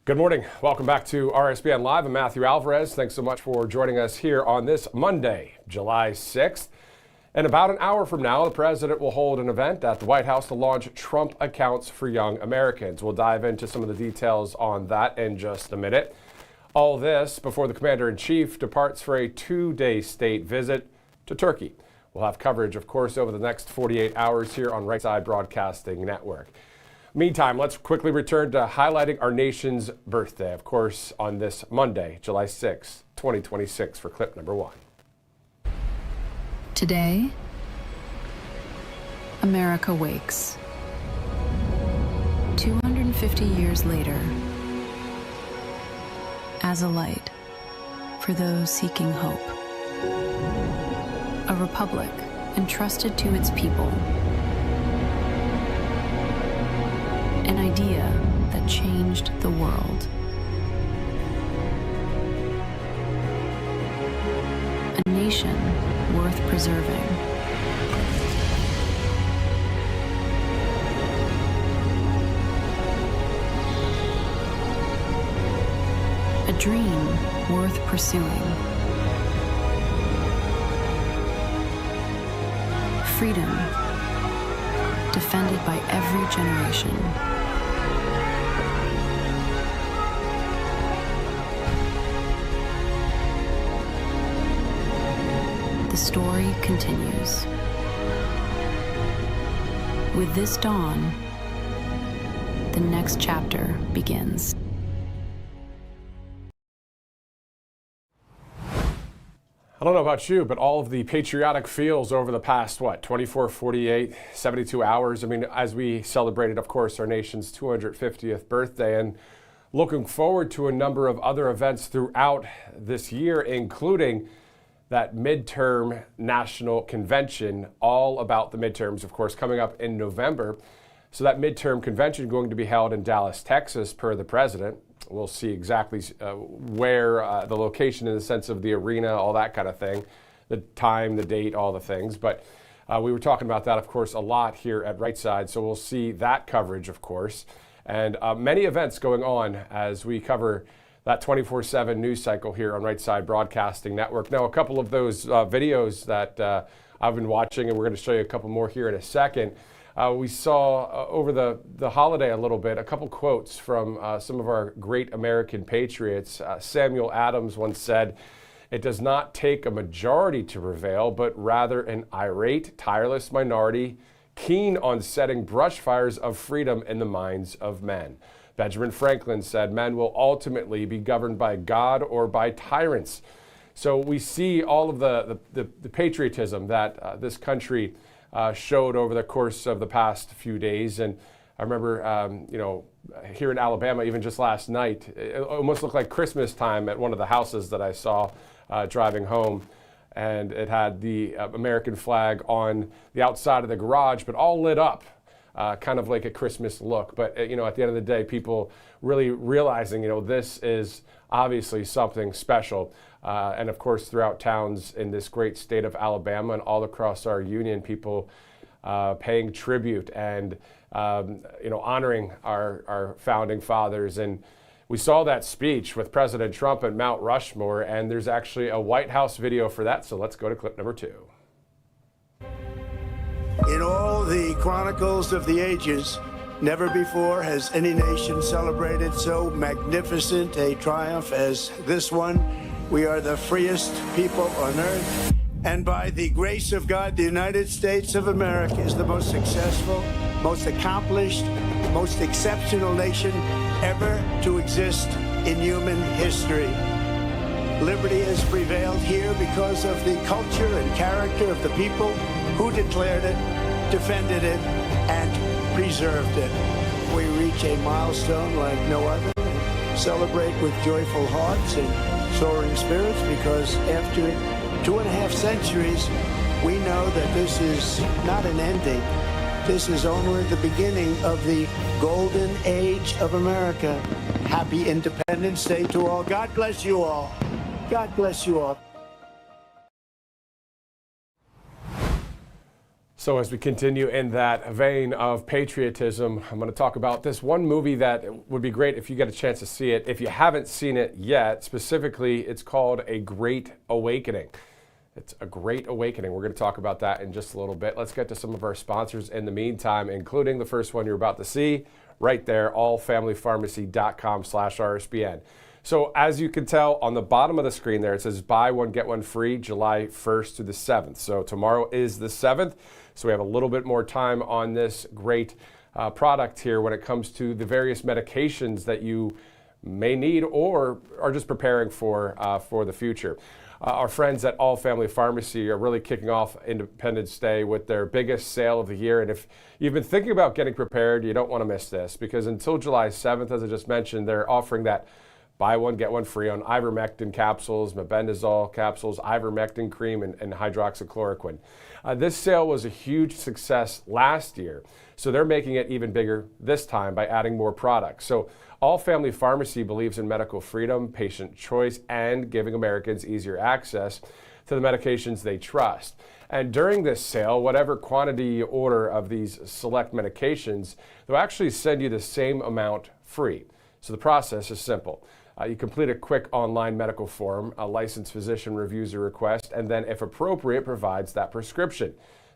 Good morning. Welcome back to RSBN Live. I'm Matthew Alvarez. Thanks so much for joining us here on this Monday, July 6th. And about an hour from now, the president will hold an event at the White House to launch Trump Accounts for Young Americans. We'll dive into some of the details on that in just a minute. All this before the commander-in-chief departs for a two-day state visit to Turkey. We'll have coverage, of course, over the next 48 hours here on Right Side Broadcasting Network. Meantime, let's quickly return to highlighting our nation's birthday, of course, on this Monday, July 6, 2026, for clip number 1. Today, America wakes. 250 years later, as a light for those seeking hope. A republic entrusted to its people. An idea that changed the world. A nation worth preserving. A dream worth pursuing. Freedom defended by every generation. The story continues. With this dawn, the next chapter begins. I don't know about you, but all of the patriotic feels over the past, 24, 48, 72 hours. I mean, as we celebrated, of course, our nation's 250th birthday, and looking forward to a number of other events throughout this year, including that midterm national convention, all about the midterms, of course, coming up in November. So that midterm convention going to be held in Dallas, Texas, per the president. We'll see exactly where the location in the sense of the arena, all that kind of thing, the time, the date, all the things. But we were talking about that, of course, a lot here at Right Side. So we'll see that coverage, of course, and many events going on as we cover that 24/7 news cycle here on Right Side Broadcasting Network. Now, a couple of those videos that I've been watching, and we're going to show you a couple more here in a second. We saw over the holiday a little bit, a couple quotes from some of our great American patriots. Samuel Adams once said, "It does not take a majority to prevail, but rather an irate, tireless minority, keen on setting brush fires of freedom in the minds of men." Benjamin Franklin said, "Men will ultimately be governed by God or by tyrants." So we see all of the patriotism that this country showed over the course of the past few days. And I remember, here in Alabama, even just last night, it almost looked like Christmas time at one of the houses that I saw driving home. And it had the American flag on the outside of the garage, but all lit up. Kind of like a Christmas look. But, at the end of the day, people really realizing, this is obviously something special. And, of course, throughout towns in this great state of Alabama and all across our union, people paying tribute and, honoring our founding fathers. And we saw that speech with President Trump at Mount Rushmore, and there's actually a White House video for that. So let's go to clip number 2. In all the chronicles of the ages, never before has any nation celebrated so magnificent a triumph as this one. We are the freest people on earth, and by the grace of God, the United States of America is the most successful, most accomplished, most exceptional nation ever to exist in human history. Liberty has prevailed here because of the culture and character of the people who declared it, defended it, and preserved it. We reach a milestone like no other, and celebrate with joyful hearts and soaring spirits, because after 2.5 centuries, we know that this is not an ending. This is only the beginning of the golden age of America. Happy Independence Day to all. God bless you all. God bless you all. So as we continue in that vein of patriotism, I'm going to talk about this one movie that would be great if you get a chance to see it. If you haven't seen it yet, specifically, it's called A Great Awakening. It's A Great Awakening. We're going to talk about that in just a little bit. Let's get to some of our sponsors in the meantime, including the first one you're about to see right there, allfamilypharmacy.com/RSBN. So as you can tell on the bottom of the screen there, it says buy one, get one free, July 1st through the 7th. So tomorrow is the 7th. So we have a little bit more time on this great product here when it comes to the various medications that you may need or are just preparing for the future. Our friends at All Family Pharmacy are really kicking off Independence Day with their biggest sale of the year. And if you've been thinking about getting prepared, you don't want to miss this, because until July 7th, as I just mentioned, they're offering that buy one, get one free on ivermectin capsules, mebendazole capsules, ivermectin cream, and hydroxychloroquine. This sale was a huge success last year, so they're making it even bigger this time by adding more products. So All Family Pharmacy believes in medical freedom, patient choice, and giving Americans easier access to the medications they trust. And during this sale, whatever quantity you order of these select medications, they'll actually send you the same amount free. So the process is simple. You complete a quick online medical form, a licensed physician reviews your request, and then, if appropriate, provides that prescription.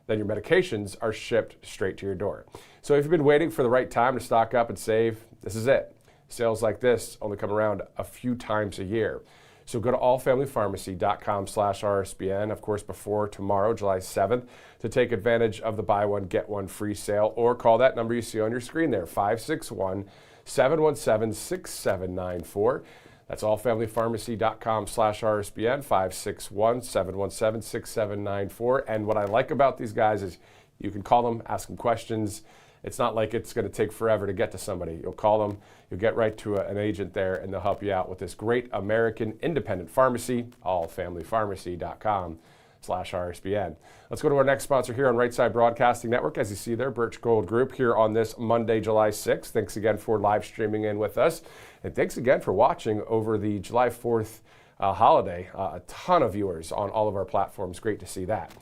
Then your medications are shipped straight to your door. So if you've been waiting for the right time to stock up and save, this is it. Sales like this only come around a few times a year. So go to allfamilypharmacy.com/RSBN, of course, before tomorrow, July 7th, to take advantage of the buy one, get one free sale, or call that number you see on your screen there, 561-717-6794. That's allfamilypharmacy.com/RSBN, 561-717-6794. And what I like about these guys is you can call them, ask them questions. It's not like it's going to take forever to get to somebody. You'll call them, you'll get right to an agent there, and they'll help you out with this great American independent pharmacy, allfamilypharmacy.com/RSBN. Let's go to our next sponsor here on Right Side Broadcasting Network. As you see there, Birch Gold Group here on this Monday, July 6th. Thanks again for live streaming in with us. And thanks again for watching over the July 4th holiday. A ton of viewers on all of our platforms. Great to see that.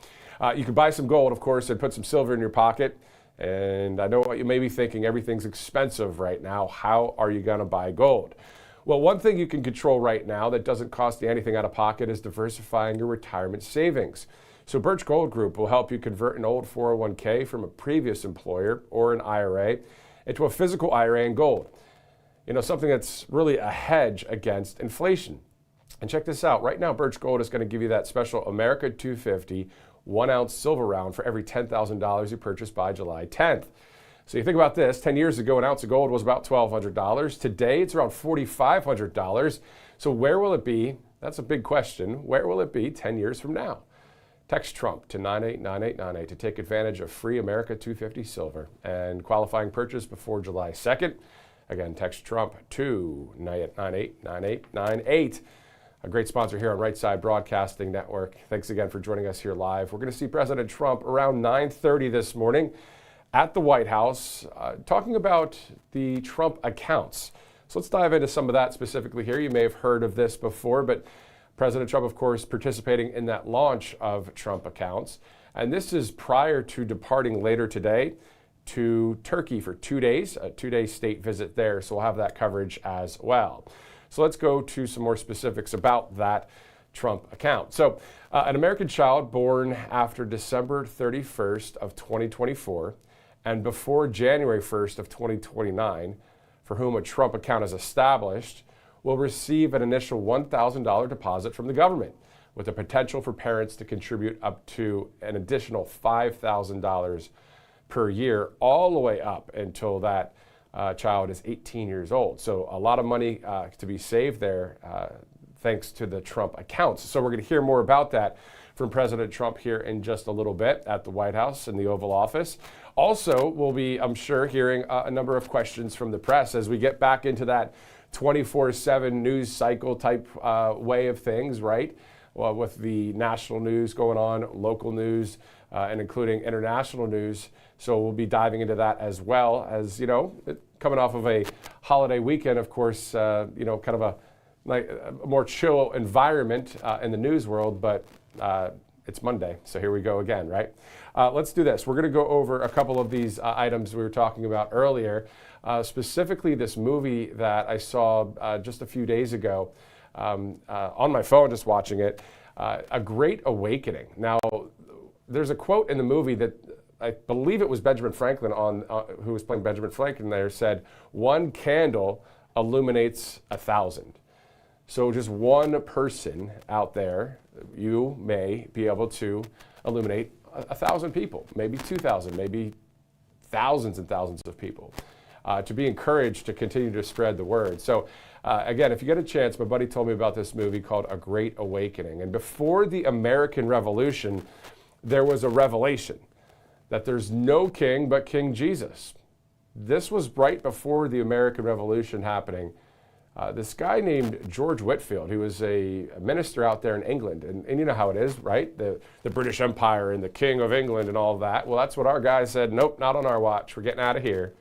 You can buy some gold, of course, and put some silver in your pocket. And I know what you may be thinking, everything's expensive right now. How are you going to buy gold? Well, one thing you can control right now that doesn't cost you anything out of pocket is diversifying your retirement savings. So Birch Gold Group will help you convert an old 401k from a previous employer or an IRA into a physical IRA in gold. You know, something that's really a hedge against inflation. And check this out. Right now, Birch Gold is going to give you that special America 250 1-ounce silver round for every $10,000 you purchase by July 10th. So you think about this, 10 years ago, an ounce of gold was about $1,200. Today, it's around $4,500. So where will it be? That's a big question. Where will it be 10 years from now? Text Trump to 989898 to take advantage of free America 250 silver and qualifying purchase before July 2nd. Again, text Trump to 989898. A great sponsor here on Right Side Broadcasting Network. Thanks again for joining us here live. We're going to see President Trump around 9:30 this morning at the White House talking about the Trump accounts. So let's dive into some of that specifically here. You may have heard of this before, but President Trump, of course, participating in that launch of Trump accounts. And this is prior to departing later today to Turkey for 2 days, a 2-day state visit there. So we'll have that coverage as well. So let's go to some more specifics about that Trump account. So an American child born after December 31st of 2024 and before January 1st of 2029, for whom a Trump account is established, will receive an initial $1,000 deposit from the government, with the potential for parents to contribute up to an additional $5,000 per year, all the way up until that child is 18 years old. So a lot of money to be saved there thanks to the Trump accounts. So we're going to hear more about that from President Trump here in just a little bit at the White House in the Oval Office. Also, we'll be, I'm sure, hearing a number of questions from the press as we get back into that 24/7 news cycle type way of things, right? Well, with the national news going on, local news, and including international news. So we'll be diving into that as well as, you know, coming off of a holiday weekend, of course, you know, kind of a more chill environment in the news world, but it's Monday, so here we go again, right? Let's do this. We're going to go over a couple of these items we were talking about earlier, specifically this movie that I saw just a few days ago on my phone, just watching it, A Great Awakening. Now, there's a quote in the movie that I believe it was Benjamin Franklin who was playing Benjamin Franklin there, said, "One candle illuminates 1,000." So just one person out there, you may be able to illuminate 1,000 people, maybe 2,000, maybe thousands and thousands of people, to be encouraged to continue to spread the word. So again, if you get a chance, my buddy told me about this movie called A Great Awakening. And before the American Revolution, there was a revelation that there's no king but King Jesus. This was right before the American Revolution happening. This guy named George Whitefield, he was a minister out there in England. And you know how it is, right? The British Empire and the King of England and all of that. Well, that's what our guy said. Nope, not on our watch. We're getting out of here.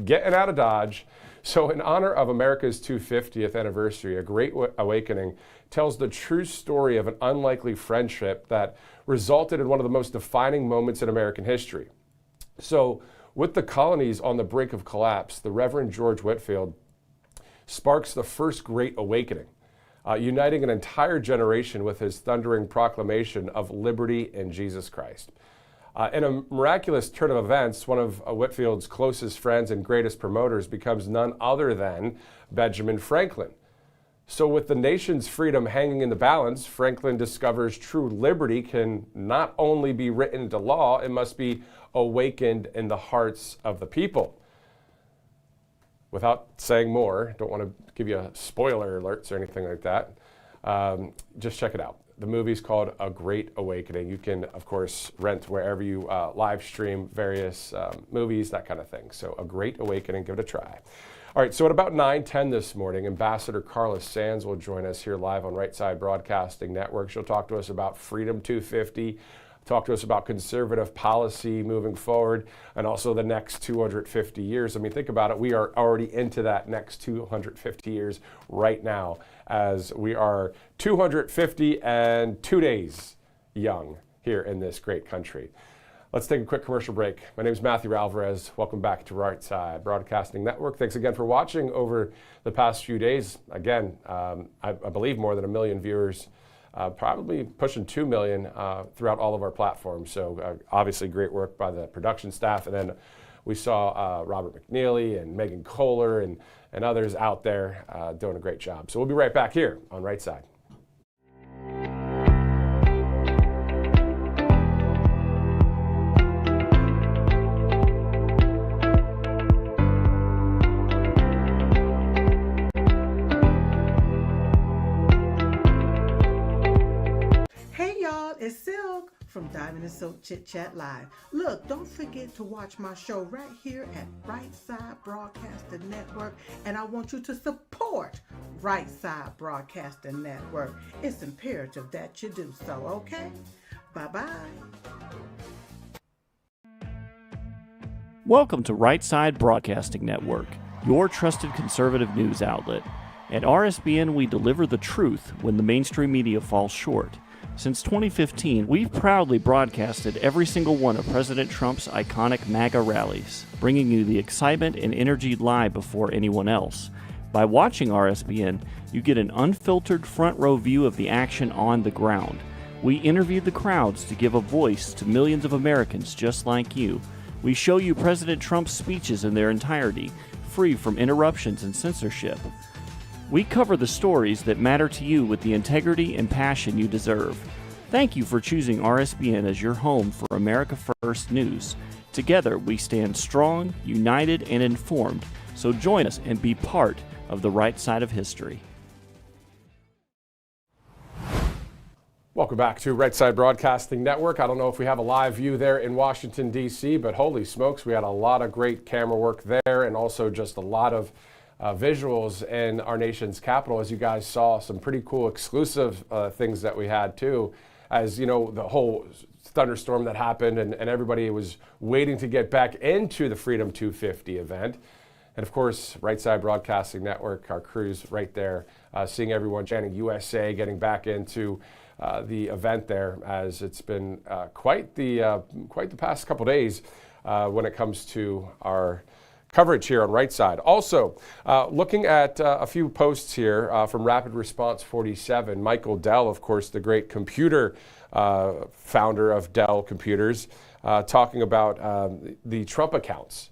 Getting out of Dodge. So in honor of America's 250th anniversary, A Great Awakening tells the true story of an unlikely friendship that resulted in one of the most defining moments in American history. So with the colonies on the brink of collapse, the Reverend George Whitefield sparks the first Great Awakening, uniting an entire generation with his thundering proclamation of liberty in Jesus Christ. In a miraculous turn of events, one of Whitefield's closest friends and greatest promoters becomes none other than Benjamin Franklin. So with the nation's freedom hanging in the balance, Franklin discovers true liberty can not only be written into law, it must be awakened in the hearts of the people. Without saying more, don't want to give you spoiler alerts or anything like that. Just check it out. The movie's called A Great Awakening. You can, of course, rent wherever you live stream various movies, that kind of thing. So A Great Awakening, give it a try. All right, so at about 9:10 this morning, Ambassador Carla Sands will join us here live on Right Side Broadcasting Network. She'll talk to us about Freedom 250, talk to us about conservative policy moving forward, and also the next 250 years. I mean, think about it. We are already into that next 250 years right now, as we are 252 days young here in this great country. Let's take a quick commercial break. My name is Matthew Alvarez. Welcome back to Right Side Broadcasting Network. Thanks again for watching over the past few days. Again, I believe more than 1 million viewers, probably pushing 2 million throughout all of our platforms. So obviously great work by the production staff. And then we saw Robert McNeely and Megan Kohler and others out there doing a great job. So we'll be right back here on Right Side. It's Silk from Diamond and Silk Chit Chat Live. Look, don't forget to watch my show right here at Right Side Broadcasting Network, and I want you to support Right Side Broadcasting Network. It's imperative that you do so, okay? Bye-bye. Welcome to Right Side Broadcasting Network, your trusted conservative news outlet. At RSBN, we deliver the truth when the mainstream media falls short. Since 2015, we've proudly broadcasted every single one of President Trump's iconic MAGA rallies, bringing you the excitement and energy live before anyone else. By watching RSBN, you get an unfiltered front row view of the action on the ground. We interviewed the crowds to give a voice to millions of Americans just like you. We show you President Trump's speeches in their entirety, free from interruptions and censorship. We cover the stories that matter to you with the integrity and passion you deserve. Thank you for choosing RSBN as your home for America First News. Together, we stand strong, united, and informed. So join us and be part of the right side of history. Welcome back to Right Side Broadcasting Network. I don't know if we have a live view there in Washington, D.C., but holy smokes, we had a lot of great camera work there and also just a lot of visuals in our nation's capital. As you guys saw, some pretty cool exclusive things that we had too. As you know, the whole thunderstorm that happened and everybody was waiting to get back into the Freedom 250 event. And of course, Right Side Broadcasting Network, our crews right there, seeing everyone chanting USA, getting back into the event there, as it's been quite the past couple days when it comes to our coverage here on Right Side. Also, looking at a few posts here from Rapid Response 47, Michael Dell, of course, the great computer founder of Dell Computers, talking about the Trump accounts.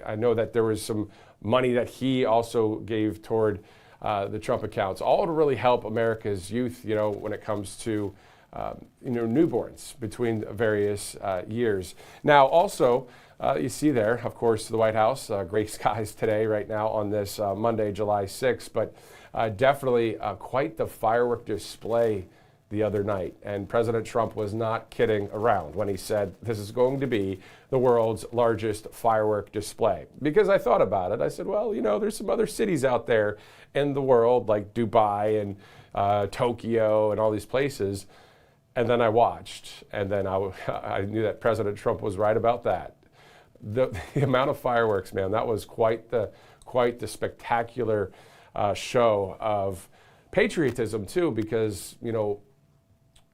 I know that there was some money that he also gave toward the Trump accounts, all to really help America's youth, when it comes to newborns between various years. Now, also, you see there, of course, the White House, gray skies today, right now on this Monday, July 6th, but definitely quite the firework display the other night. And President Trump was not kidding around when he said this is going to be the world's largest firework display. Because I thought about it, I said, well, there's some other cities out there in the world like Dubai and Tokyo and all these places. And then I watched, and then I knew that President Trump was right about that. The amount of fireworks, man, that was quite the spectacular show of patriotism too, because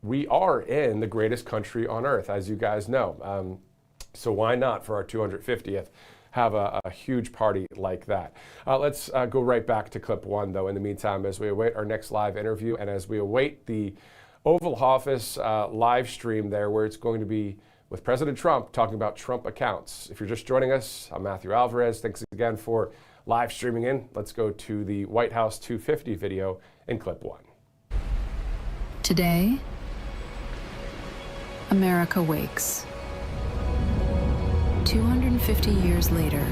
we are in the greatest country on earth, as you guys know. So why not, for our 250th, have a huge party like that? Let's go right back to clip one, though, in the meantime, as we await our next live interview and as we await the Oval Office live stream there, where it's going to be with President Trump talking about Trump accounts. If you're just joining us, I'm Matthew Alvarez. Thanks again for live streaming in. Let's go to the White House 250 video in clip one. Today, America wakes. 250 years later,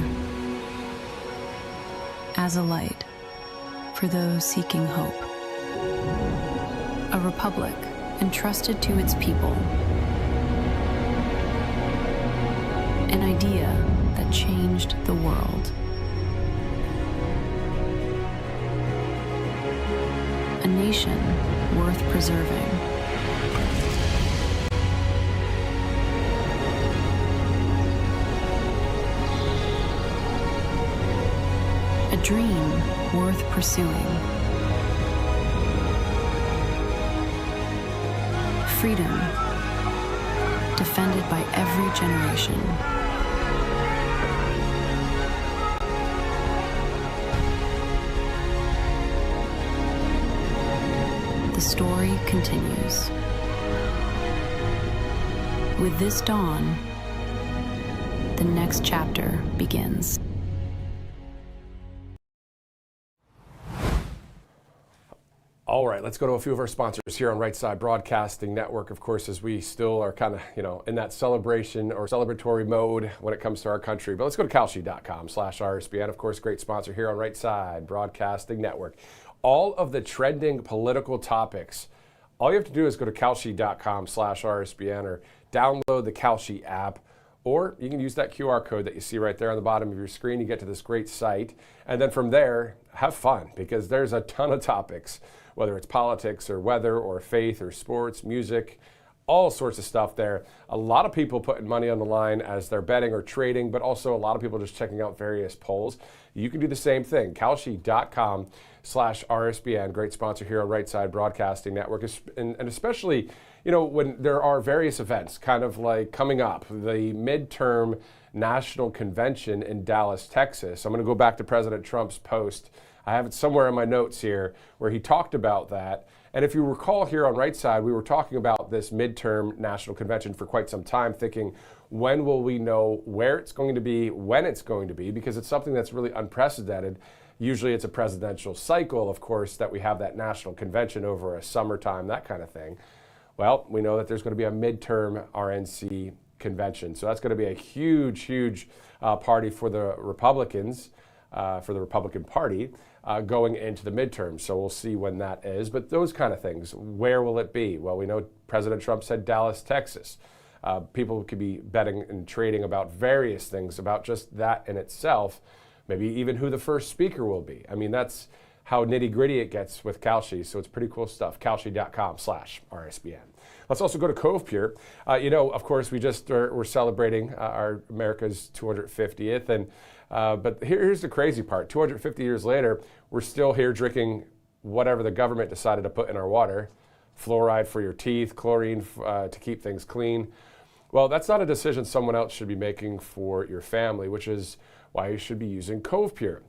as a light for those seeking hope. A republic entrusted to its people. An idea that changed the world. A nation worth preserving. A dream worth pursuing. Freedom defended by every generation. The story continues. With this dawn, the next chapter begins. All right, let's go to a few of our sponsors here on Right Side Broadcasting Network, of course, as we still are kind of, in that celebration or celebratory mode when it comes to our country. But let's go to Kalshi.com/RSBN, of course, great sponsor here on Right Side Broadcasting Network. All of the trending political topics, all you have to do is go to Kalshi.com/RSBN or download the Kalshi app, or you can use that QR code that you see right there on the bottom of your screen. You get to this great site, and then from there, have fun, because there's a ton of topics, whether it's politics or weather or faith or sports, music, all sorts of stuff there. A lot of people putting money on the line as they're betting or trading, but also a lot of people just checking out various polls. You can do the same thing. Kalshi.com/RSBN, great sponsor here on Right Side Broadcasting Network, and especially, when there are various events kind of like coming up, the midterm national convention in Dallas, Texas. I'm going to go back to President Trump's post. I have it somewhere in my notes here where he talked about that. And if you recall, here on Right Side, we were talking about this midterm national convention for quite some time, thinking, when will we know where it's going to be, when it's going to be, because it's something that's really unprecedented. Usually it's a presidential cycle, of course, that we have that national convention over a summertime, that kind of thing. Well, we know that there's going to be a midterm RNC convention. So that's going to be a huge, huge party for the Republicans, for the Republican Party, going into the midterm. So we'll see when that is. But those kind of things, where will it be? Well, we know President Trump said Dallas, Texas. People could be betting and trading about various things, about just that in itself, maybe even who the first speaker will be. I mean, that's how nitty-gritty it gets with Kalshi. So it's pretty cool stuff. Kalshi.com/RSBN. Let's also go to Cove Pure. Of course, we're celebrating our America's 250th, and but here's the crazy part. 250 years later, we're still here drinking whatever the government decided to put in our water, fluoride for your teeth, chlorine to keep things clean. Well, that's not a decision someone else should be making for your family, which is why you should be using Cove Pure.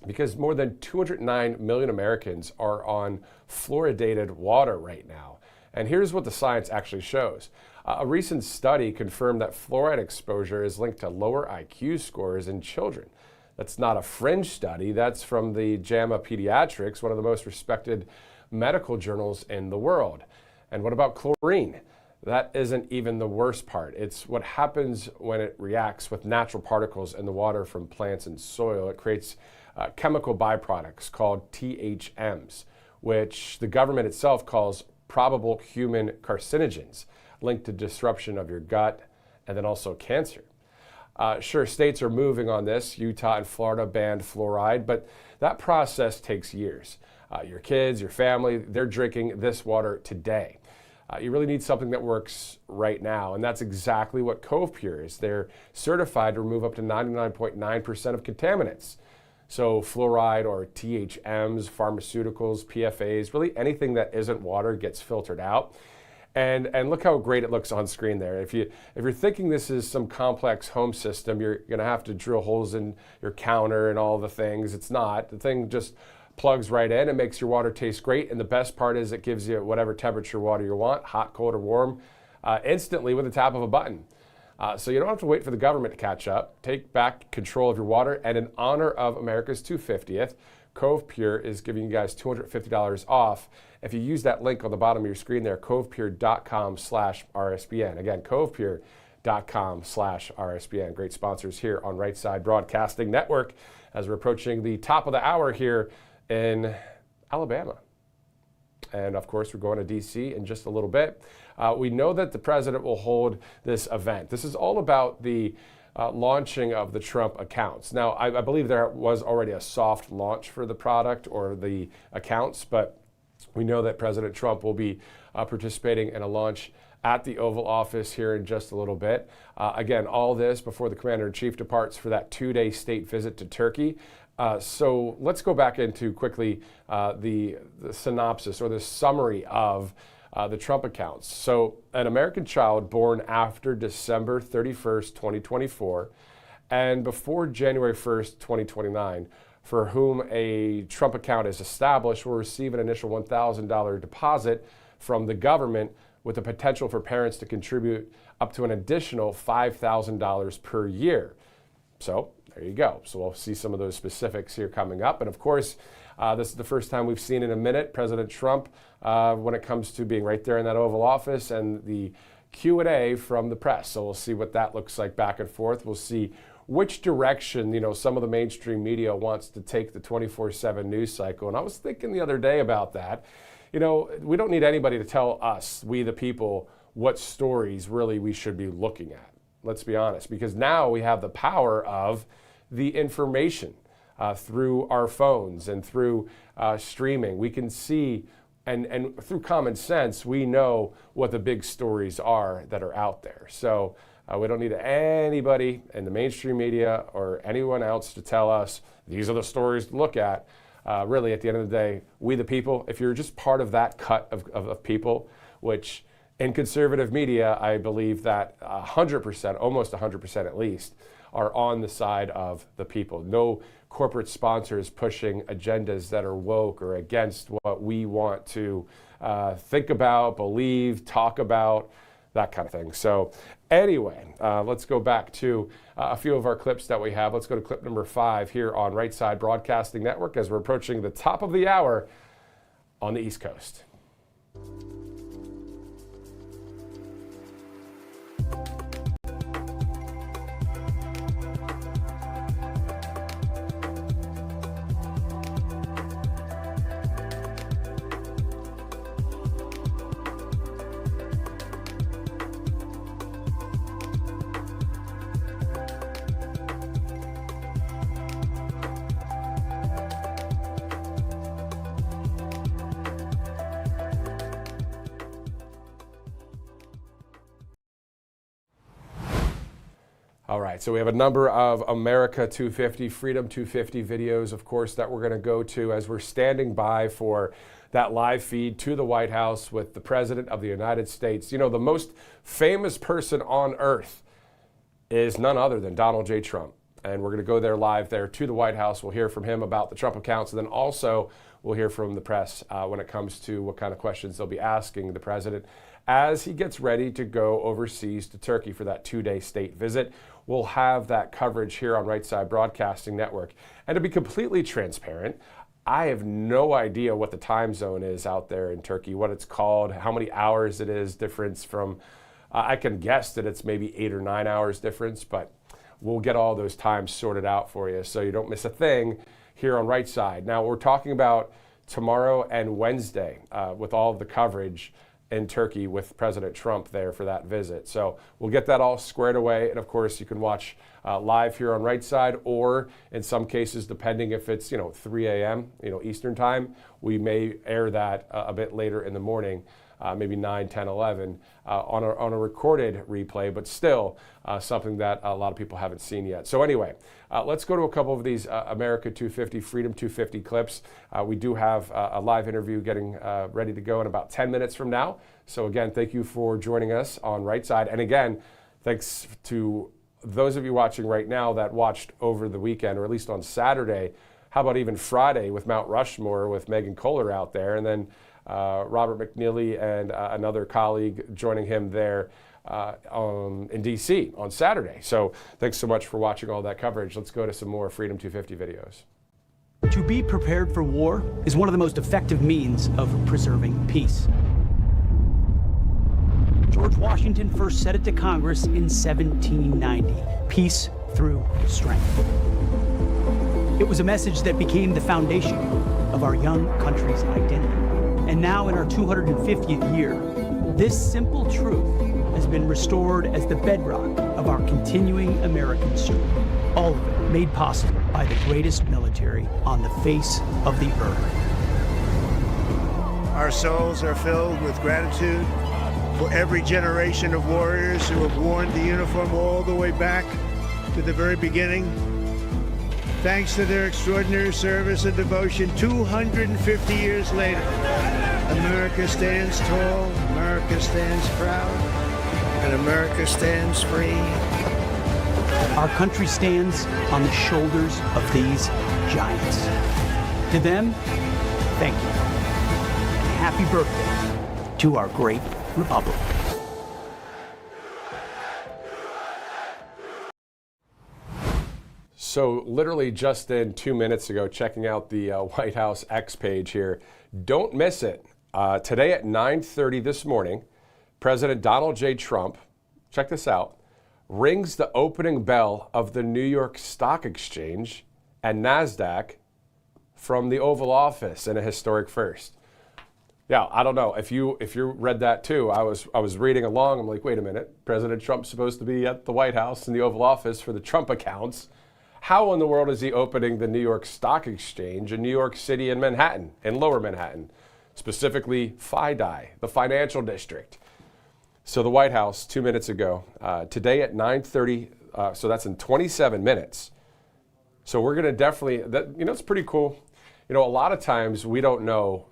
Because more than 209 million Americans are on fluoridated water right now. And here's what the science actually shows. A recent study confirmed that fluoride exposure is linked to lower IQ scores in children. That's not a fringe study. That's from the JAMA Pediatrics, one of the most respected medical journals in the world. And what about chlorine? That isn't even the worst part. It's what happens when it reacts with natural particles in the water from plants and soil. It creates chemical byproducts called THMs, which the government itself calls probable human carcinogens, linked to disruption of your gut and then also cancer. Sure, states are moving on this. Utah and Florida banned fluoride, but that process takes years. Your kids, your family, they're drinking this water today. You really need something that works right now, and that's exactly what Cove Pure is. They're certified to remove up to 99.9% of contaminants. So fluoride or THMs, pharmaceuticals, PFAs, really anything that isn't water gets filtered out. And look how great it looks on screen there. If you're thinking this is some complex home system, you're going to have to drill holes in your counter and all the things. It's not. The thing just plugs right in. It makes your water taste great. And the best part is it gives you whatever temperature water you want, hot, cold, or warm, instantly with the tap of a button. So you don't have to wait for the government to catch up. Take back control of your water. And in honor of America's 250th, Cove Pure is giving you guys $250 off if you use that link on the bottom of your screen there, covepure.com/RSBN. Again, covepure.com/RSBN. Great sponsors here on Right Side Broadcasting Network as we're approaching the top of the hour here in Alabama. And of course, we're going to D.C. in just a little bit. We know that the president will hold this event. This is all about the launching of the Trump accounts. Now, I believe there was already a soft launch for the product or the accounts, but we know that President Trump will be participating in a launch at the Oval Office here in just a little bit. Again, all this before the Commander-in-Chief departs for that 2-day state visit to Turkey. So let's go back into quickly the synopsis or the summary of the Trump accounts. So an American child born after December 31st, 2024 and before January 1st, 2029, for whom a Trump account is established will receive an initial $1,000 deposit from the government with the potential for parents to contribute up to an additional $5,000 per year. So there you go. So we'll see some of those specifics here coming up. And of course, this is the first time we've seen in a minute President Trump when it comes to being right there in that Oval Office and the Q&A from the press. So we'll see what that looks like back and forth. We'll see which direction, some of the mainstream media wants to take the 24/7 news cycle. And I was thinking the other day about that. We don't need anybody to tell us, we the people, what stories really we should be looking at. Let's be honest, because now we have the power of the information through our phones and through streaming. We can see, and through common sense, we know what the big stories are that are out there. So we don't need anybody in the mainstream media or anyone else to tell us these are the stories to look at. Really, at the end of the day, we the people, if you're just part of that cut of people, which in conservative media, I believe that 100%, almost 100% at least, are on the side of the people. No corporate sponsors pushing agendas that are woke or against what we want to think about, believe, talk about, that kind of thing. So anyway, let's go back to a few of our clips that we have. Let's go to clip number 5 here on Right Side Broadcasting Network as we're approaching the top of the hour on the East Coast. All right, so we have a number of America 250, Freedom 250 videos, of course, that we're going to go to as we're standing by for that live feed to the White House with the President of the United States. You know, the most famous person on earth is none other than Donald J. Trump. And we're going to go there live there to the White House. We'll hear from him about the Trump accounts, and then also we'll hear from the press when it comes to what kind of questions they'll be asking the president as he gets ready to go overseas to Turkey for that 2-day state visit. We'll have that coverage here on Right Side Broadcasting Network. And to be completely transparent, I have no idea what the time zone is out there in Turkey, what it's called, how many hours it is difference from, I can guess that it's maybe 8 or 9 hours difference, but we'll get all those times sorted out for you so you don't miss a thing here on Right Side. Now, we're talking about tomorrow and Wednesday with all of the coverage in Turkey with President Trump there for that visit. So we'll get that all squared away. And of course, you can watch live here on Right Side, or in some cases, depending if it's 3 a.m. Eastern time, we may air that a bit later in the morning, maybe 9, 10, 11 on a recorded replay, but still something that a lot of people haven't seen yet. So anyway, let's go to a couple of these America 250, Freedom 250 clips. We do have a live interview getting ready to go in about 10 minutes from now. So again, thank you for joining us on Right Side. And again, thanks to those of you watching right now that watched over the weekend, or at least on Saturday. How about even Friday with Mount Rushmore with Megan Kohler out there, and then Robert McNeely and another colleague joining him there in D.C. on Saturday. So thanks so much for watching all that coverage. Let's go to some more Freedom 250 videos. To be prepared for war is one of the most effective means of preserving peace. George Washington first said it to Congress in 1790, peace through strength. It was a message that became the foundation of our young country's identity. And now in our 250th year, this simple truth has been restored as the bedrock of our continuing American story. All of it made possible by the greatest military on the face of the earth. Our souls are filled with gratitude for every generation of warriors who have worn the uniform all the way back to the very beginning. Thanks to their extraordinary service and devotion, 250 years later, America stands tall, America stands proud, and America stands free. Our country stands on the shoulders of these giants. To them, thank you. And happy birthday to our great republic. So literally just in 2 minutes ago, checking out the White House X page here, don't miss it. Today at 9:30 this morning, President Donald J. Trump, check this out, rings the opening bell of the New York Stock Exchange and NASDAQ from the Oval Office in a historic first. Yeah, I don't know if you read that too. I was reading along. I'm like, wait a minute, President Trump's supposed to be at the White House in the Oval Office for the Trump accounts. How in the world is he opening the New York Stock Exchange in New York City and Manhattan, in Lower Manhattan, specifically FIDI, the financial district? So the White House 2 minutes ago, today at 9:30, so that's in 27 minutes. So we're going to definitely, it's pretty cool. A lot of times we don't know.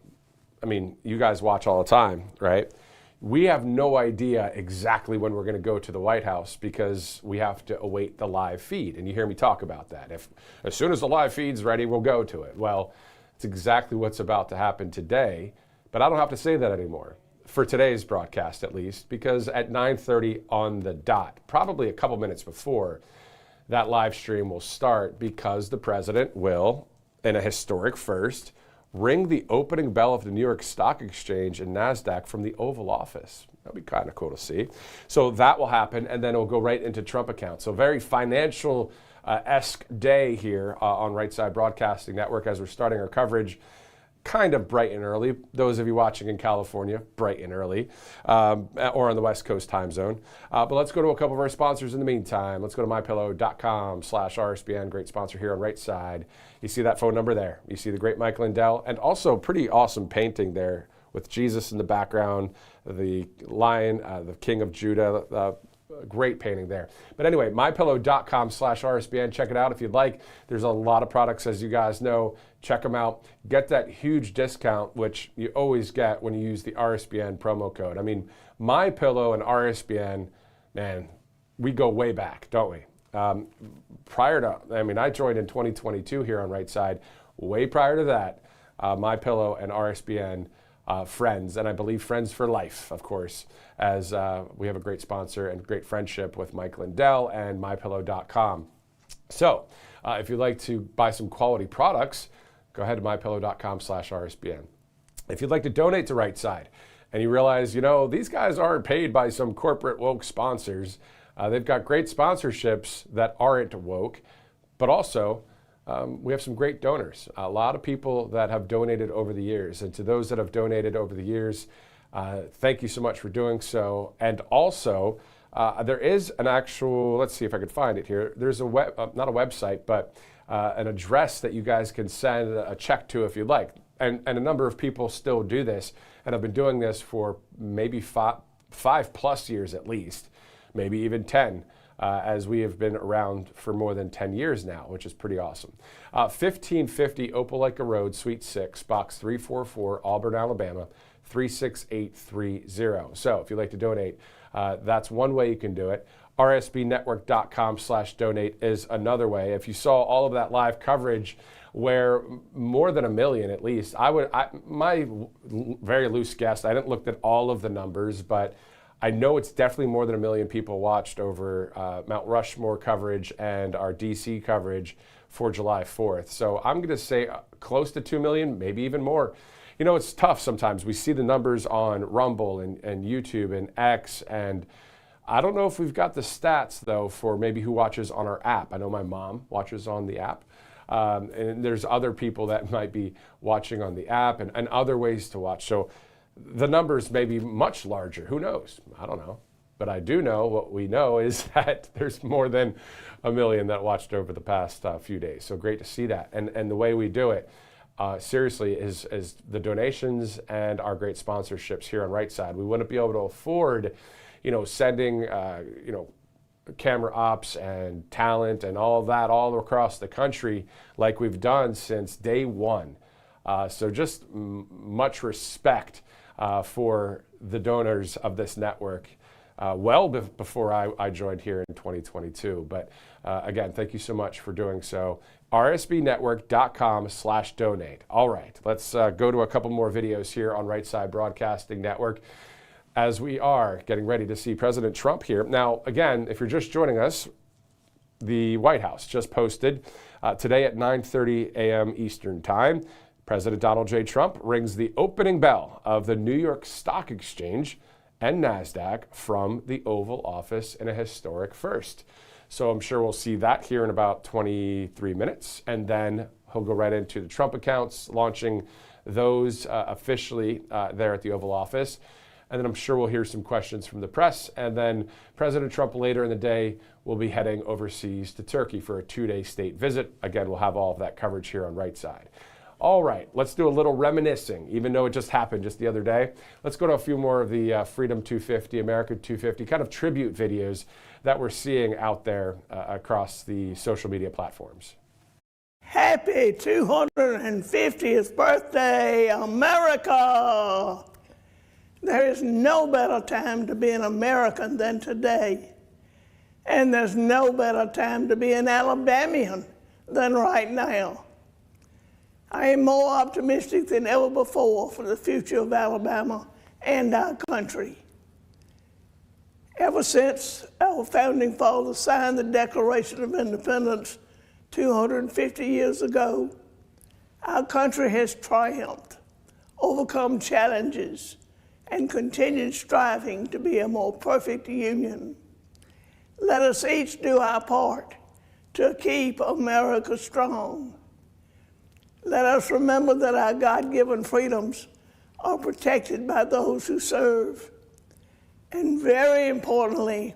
I mean, you guys watch all the time, right? We have no idea exactly when we're going to go to the White House because we have to await the live feed. And you hear me talk about that. As soon as the live feed's ready, we'll go to it. Well, it's exactly what's about to happen today, but I don't have to say that anymore, for today's broadcast at least, because at 9:30 on the dot, probably a couple minutes before, that live stream will start because the president will, in a historic first, ring the opening bell of the New York Stock Exchange and NASDAQ from the Oval Office. That'd be kind of cool to see. So that will happen, and then it'll go right into Trump accounts. So very financial-esque day here on Right Side Broadcasting Network as we're starting our coverage kind of bright and early. Those of you watching in California, bright and early, or on the West Coast time zone. But let's go to a couple of our sponsors in the meantime. Let's go to mypillow.com/RSBN, great sponsor here on Right Side. You see that phone number there. You see the great Mike Lindell, and also pretty awesome painting there with Jesus in the background, the lion, the King of Judah, great painting there. But anyway, mypillow.com/RSBN. Check it out if you'd like. There's a lot of products, as you guys know. Check them out. Get that huge discount, which you always get when you use the RSBN promo code. I mean, MyPillow and RSBN, man, we go way back, don't we? I joined in 2022 here on Right Side. Way prior to that, MyPillow and RSBN friends, and I believe friends for life, of course, as we have a great sponsor and great friendship with Mike Lindell and MyPillow.com. So if you'd like to buy some quality products, go ahead to MyPillow.com/RSBN. If you'd like to donate to Right Side, and you realize, these guys aren't paid by some corporate woke sponsors, they've got great sponsorships that aren't woke, but also we have some great donors. A lot of people that have donated over the years. And to those that have donated over the years, thank you so much for doing so. And also, there is an actual, let's see if I could find it here. There's not a website, but an address that you guys can send a check to if you'd like. And a number of people still do this and have been doing this for maybe five plus years at least, maybe even 10. As we have been around for more than 10 years now, which is pretty awesome. 1550 Opelika Road, Suite 6, Box 344, Auburn, Alabama, 36830. So if you'd like to donate, that's one way you can do it. RSBnetwork.com/donate is another way. If you saw all of that live coverage where more than 1 million at least, my very loose guess, I didn't look at all of the numbers, but I know it's definitely more than 1 million people watched over Mount Rushmore coverage and our DC coverage for July 4th. So I'm going to say close to 2 million, maybe even more. It's tough sometimes. We see the numbers on Rumble and YouTube and X, and I don't know if we've got the stats, though, for maybe who watches on our app. I know my mom watches on the app. And there's other people that might be watching on the app and other ways to watch. So the numbers may be much larger. Who knows? I don't know. But I do know what we know is that there's more than 1 million that watched over the past few days. So great to see that. And the way we do it, seriously, is the donations and our great sponsorships here on Right Side. We wouldn't be able to afford, sending, camera ops and talent and all of that all across the country like we've done since day one. So just much respect for the donors of this network before I joined here in 2022. But again, thank you so much for doing so. RSBnetwork.com/donate. All right, let's go to a couple more videos here on Right Side Broadcasting Network as we are getting ready to see President Trump here. Now, again, if you're just joining us, the White House just posted today at 9:30 a.m. Eastern Time. President Donald J. Trump rings the opening bell of the New York Stock Exchange and NASDAQ from the Oval Office in a historic first. So I'm sure we'll see that here in about 23 minutes. And then he'll go right into the Trump accounts, launching those officially there at the Oval Office. And then I'm sure we'll hear some questions from the press. And then President Trump later in the day will be heading overseas to Turkey for a 2-day state visit. Again, we'll have all of that coverage here on Right Side. All right, let's do a little reminiscing, even though it just happened just the other day. Let's go to a few more of the Freedom 250, America 250 kind of tribute videos that we're seeing out there across the social media platforms. Happy 250th birthday, America! There is no better time to be an American than today. And there's no better time to be an Alabamian than right now. I am more optimistic than ever before for the future of Alabama and our country. Ever since our founding fathers signed the Declaration of Independence 250 years ago, our country has triumphed, overcome challenges, and continued striving to be a more perfect union. Let us each do our part to keep America strong. Let us remember that our God-given freedoms are protected by those who serve. And very importantly,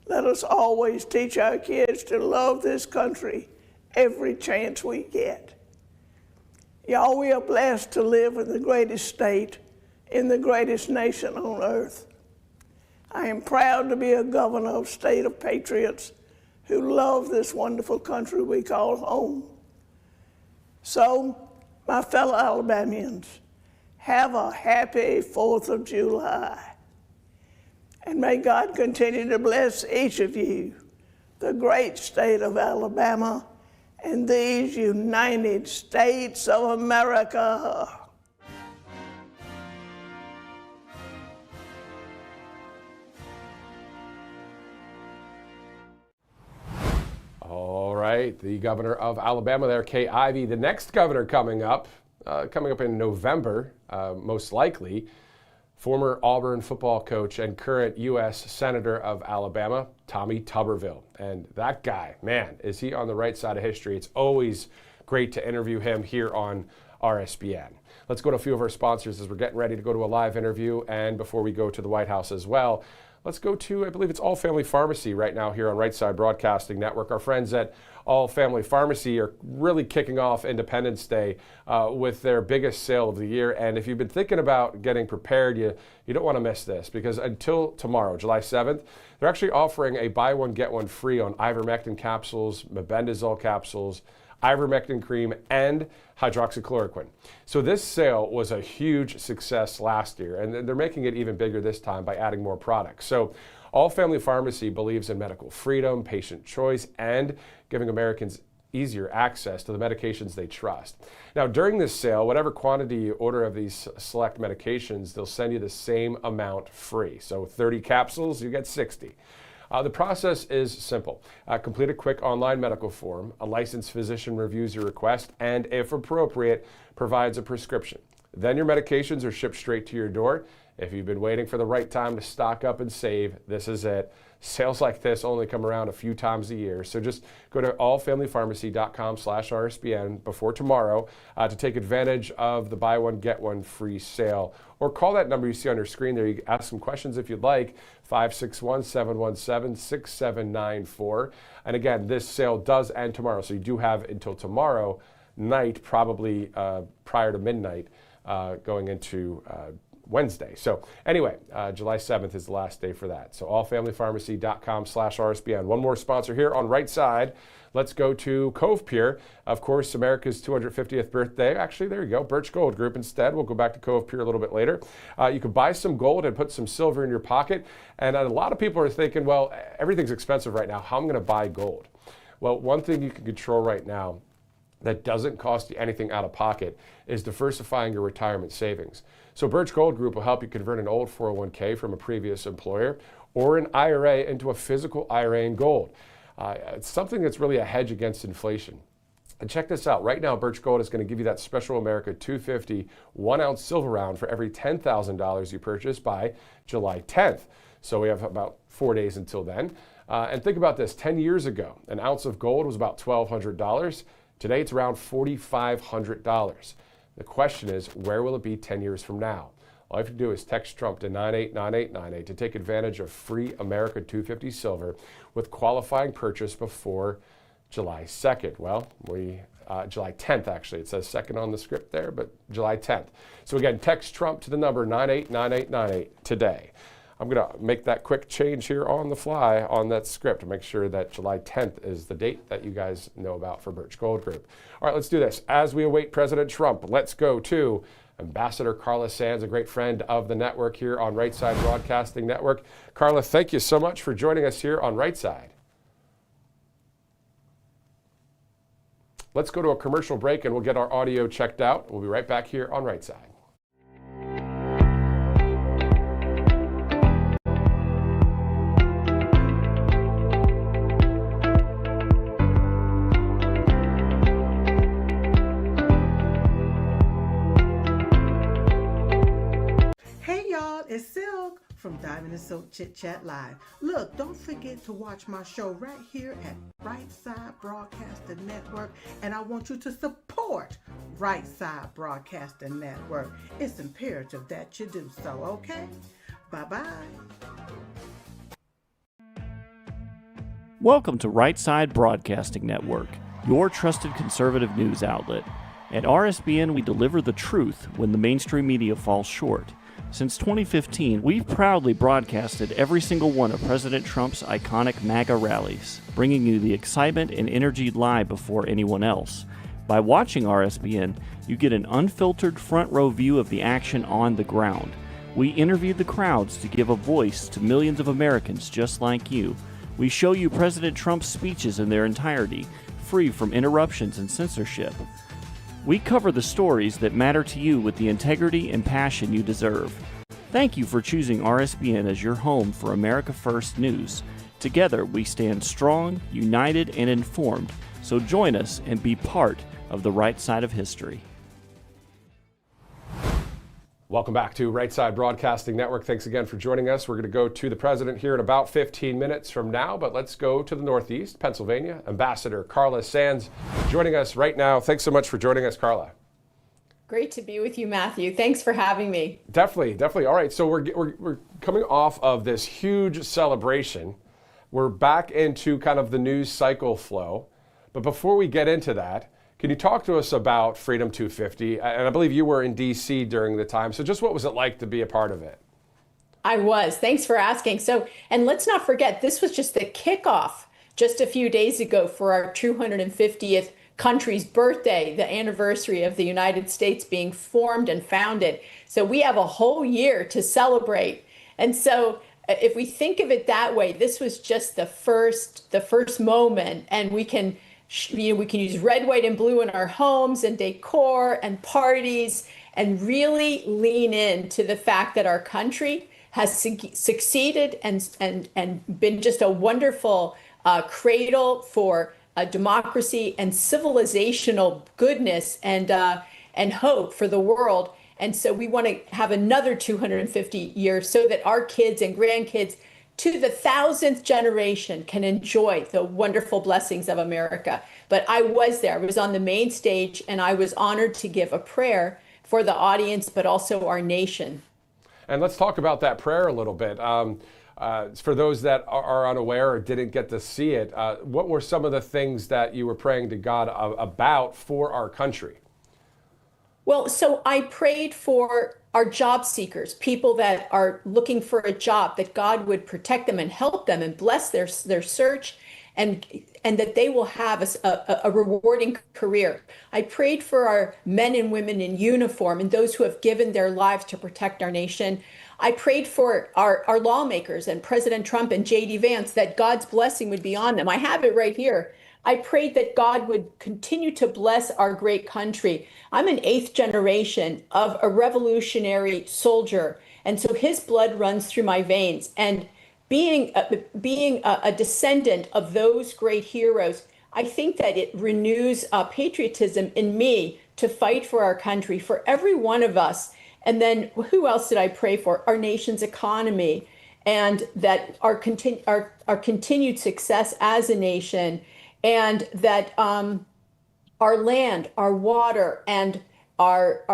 let us always teach our kids to love this country every chance we get. Y'all, we are blessed to live in the greatest state, in the greatest nation on earth. I am proud to be a governor of a state of patriots who love this wonderful country we call home. So, my fellow Alabamians, have a happy 4th of July. And may God continue to bless each of you, the great state of Alabama, and these United States of America. All right, the governor of Alabama there, Kay Ivey. The next governor coming up in November, most likely, former Auburn football coach and current U.S. Senator of Alabama, Tommy Tuberville. And that guy, man, is he on the right side of history. It's always great to interview him here on RSBN. Let's go to a few of our sponsors as we're getting ready to go to a live interview. And before we go to the White House as well, let's go to, I believe it's All Family Pharmacy right now here on Right Side Broadcasting Network. Our friends at All Family Pharmacy are really kicking off Independence Day with their biggest sale of the year. And if you've been thinking about getting prepared, you don't want to miss this, because until tomorrow, July 7th, they're actually offering a buy one, get one free on ivermectin capsules, mebendazole capsules, ivermectin cream, and hydroxychloroquine. So this sale was a huge success last year, and they're making it even bigger this time by adding more products. So All Family Pharmacy believes in medical freedom, patient choice, and giving Americans easier access to the medications they trust. Now, during this sale, whatever quantity you order of these select medications, they'll send you the same amount free. So 30 capsules, you get 60. The process is simple. Complete a quick online medical form. A licensed physician reviews your request and, if appropriate, provides a prescription. Then your medications are shipped straight to your door. If you've been waiting for the right time to stock up and save, this is it. Sales like this only come around a few times a year. So just go to allfamilypharmacy.com/RSBN before tomorrow to take advantage of the buy one, get one free sale. Or call that number you see on your screen there. You can ask some questions if you'd like, 561-717-6794. And again, this sale does end tomorrow. So you do have until tomorrow night, probably prior to midnight, going into Wednesday. So anyway, July 7th is the last day for that. So allfamilypharmacy.com/RSBN. One more sponsor here on Right Side. Let's go to Cove Pier. Of course, America's 250th birthday. Actually, there you go, Birch Gold Group instead. We'll go back to Cove Pier a little bit later. You can buy some gold and put some silver in your pocket. And a lot of people are thinking, well, everything's expensive right now. How am I going to buy gold? Well, one thing you can control right now that doesn't cost you anything out of pocket is diversifying your retirement savings. So Birch Gold Group will help you convert an old 401k from a previous employer or an IRA into a physical IRA in gold. It's something that's really a hedge against inflation. And check this out. Right now, Birch Gold is going to give you that special America 250 1-ounce silver round for every $10,000 you purchase by July 10th. So we have about 4 days until then. And think about this. 10 years ago, an ounce of gold was about $1,200. Today, it's around $4,500. The question is, where will it be 10 years from now? All you have to do is text Trump to 989898 to take advantage of free America 250 silver with qualifying purchase before July 2nd. Well, July 10th, actually. It says 2nd on the script there, but July 10th. So again, text Trump to the number 989898 today. I'm going to make that quick change here on the fly on that script to make sure that July 10th is the date that you guys know about for Birch Gold Group. All right, let's do this. As we await President Trump, let's go to Ambassador Carla Sands, a great friend of the network here on Right Side Broadcasting Network. Carla, thank you so much for joining us here on Right Side. Let's go to a commercial break and we'll get our audio checked out. We'll be right back here on Right Side. It's Silk from Diamond and Silk Chit Chat Live. Look, don't forget to watch my show right here at Right Side Broadcasting Network, and I want you to support Right Side Broadcasting Network. It's imperative that you do so, okay? Bye-bye. Welcome to Right Side Broadcasting Network, your trusted conservative news outlet. At RSBN, we deliver the truth when the mainstream media falls short. Since 2015, we've proudly broadcasted every single one of President Trump's iconic MAGA rallies, bringing you the excitement and energy live before anyone else. By watching RSBN, you get an unfiltered front row view of the action on the ground. We interview the crowds to give a voice to millions of Americans just like you. We show you President Trump's speeches in their entirety, free from interruptions and censorship. We cover the stories that matter to you with the integrity and passion you deserve. Thank you for choosing RSBN as your home for America First News. Together, we stand strong, united, and informed. So join us and be part of the right side of history. Welcome back to Right Side Broadcasting Network. Thanks again for joining us. We're going to go to the president here in about 15 minutes from now, but let's go to the Northeast, Pennsylvania. Ambassador Carla Sands joining us right now. Thanks so much for joining us, Carla. Great to be with you, Matthew. Thanks for having me. Definitely. All right, so we're coming off of this huge celebration. We're back into kind of the news cycle flow. But before we get into that, can you talk to us about Freedom 250? And I believe you were in D.C. during the time. So just what was it like to be a part of it? I was. Thanks for asking. So, and let's not forget, this was just the kickoff just a few days ago for our 250th country's birthday, the anniversary of the United States being formed and founded. So we have a whole year to celebrate. And so if we think of it that way, this was just the first moment, and we can use red, white, and blue in our homes and decor and parties and really lean into the fact that our country has succeeded and been just a wonderful cradle for democracy and civilizational goodness and hope for the world. And so we want to have another 250 years so that our kids and grandkids to the 1000th generation can enjoy the wonderful blessings of America. But I was there. I was on the main stage, and I was honored to give a prayer for the audience, but also our nation. And let's talk about that prayer a little bit. For those that are unaware or didn't get to see it, what were some of the things that you were praying to God about for our country? Well, so I prayed for our job seekers, people that are looking for a job, that God would protect them and help them and bless their search, and that they will have a rewarding career. I prayed for our men and women in uniform and those who have given their lives to protect our nation. I prayed for our lawmakers and President Trump and J.D. Vance, that God's blessing would be on them. I have it right here. I prayed that God would continue to bless our great country. I'm an 8th generation of a revolutionary soldier, and so his blood runs through my veins. And being a descendant of those great heroes, I think that it renews patriotism in me to fight for our country, for every one of us. And then who else did I pray for? Our nation's economy, and that our continued success as a nation, and that our land, our water, and our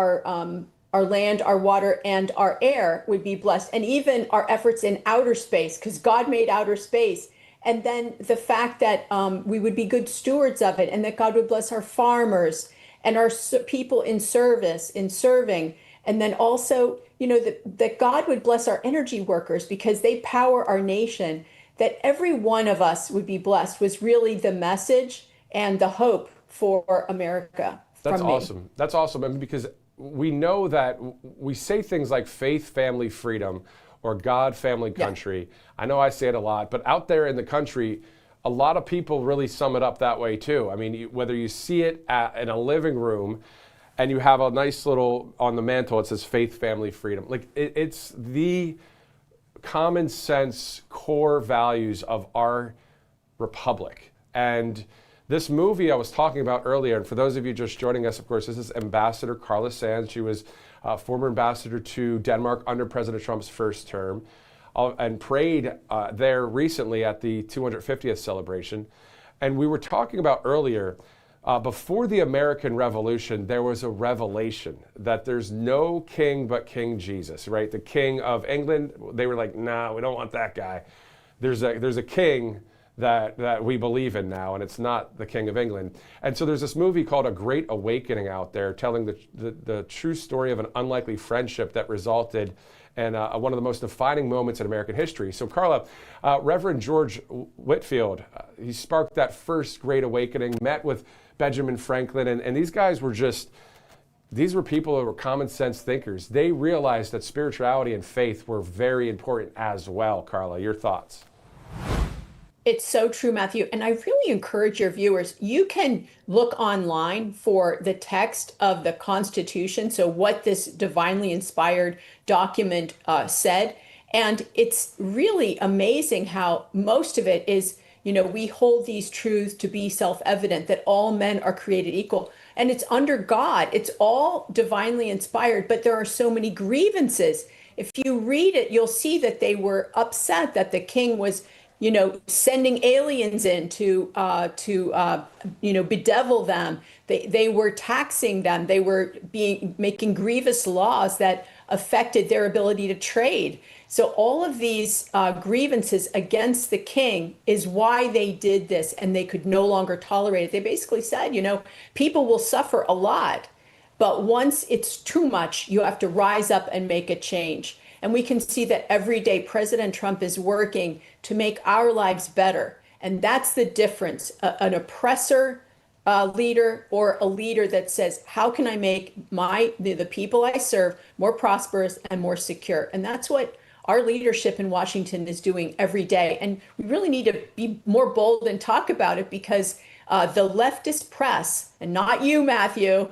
land, our water, and our air would be blessed, and even our efforts in outer space, because God made outer space. And then the fact that we would be good stewards of it, and that God would bless our farmers and our people in serving. And then also, that God would bless our energy workers because they power our nation. That every one of us would be blessed was really the message and the hope for America. That's awesome. That's awesome. I mean, because we know that we say things like faith, family, freedom, or God, family, country. Yeah. I know I say it a lot, but out there in the country, a lot of people really sum it up that way too. I mean, whether you see it in a living room and you have a nice little, on the mantle, it says faith, family, freedom. Like it's the common sense core values of our republic. And this movie I was talking about earlier, and for those of you just joining us, of course, this is Ambassador Carla Sands. She was former ambassador to Denmark under President Trump's first term, and prayed there recently at the 250th celebration. And we were talking about earlier, before the American Revolution, there was a revelation that there's no king but King Jesus, right? The King of England, they were like, nah, we don't want that guy. There's a king that we believe in now, and it's not the King of England. And so there's this movie called A Great Awakening out there, telling the true story of an unlikely friendship that resulted in one of the most defining moments in American history. So Carla, Reverend George Whitefield, he sparked that first Great Awakening, met with Benjamin Franklin, and these guys were these were people who were common sense thinkers. They realized that spirituality and faith were very important as well. Carla, your thoughts? It's so true, Matthew. And I really encourage your viewers, you can look online for the text of the Constitution, so what this divinely inspired document said. And it's really amazing how most of it is, we hold these truths to be self-evident, that all men are created equal. And it's under God. It's all divinely inspired, but there are so many grievances. If you read it, you'll see that they were upset that the king was sending aliens in to bedevil them. They were taxing them. They were making grievous laws that affected their ability to trade. So all of these grievances against the king is why they did this, and they could no longer tolerate it. They basically said, people will suffer a lot, but once it's too much, you have to rise up and make a change. And we can see that every day President Trump is working to make our lives better. And that's the difference, an oppressor leader or a leader that says, how can I make the people I serve more prosperous and more secure? And that's what our leadership in Washington is doing every day. And we really need to be more bold and talk about it, because the leftist press, and not you, Matthew,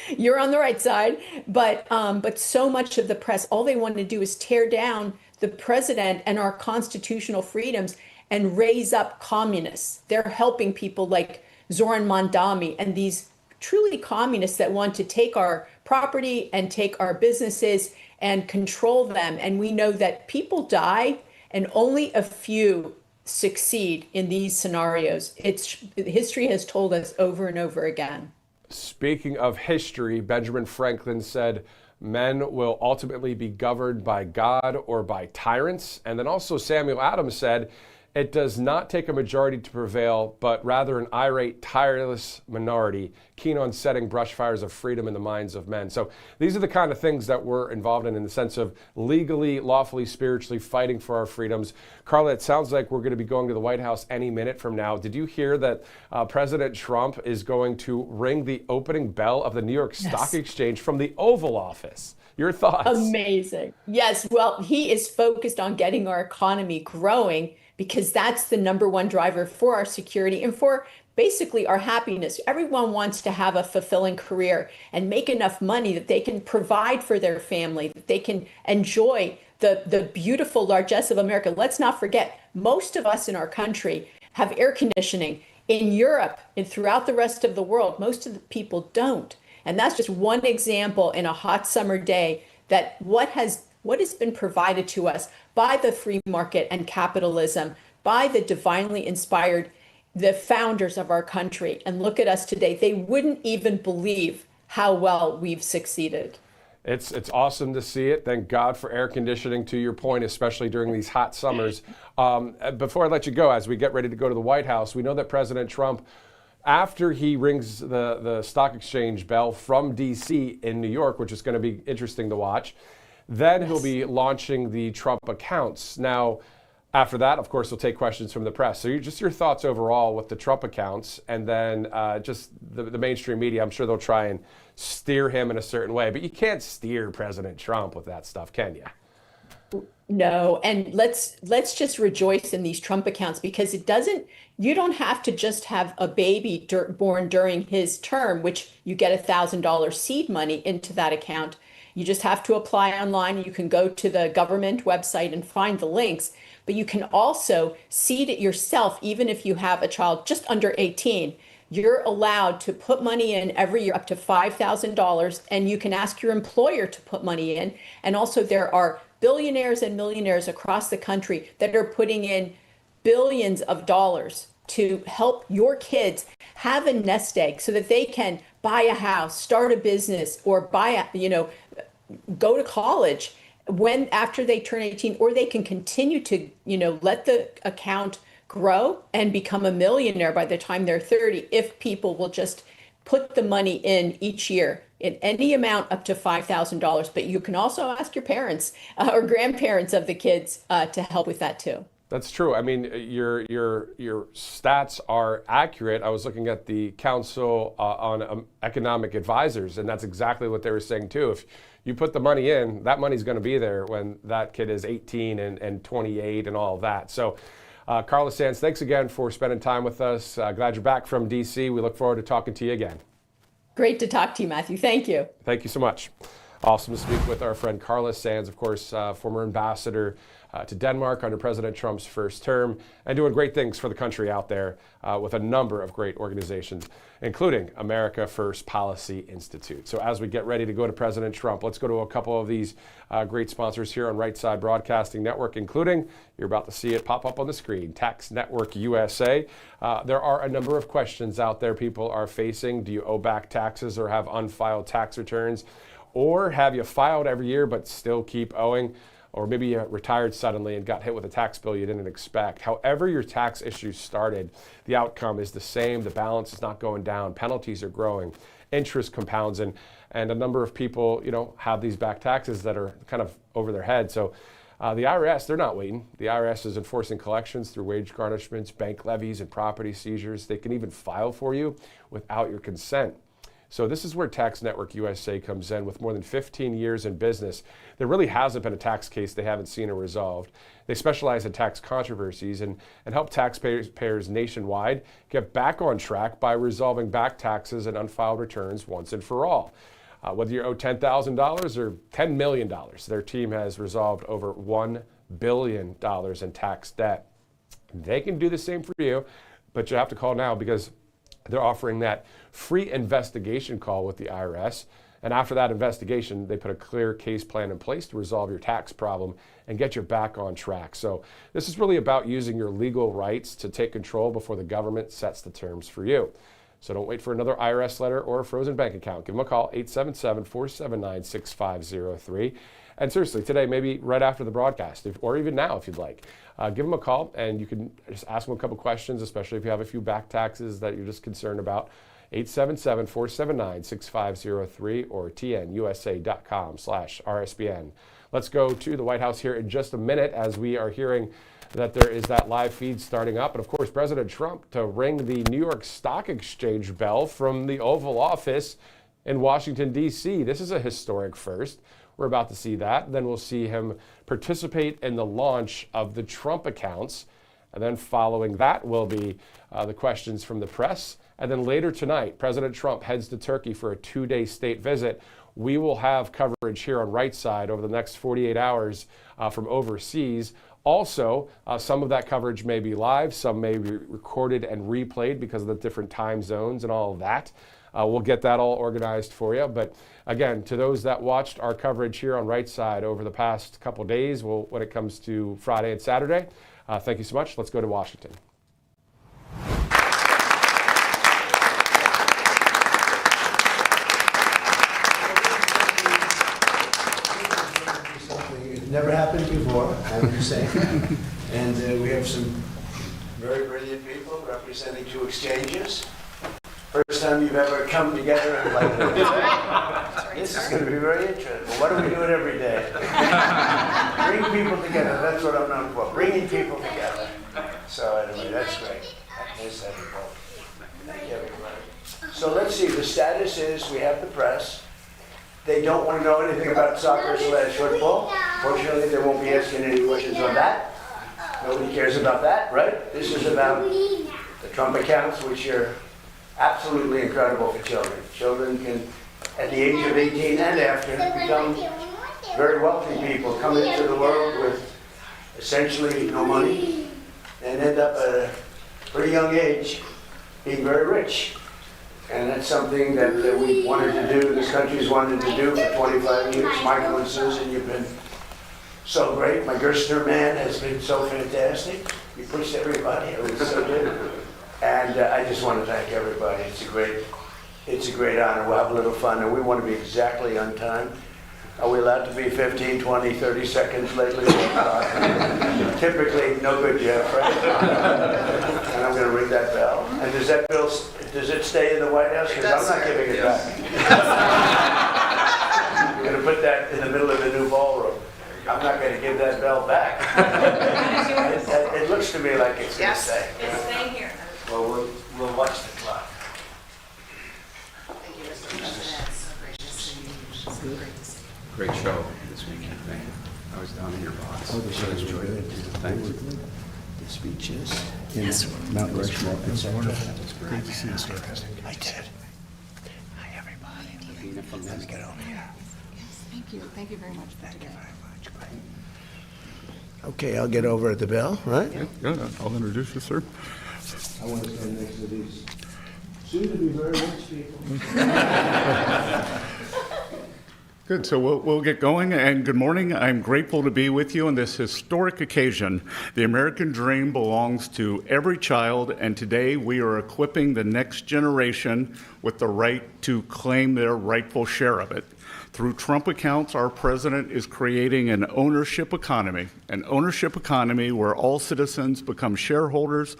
you're on the right side, but so much of the press, all they want to do is tear down the president and our constitutional freedoms and raise up communists. They're helping people like Zoran Mondami and these truly communists that want to take our property and take our businesses and control them. And we know that people die and only a few succeed in these scenarios. History has told us over and over again. Speaking of history, Benjamin Franklin said, men will ultimately be governed by God or by tyrants. And then also Samuel Adams said, it does not take a majority to prevail, but rather an irate, tireless minority, keen on setting brush fires of freedom in the minds of men. So these are the kind of things that we're involved in the sense of legally, lawfully, spiritually fighting for our freedoms. Carla, it sounds like we're going to be going to the White House any minute from now. Did you hear that President Trump is going to ring the opening bell of the New York Stock Exchange from the Oval Office? Your thoughts? Amazing. Yes, well, he is focused on getting our economy growing, because that's the number one driver for our security and for basically our happiness. Everyone wants to have a fulfilling career and make enough money that they can provide for their family, that they can enjoy the beautiful largesse of America. Let's not forget, most of us in our country have air conditioning. In Europe and throughout the rest of the world, most of the people don't. And that's just one example in a hot summer day that what has been provided to us by the free market and capitalism, by the divinely inspired, the founders of our country. And look at us today. They wouldn't even believe how well we've succeeded. It's awesome to see it. Thank God for air conditioning, to your point, especially during these hot summers. Before I let you go, as we get ready to go to the White House, we know that President Trump, after he rings the stock exchange bell from D.C. in New York, which is going to be interesting to watch, then he'll be launching the Trump accounts. Now, after that, of course, we'll take questions from the press. So just your thoughts overall with the Trump accounts, and then just the mainstream media. I'm sure they'll try and steer him in a certain way, but you can't steer President Trump with that stuff, can you? No, and let's just rejoice in these Trump accounts, because you don't have to just have a baby born during his term, which you get $1,000 seed money into that account. You just have to apply online. You can go to the government website and find the links, but you can also seed it yourself. Even if you have a child just under 18, you're allowed to put money in every year up to $5,000, and you can ask your employer to put money in. And also there are billionaires and millionaires across the country that are putting in billions of dollars to help your kids have a nest egg so that they can buy a house, start a business, or go to college after they turn 18, or they can continue to, let the account grow and become a millionaire by the time they're 30 if people will just put the money in each year in any amount up to $5,000. But you can also ask your parents or grandparents of the kids to help with that too. That's true. I mean, your stats are accurate. I was looking at the Council on Economic Advisors, and that's exactly what they were saying too. If you put the money in, that money's going to be there when that kid is 18 and 28 and all of that. So, Carla Sands, thanks again for spending time with us. Glad you're back from D.C. We look forward to talking to you again. Great to talk to you, Matthew. Thank you. Thank you so much. Awesome to speak with our friend Carla Sands, of course, former ambassador to Denmark under President Trump's first term, and doing great things for the country out there with a number of great organizations, including America First Policy Institute. So as we get ready to go to President Trump, let's go to a couple of these great sponsors here on Right Side Broadcasting Network, including, you're about to see it pop up on the screen, Tax Network USA. There are a number of questions out there people are facing. Do you owe back taxes or have unfiled tax returns? Or have you filed every year but still keep owing? Or maybe you retired suddenly and got hit with a tax bill you didn't expect. However your tax issue started, the outcome is the same. The balance is not going down. Penalties are growing. Interest compounds. And a number of people, have these back taxes that are kind of over their head. So the IRS, they're not waiting. The IRS is enforcing collections through wage garnishments, bank levies, and property seizures. They can even file for you without your consent. So this is where Tax Network USA comes in. With more than 15 years in business, there really hasn't been a tax case they haven't seen or resolved. They specialize in tax controversies and help taxpayers nationwide get back on track by resolving back taxes and unfiled returns once and for all. Whether you owe $10,000 or $10 million, their team has resolved over $1 billion in tax debt. They can do the same for you, but you have to call now because they're offering that free investigation call with the IRS. And after that investigation, they put a clear case plan in place to resolve your tax problem and get you back on track. So this is really about using your legal rights to take control before the government sets the terms for you. So don't wait for another IRS letter or a frozen bank account. Give them a call, 877-479-6503. And seriously, today, maybe right after the broadcast, or even now if you'd like, give them a call and you can just ask them a couple questions, especially if you have a few back taxes that you're just concerned about. 877-479-6503 or tnusa.com/RSBN. Let's go to the White House here in just a minute as we are hearing that there is that live feed starting up. And of course, President Trump to ring the New York Stock Exchange bell from the Oval Office in Washington, D.C. This is a historic first. We're about to see that. Then we'll see him participate in the launch of the Trump accounts. And then following that will be the questions from the press. And then later tonight, President Trump heads to Turkey for a 2-day state visit. We will have coverage here on Right Side over the next 48 hours from overseas. Also, some of that coverage may be live, some may be recorded and replayed because of the different time zones and all of that. We'll get that all organized for you. But again, to those that watched our coverage here on Right Side over the past couple days, when it comes to Friday and Saturday, thank you so much. Let's go to Washington. It never happened before, I'm just saying. And we have some very brilliant people representing 2 exchanges. First time you've ever come together and like, this is going to be very interesting. Well, why don't we do it every day? Bring people together. That's what I'm known for. Bringing people together. So anyway, that's great. Nice having you both. Thank you, everybody. So let's see. The status is we have the press. They don't want to know anything about soccer/football. Fortunately, they won't be asking any questions on that. Nobody cares about that, right? This is about the Trump accounts, which are absolutely incredible for children. Children can, at the age of 18 and after, become very wealthy people, come into the world with essentially no money and end up at a pretty young age being very rich. And that's something that we wanted to do, this country's wanted to do for 25 years. Michael and Susan, you've been so great. My Gerstner man has been so fantastic. You pushed everybody, it was so good. And I just want to thank everybody. It's a great honor. We'll have a little fun, and we want to be exactly on time. Are we allowed to be 15, 20, 30 seconds lately? Typically, no good, Jeff, right? And I'm going to ring that bell. And does that bell, does it stay in the White House? Because I'm not giving it back. I'm going to put that in the middle of the new ballroom. I'm not going to give that bell back. It looks to me like it's going to stay. It's staying here. Well, we'll watch the clock. Thank you, Mr. President. So gracious to you. So great to see you. Great show this weekend. Thank you. I was down in your box. Oh, the show was enjoyed good. it. Thanks. The speeches in Mount Rushmore, etc. Great to see you, sir. I did. Hi, everybody. Let me get over here. Yes, thank you. Thank you very much for today. Okay, I'll get over at the bell, right? Good. I'll introduce you, sir. I want to stand next to these soon-to-be very rich people. Good. So we'll get going. And good morning. I'm grateful to be with you on this historic occasion. The American dream belongs to every child, and today we are equipping the next generation with the right to claim their rightful share of it. Through Trump accounts, our president is creating an ownership economy where all citizens become shareholders.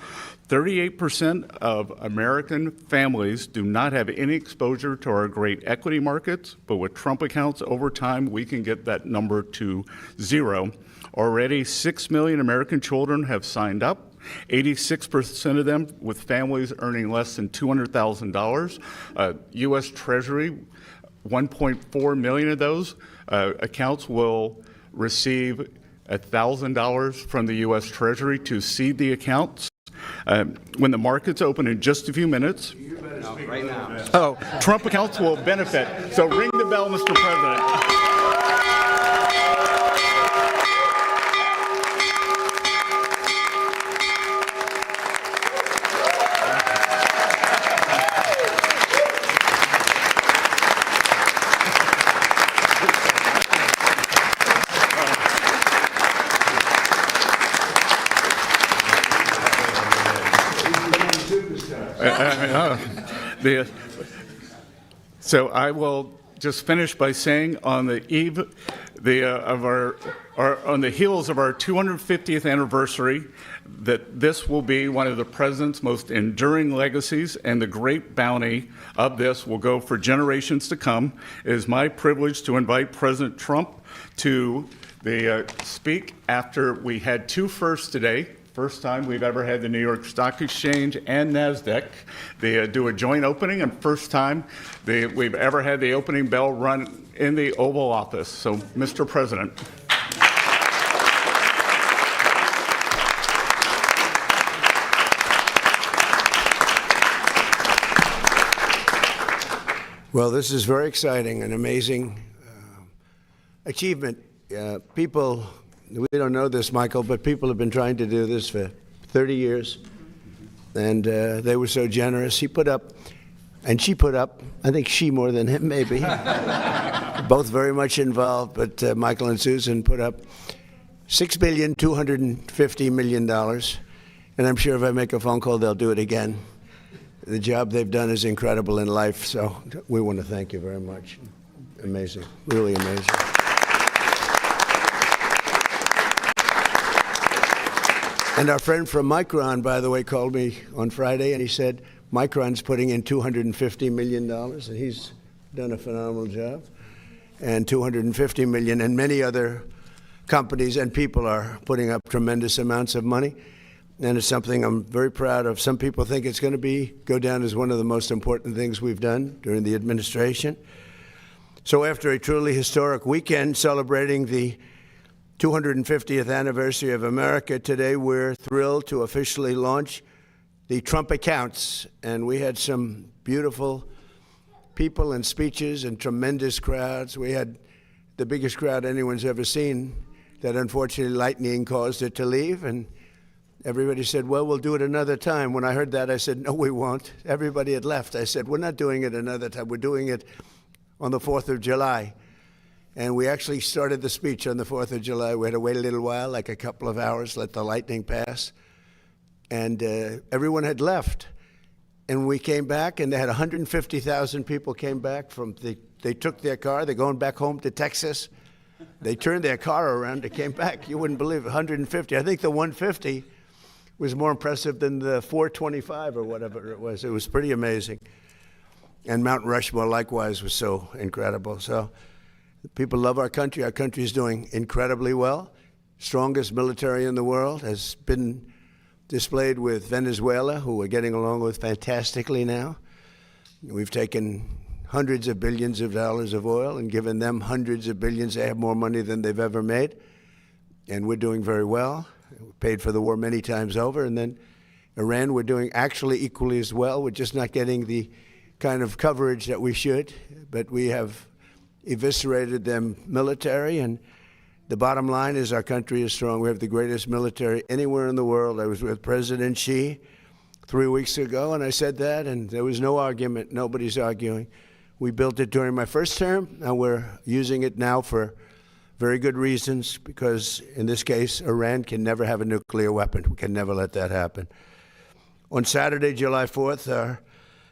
38% of American families do not have any exposure to our great equity markets, but with Trump accounts over time, we can get that number to 0. Already, 6 million American children have signed up. 86% of them with families earning less than $200,000. U.S. Treasury, 1.4 million of those accounts will receive $1,000 from the U.S. Treasury to seed the accounts. When the markets open in just a few minutes, Right now. Trump accounts will benefit. So ring the bell, Mr. President. So I will just finish by saying, on the eve on the heels of our 250th anniversary, that this will be one of the president's most enduring legacies, and the great bounty of this will go for generations to come. It is my privilege to invite President Trump to speak after we had two firsts today. First time we've ever had the New York Stock Exchange and NASDAQ. They do a joint opening, and first time we've ever had the opening bell run in the Oval Office. So, Mr. President. Well, this is very exciting, an amazing achievement. People, we don't know this, Michael, but people have been trying to do this for 30 years, and they were so generous. He put up, and she put up, I think she more than him, maybe. Both very much involved, but Michael and Susan put up $6,250 million, and I'm sure if I make a phone call, they'll do it again. The job they've done is incredible in life, so we want to thank you very much. Amazing, really amazing. And our friend from Micron, by the way, called me on Friday, and he said Micron's putting in $250 million, and he's done a phenomenal job. And $250 million, and many other companies and people are putting up tremendous amounts of money. And it's something I'm very proud of. Some people think it's going to go down as one of the most important things we've done during the administration. So after a truly historic weekend celebrating the 250th anniversary of America, today we're thrilled to officially launch the Trump accounts. And we had some beautiful people and speeches and tremendous crowds. We had the biggest crowd anyone's ever seen that unfortunately lightning caused it to leave. And everybody said, well, we'll do it another time. When I heard that, I said, no, we won't. Everybody had left. I said, we're not doing it another time. We're doing it on the 4th of July. And we actually started the speech on the 4th of July. We had to wait a little while, like a couple of hours, let the lightning pass. And everyone had left. And we came back, and they had 150,000 people came back they took their car, they're going back home to Texas. They turned their car around, they came back. You wouldn't believe it, 150. I think the 150 was more impressive than the 425 or whatever it was. It was pretty amazing. And Mount Rushmore, likewise, was so incredible. So people love our country. Our country is doing incredibly well. Strongest military in the world has been displayed with Venezuela, who we're getting along with fantastically now. We've taken hundreds of billions of dollars of oil and given them hundreds of billions. They have more money than they've ever made. And we're doing very well. We paid for the war many times over. And then Iran, we're doing actually equally as well. We're just not getting the kind of coverage that we should. But we have eviscerated them military. And the bottom line is our country is strong. We have the greatest military anywhere in the world. I was with President Xi 3 weeks ago, and I said that, and there was no argument. Nobody's arguing. We built it during my first term, and we're using it now for very good reasons, because in this case, Iran can never have a nuclear weapon. We can never let that happen. On Saturday, July 4th, our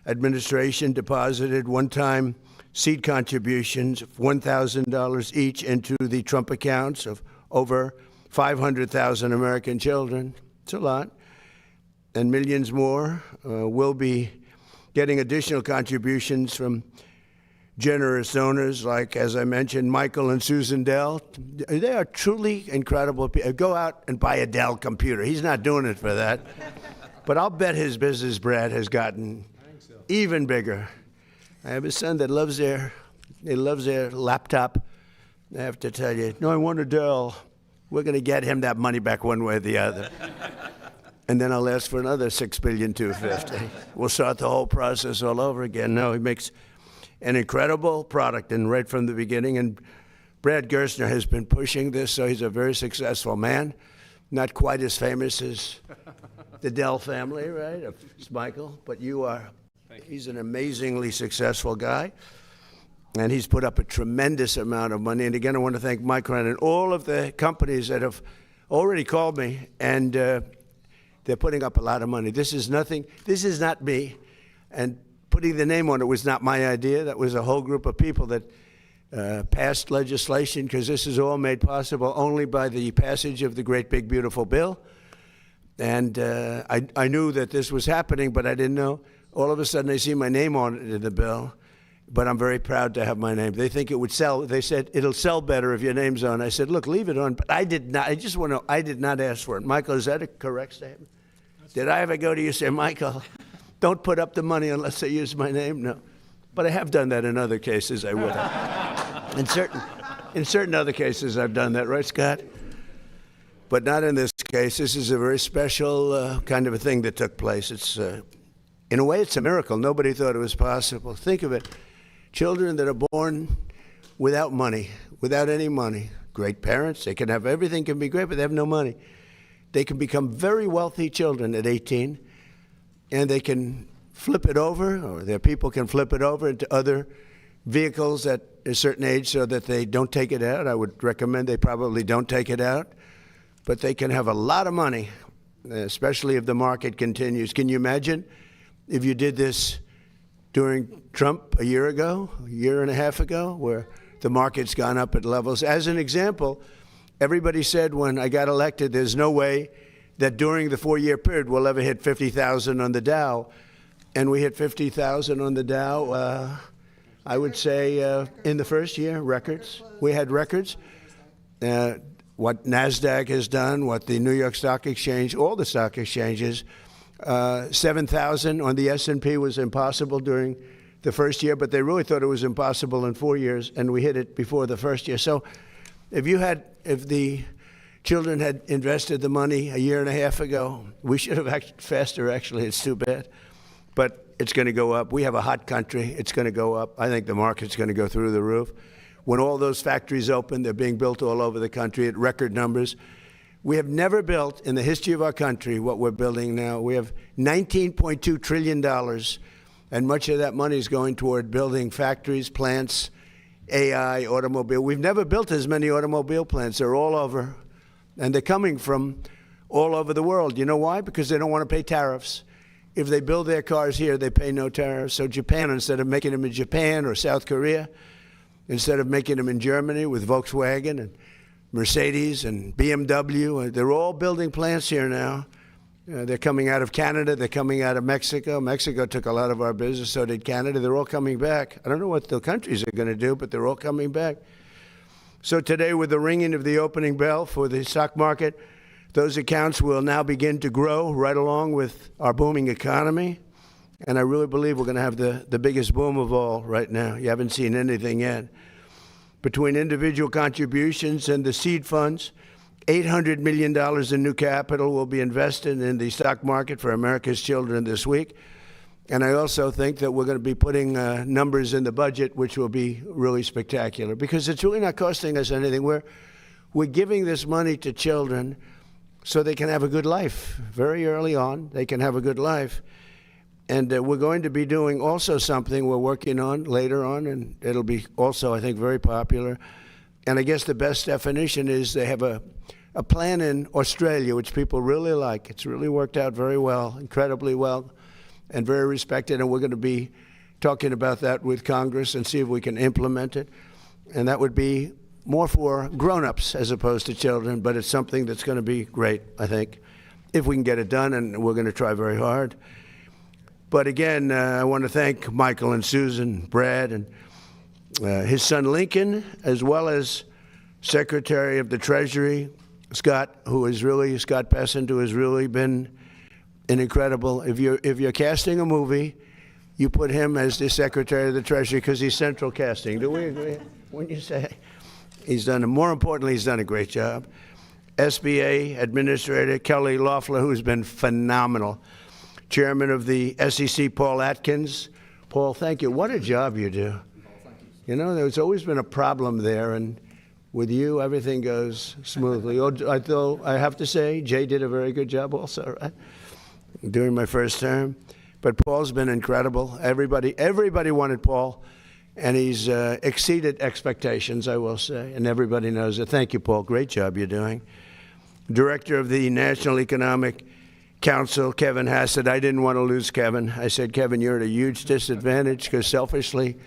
administration deposited one-time seed contributions of $1,000 each into the Trump accounts of over 500,000 American children. It's a lot. And millions more will be getting additional contributions from generous donors like, as I mentioned, Michael and Susan Dell. They are truly incredible people. Go out and buy a Dell computer. He's not doing it for that. But I'll bet his business, Brad, has gotten even bigger. I have a son that loves their laptop. I have to tell you, no, I want a Dell. We're going to get him that money back one way or the other. And then I'll ask for another $6,250,000,000. We'll start the whole process all over again. No, he makes an incredible product, and right from the beginning. And Brad Gerstner has been pushing this, so he's a very successful man. Not quite as famous as the Dell family, right, of Michael, but you are. He's an amazingly successful guy, and he's put up a tremendous amount of money. And again, I want to thank Micron and all of the companies that have already called me, and they're putting up a lot of money. This is nothing. This is not me, and putting the name on it was not my idea. That was a whole group of people that passed legislation, because this is all made possible only by the passage of the great big beautiful bill. And I knew that this was happening, but I didn't know. All of a sudden, I see my name on it in the bill, but I'm very proud to have my name. They think it would sell. They said, it'll sell better if your name's on. I said, look, leave it on. But I did not. I just want to know, I did not ask for it. Michael, is that a correct statement? Did I ever go to you and say, Michael, don't put up the money unless they use my name? No. But I have done that in other cases. I would have. In certain other cases, I've done that. Right, Scott? But not in this case. This is a very special kind of a thing that took place. It's in a way, it's a miracle. Nobody thought it was possible. Think of it. Children that are born without money, without any money. Great parents. They can have everything, can be great, but they have no money. They can become very wealthy children at 18, and they can flip it over, or their people can flip it over into other vehicles at a certain age so that they don't take it out. I would recommend they probably don't take it out. But they can have a lot of money, especially if the market continues. Can you imagine if you did this during Trump a year ago, a year and a half ago, where the market's gone up at levels? As an example, everybody said when I got elected, there's no way that during the 4-year period we'll ever hit 50,000 on the Dow. And we hit 50,000 on the Dow, I would say, in the first year, records. We had records. What NASDAQ has done, what the New York Stock Exchange, all the stock exchanges, 7,000 on the S&P was impossible during the first year, but they really thought it was impossible in 4 years, and we hit it before the first year. So if the children had invested the money a year and a half ago, we should have acted faster, actually. It's too bad. But it's going to go up. We have a hot country. It's going to go up. I think the market's going to go through the roof. When all those factories open, they're being built all over the country at record numbers. We have never built in the history of our country what we're building now. We have $19.2 trillion, and much of that money is going toward building factories, plants, AI, automobile. We've never built as many automobile plants. They're all over, and they're coming from all over the world. You know why? Because they don't want to pay tariffs. if they build their cars here, they pay no tariffs. So Japan, instead of making them in Japan or South Korea, instead of making them in Germany with Volkswagen and Mercedes and BMW, they're all building plants here now. They're coming out of Canada. They're coming out of Mexico. Mexico took a lot of our business, so did Canada. They're all coming back. I don't know what the countries are going to do, but they're all coming back. So today, with the ringing of the opening bell for the stock market, those accounts will now begin to grow right along with our booming economy. And I really believe we're going to have the biggest boom of all right now. You haven't seen anything yet. Between individual contributions and the seed funds, $800 million in new capital will be invested in the stock market for America's children this week. And I also think that we're going to be putting numbers in the budget, which will be really spectacular, because it's really not costing us anything. We're giving this money to children so they can have a good life. Very early on, they can have a good life. And we're going to be doing also something we're working on later on, and it'll be also, I think, very popular. And I guess the best definition is they have a plan in Australia, which people really like. It's really worked out very well, incredibly well, and very respected. And we're going to be talking about that with Congress and see if we can implement it. And that would be more for grown-ups as opposed to children, but it's something that's going to be great, I think, if we can get it done, and we're going to try very hard. But again, I want to thank Michael and Susan, Brad, and his son Lincoln, as well as Secretary of the Treasury, Scott Bessent, who has really been an incredible. If you're casting a movie, you put him as the Secretary of the Treasury because he's central casting. Do we agree? When you say he's done, more importantly, he's done a great job. SBA Administrator Kelly Loeffler, who's been phenomenal. Chairman of the SEC, Paul Atkins. Paul, thank you. What a job you do. You know, there's always been a problem there, and with you, everything goes smoothly. Although I have to say, Jay did a very good job also, right? During my first term. But Paul's been incredible. Everybody wanted Paul, and he's exceeded expectations, I will say, and everybody knows it. Thank you, Paul. Great job you're doing. Director of the National Economic Council, Kevin Hassett. I didn't want to lose Kevin. I said, Kevin, you're at a huge disadvantage because selfishly,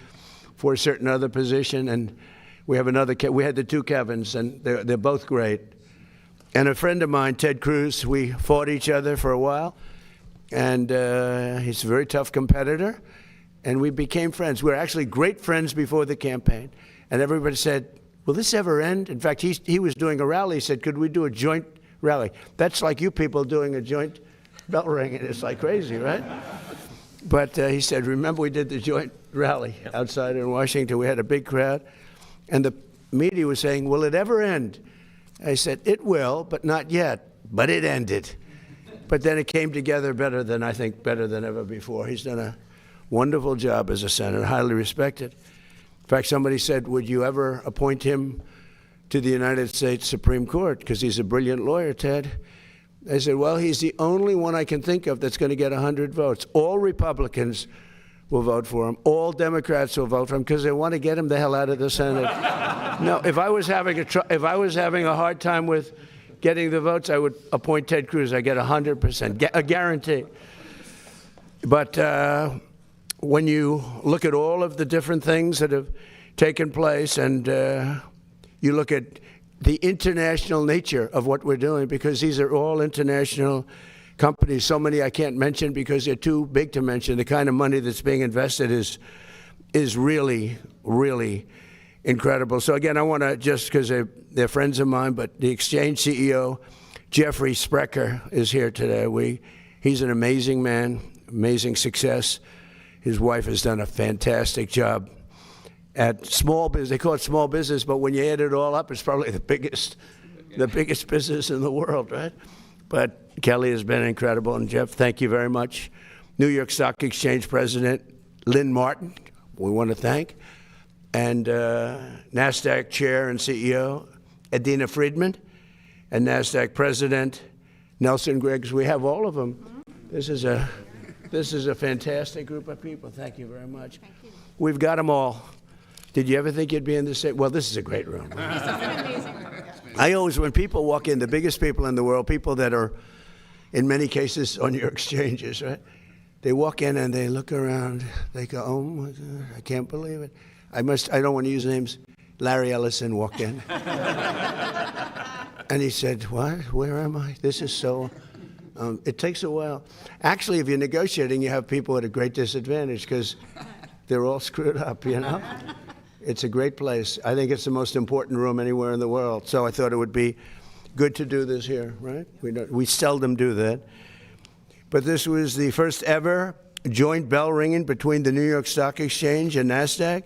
for a certain other position, and we have another. We had the two Kevins, and they're both great. And a friend of mine, Ted Cruz, we fought each other for a while, and he's a very tough competitor, and we became friends. We were actually great friends before the campaign, and everybody said, will this ever end? In fact, he was doing a rally. He said, could we do a joint rally? That's like you people doing a joint bell ringing. It's like crazy, right? But he said, remember we did the joint rally outside in Washington. We had a big crowd. And the media was saying, will it ever end? I said, it will, but not yet. But it ended. But then it came together better than ever before. He's done a wonderful job as a senator, highly respected. In fact, somebody said, would you ever appoint him to the United States Supreme Court? Because he's a brilliant lawyer, Ted. I said, well, he's the only one I can think of that's going to get 100 votes. All Republicans will vote for him. All Democrats will vote for him because they want to get him the hell out of the Senate. No, if I was having a hard time with getting the votes, I would appoint Ted Cruz. I get 100%, a guarantee. But when you look at all of the different things that have taken place, and you look at the international nature of what we're doing, because these are all international companies. So many I can't mention because they're too big to mention. The kind of money that's being invested is really, really incredible. So again, I want to, just because they're friends of mine, but the Exchange CEO, Jeffrey Sprecher, is here today. He's an amazing man, amazing success. His wife has done a fantastic job at small business. They call it small business, but when you add it all up, it's probably the biggest business in the world, right? But Kelly has been incredible. And Jeff, thank you very much. New York Stock Exchange President Lynn Martin, we want to thank. And NASDAQ Chair and CEO Adina Friedman, and NASDAQ President Nelson Griggs. We have all of them. This is a fantastic group of people. Thank you very much. Thank you. We've got them all. Did you ever think you'd be in this? Well, this is a great room. This is an amazing room. I always, when people walk in, the biggest people in the world, people that are, in many cases, on your exchanges, right? They walk in and they look around. They go, oh my God, I can't believe it. I don't want to use names. Larry Ellison walked in. And he said, what? Where am I? This is so... it takes a while. Actually, if you're negotiating, you have people at a great disadvantage because they're all screwed up, you know? It's a great place. I think it's the most important room anywhere in the world. So I thought it would be good to do this here, right? We seldom do that. But this was the first ever joint bell ringing between the New York Stock Exchange and NASDAQ.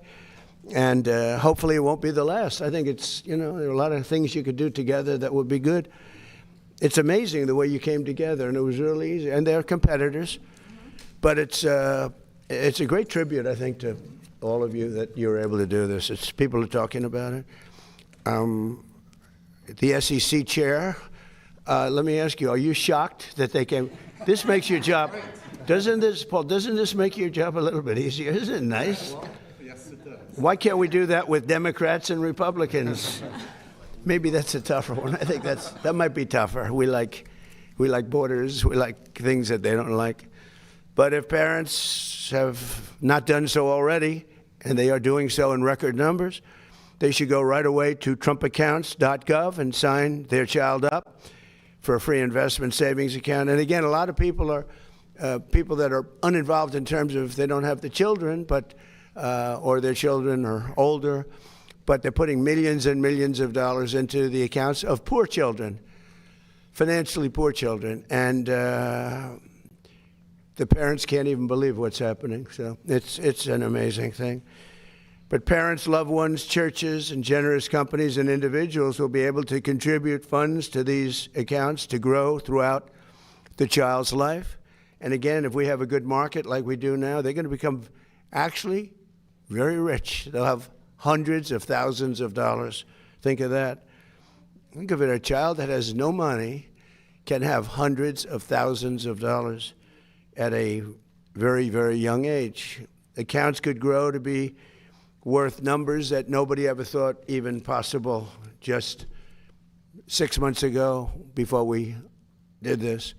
And hopefully it won't be the last. I think it's, you know, there are a lot of things you could do together that would be good. It's amazing the way you came together, and it was really easy. And they're competitors. But it's a great tribute, I think, to all of you that you were able to do this. It's people are talking about it. The SEC chair, let me ask you, are you shocked that they came? This makes your job, doesn't this make your job a little bit easier? Isn't it nice? Yes, it does. Why can't we do that with Democrats and Republicans? Maybe that's a tougher one. I think that might be tougher. We like borders. We like things that they don't like. But if parents have not done so already, and they are doing so in record numbers, they should go right away to trumpaccounts.gov and sign their child up for a free investment savings account. And again, a lot of people are people that are uninvolved in terms of they don't have the children, but or their children are older, but they're putting millions and millions of dollars into the accounts of poor children, financially poor children. And the parents can't even believe what's happening. So it's an amazing thing. But parents, loved ones, churches, and generous companies and individuals will be able to contribute funds to these accounts to grow throughout the child's life. And again, if we have a good market like we do now, they're going to become actually very rich. They'll have hundreds of thousands of dollars. Think of that. Think of it, a child that has no money can have hundreds of thousands of dollars at a very, very young age. Accounts could grow to be worth numbers that nobody ever thought even possible just 6 months ago before we did this.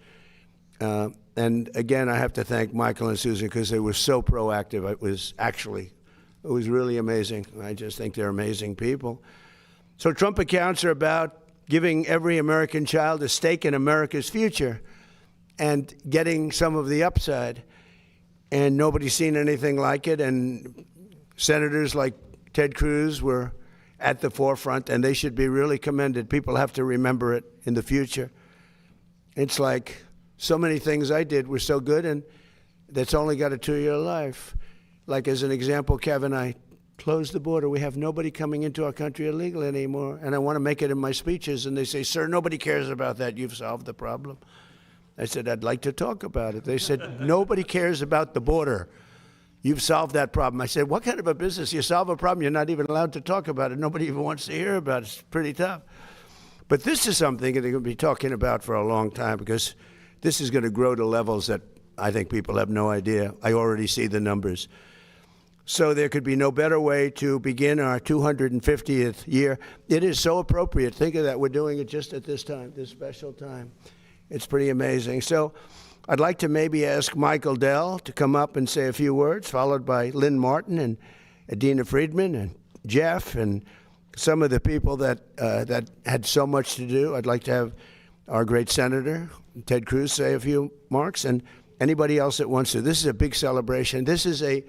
And again, I have to thank Michael and Susan because they were so proactive. It was really amazing. I just think they're amazing people. So Trump accounts are about giving every American child a stake in America's future and getting some of the upside. And nobody's seen anything like it. And senators like Ted Cruz were at the forefront, and they should be really commended. People have to remember it in the future. It's like so many things I did were so good, and that's only got a 2-year life. Like, as an example, Kevin, I closed the border. We have nobody coming into our country illegally anymore, and I want to make it in my speeches. And they say, sir, nobody cares about that. You've solved the problem. I said, I'd like to talk about it. They said, nobody cares about the border. You've solved that problem. I said, what kind of a business? You solve a problem, you're not even allowed to talk about it. Nobody even wants to hear about it. It's pretty tough. But this is something that they're going to be talking about for a long time because this is going to grow to levels that I think people have no idea. I already see the numbers. So there could be no better way to begin our 250th year. It is so appropriate. Think of that. We're doing it just at this time, this special time. It's pretty amazing. So I'd like to maybe ask Michael Dell to come up and say a few words, followed by Lynn Martin and Adina Friedman and Jeff and some of the people that had so much to do. I'd like to have our great Senator, Ted Cruz, say a few remarks, and anybody else that wants to. This is a big celebration. This is a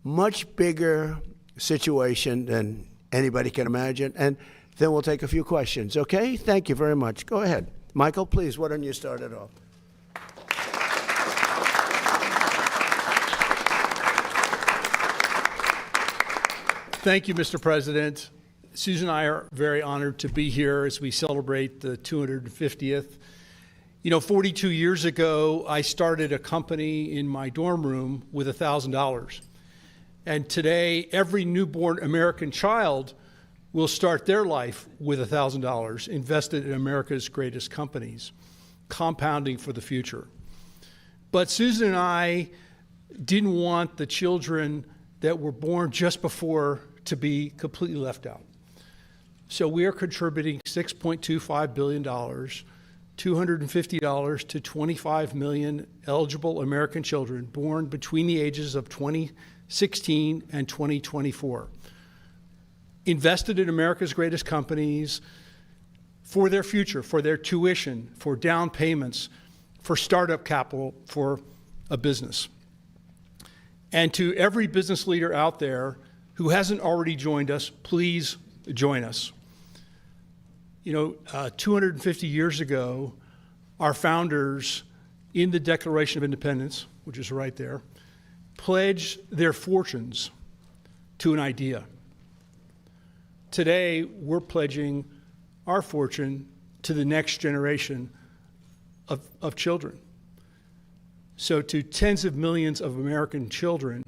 much bigger situation than anybody can imagine. And then we'll take a few questions, okay? Thank you very much. Go ahead. Michael, please, why don't you start it off? Thank you, Mr. President. Susan and I are very honored to be here as we celebrate the 250th. You know, 42 years ago, I started a company in my dorm room with $1,000. And today, every newborn American child will start their life with $1,000 invested in America's greatest companies, compounding for the future. But Susan and I didn't want the children that were born just before to be completely left out. So we are contributing $6.25 billion $250 to 25 million eligible American children born between the ages of 2016 and 2024. Invested in America's greatest companies for their future, for their tuition, for down payments, for startup capital for a business. And to every business leader out there who hasn't already joined us, please join us. 250 years ago, our founders, in the Declaration of Independence, which is right there, pledged their fortunes to an idea. Today, we're pledging our fortune to the next generation of children. So to tens of millions of American children,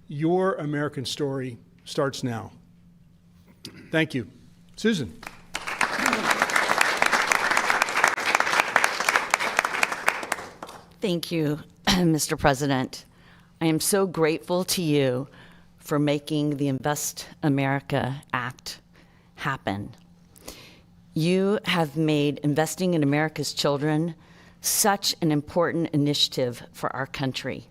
your American story starts now. Thank you. Susan. Thank you, Mr. President. I am so grateful to you for making the Invest America Act happen. You have made investing in America's children such an important initiative for our country.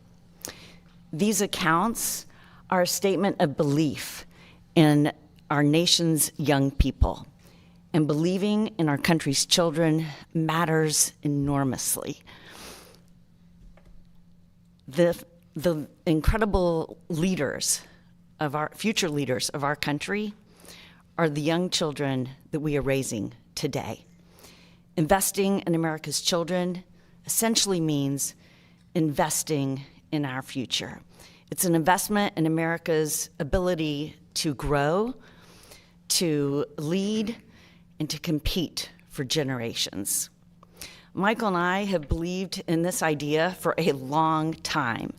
These accounts are a statement of belief in our nation's young people, and believing in our country's children matters enormously. The incredible leaders of our future leaders of our country are the young children that we are raising today. Investing in America's children essentially means investing in our future. It's an investment in America's ability to grow, to lead, and to compete for generations. Michael and I have believed in this idea for a long time,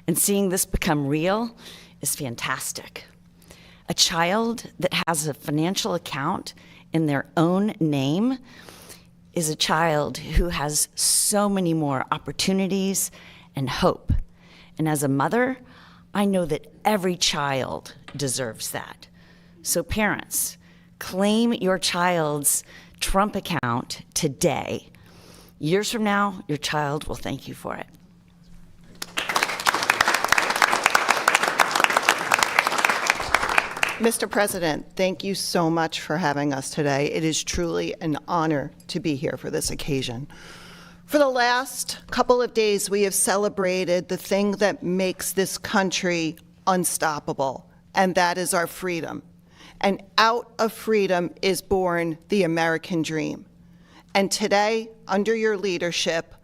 and seeing this become real is fantastic. A child that has a financial account in their own name is a child who has so many more opportunities and hope. And as a mother, I know that every child deserves that. So parents, claim your child's Trump account today. Years from now, your child will thank you for it. Mr. President, thank you so much for having us today. It is truly an honor to be here for this occasion. For the last couple of days, we have celebrated the thing that makes this country unstoppable, and that is our freedom. And out of freedom is born the American dream. And today, under your leadership,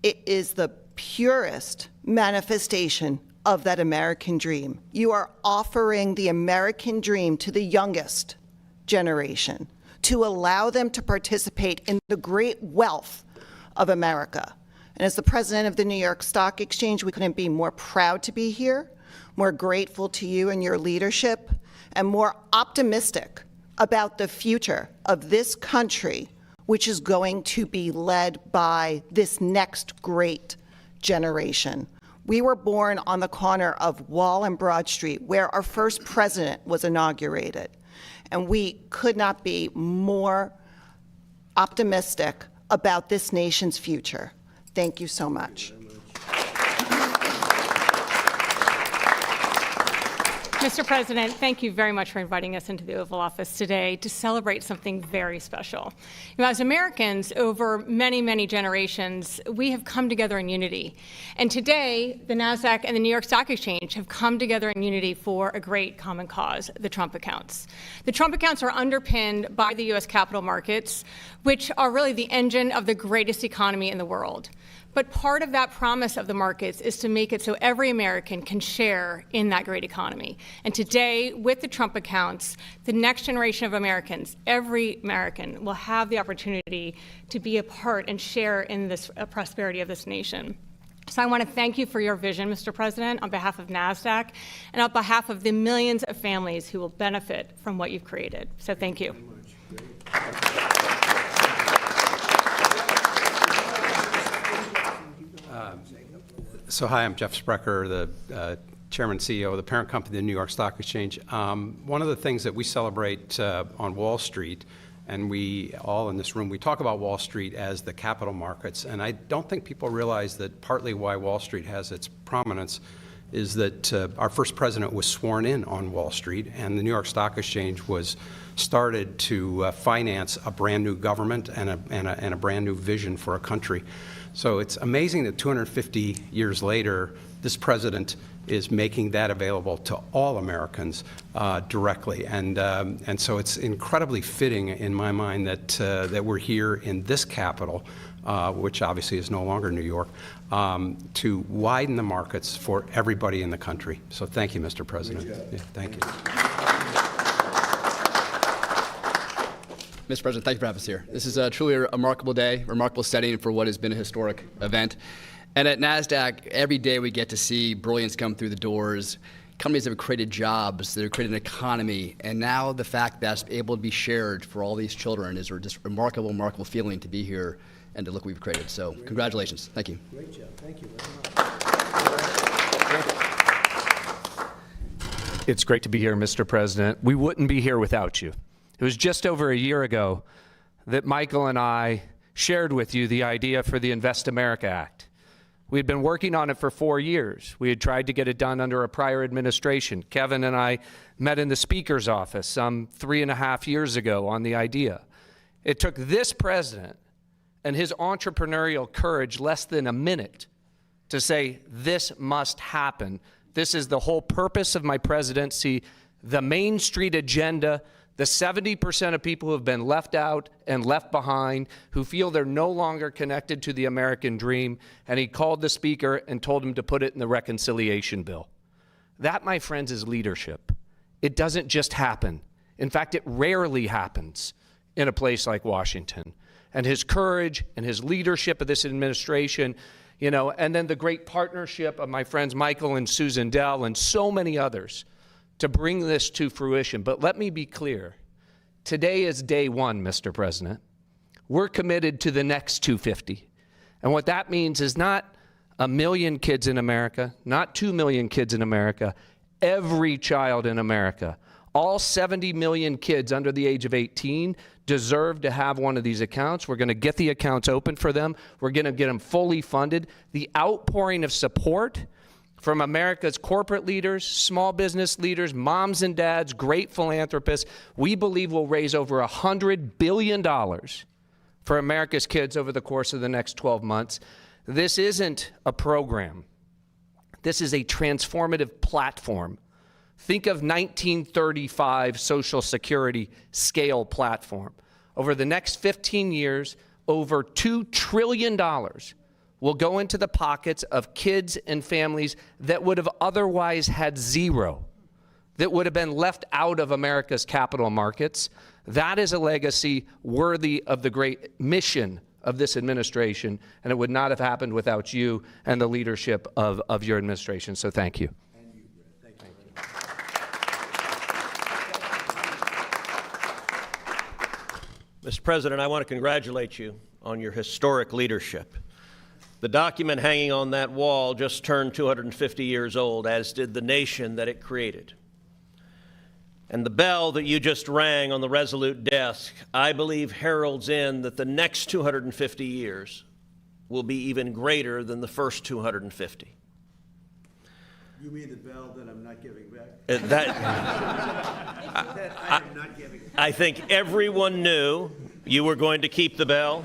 it is the purest manifestation of that American dream. You are offering the American dream to the youngest generation to allow them to participate in the great wealth of America. And as the president of the New York Stock Exchange, we couldn't be more proud to be here, more grateful to you and your leadership, and more optimistic about the future of this country, which is going to be led by this next great generation. We were born on the corner of Wall and Broad Street, where our first president was inaugurated. And we could not be more optimistic about this nation's future. Thank you so much. Mr. President, thank you very much for inviting us into the Oval Office today to celebrate something very special. As Americans, over many, many generations, we have come together in unity. And today, the NASDAQ and the New York Stock Exchange have come together in unity for a great common cause, the Trump accounts. The Trump accounts are underpinned by the U.S. capital markets, which are really the engine of the greatest economy in the world. But part of that promise of the markets is to make it so every American can share in that great economy. And today, with the Trump accounts, the next generation of Americans, every American, will have the opportunity to be a part and share in this prosperity of this nation. So I want to thank you for your vision, Mr. President, on behalf of NASDAQ and on behalf of the millions of families who will benefit from what you've created. So thank you. So hi, I'm Jeff Sprecher, the Chairman and CEO of the parent company of the New York Stock Exchange. One of the things that we celebrate on Wall Street And we all in this room, we talk about Wall Street as the capital markets. And I don't think people realize that partly why Wall Street has its prominence is that our first president was sworn in on Wall Street, and the New York Stock Exchange was started to finance a brand new government and a brand new vision for a country. So it's amazing that 250 years later, this president is making that available to all Americans directly, and so it's incredibly fitting in my mind that we're here in this capital, which obviously is no longer New York, to widen the markets for everybody in the country. So thank you, Mr. President. Yeah, thank you. Mr. President, thank you for having us here. This is truly a remarkable day, remarkable setting for what has been a historic event. And at NASDAQ, every day we get to see brilliance come through the doors. Companies that have created jobs, that have created an economy, and now the fact that's able to be shared for all these children is just remarkable, remarkable feeling to be here and to look what we've created. So congratulations. Thank you. Great job. Thank you very much. It's great to be here, Mr. President. We wouldn't be here without you. It was just over a year ago that Michael and I shared with you the idea for the Invest America Act. We had been working on it for 4 years. We had tried to get it done under a prior administration. Kevin and I met in the Speaker's office some 3.5 years ago on the idea. It took this president and his entrepreneurial courage less than a minute to say, this must happen. This is the whole purpose of my presidency, the Main Street agenda, the 70% of people who have been left out and left behind, who feel they're no longer connected to the American dream. And he called the Speaker and told him to put it in the reconciliation bill. That, my friends, is leadership. It doesn't just happen. In fact, it rarely happens in a place like Washington. And his courage and his leadership of this administration, you know, and then the great partnership of my friends Michael and Susan Dell and so many others to bring this to fruition. But let me be clear. Today is day one, Mr. President. We're committed to the next 250. And what that means is not 1 million kids in America, not 2 million kids in America, every child in America. All 70 million kids under the age of 18 deserve to have one of these accounts. We're going to get the accounts open for them. We're going to get them fully funded. The outpouring of support from America's corporate leaders, small business leaders, moms and dads, great philanthropists, we believe will raise over $100 billion for America's kids over the course of the next 12 months. This isn't a program. This is a transformative platform. Think of 1935 Social Security scale platform. Over the next 15 years, over $2 trillion will go into the pockets of kids and families that would have otherwise had zero, that would have been left out of America's capital markets. That is a legacy worthy of the great mission of this administration, and it would not have happened without you and the leadership of your administration. So thank you. Mr. President, I want to congratulate you on your historic leadership. The document hanging on that wall just turned 250 years old, as did the nation that it created. And the bell that you just rang on the Resolute desk, I believe, heralds in that the next 250 years will be even greater than the first 250. You mean the bell that I'm not giving back? That I am not giving it. I think everyone knew you were going to keep the bell.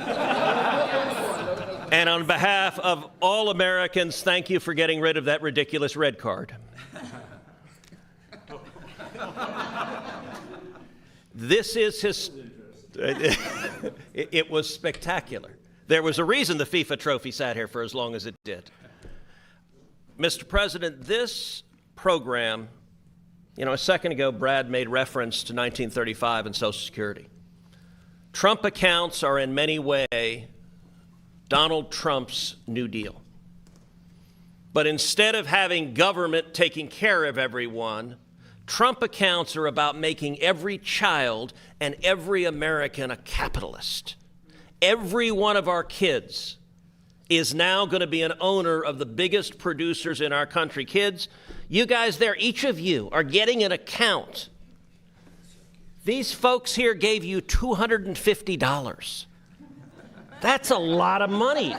And on behalf of all Americans, thank you for getting rid of that ridiculous red card. This is it was spectacular. There was a reason the FIFA trophy sat here for as long as it did. Mr. President, this program, you know, a second ago, Brad made reference to 1935 and Social Security. Trump accounts are in many ways Donald Trump's New Deal. But instead of having government taking care of everyone, Trump accounts are about making every child and every American a capitalist. Every one of our kids is now going to be an owner of the biggest producers in our country. Kids, you guys there, each of you are getting an account These folks here gave you $250. That's a lot of money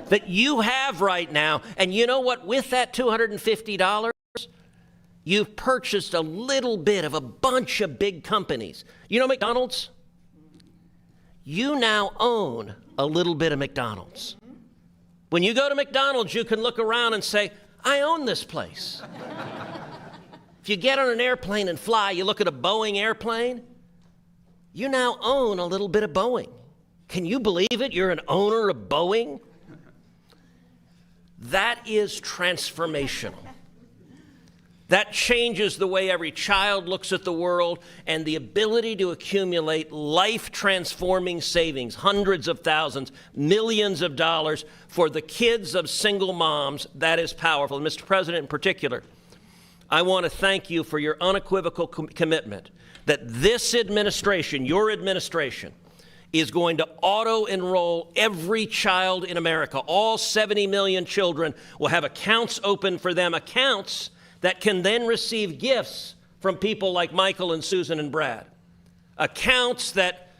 that you have right now. And you know what? With that $250, you've purchased a little bit of a bunch of big companies. You know McDonald's? You now own a little bit of McDonald's. When you go to McDonald's, you can look around and say, I own this place. If you get on an airplane and fly, you look at a Boeing airplane, you now own a little bit of Boeing. Can you believe it? You're an owner of Boeing? That is transformational. That changes the way every child looks at the world, and the ability to accumulate life-transforming savings, hundreds of thousands, millions of dollars for the kids of single moms, that is powerful. And Mr. President, in particular, I want to thank you for your unequivocal commitment that this administration, your administration, is going to auto-enroll every child in America. All 70 million children will have accounts open for them, accounts that can then receive gifts from people like Michael and Susan and Brad. Accounts that,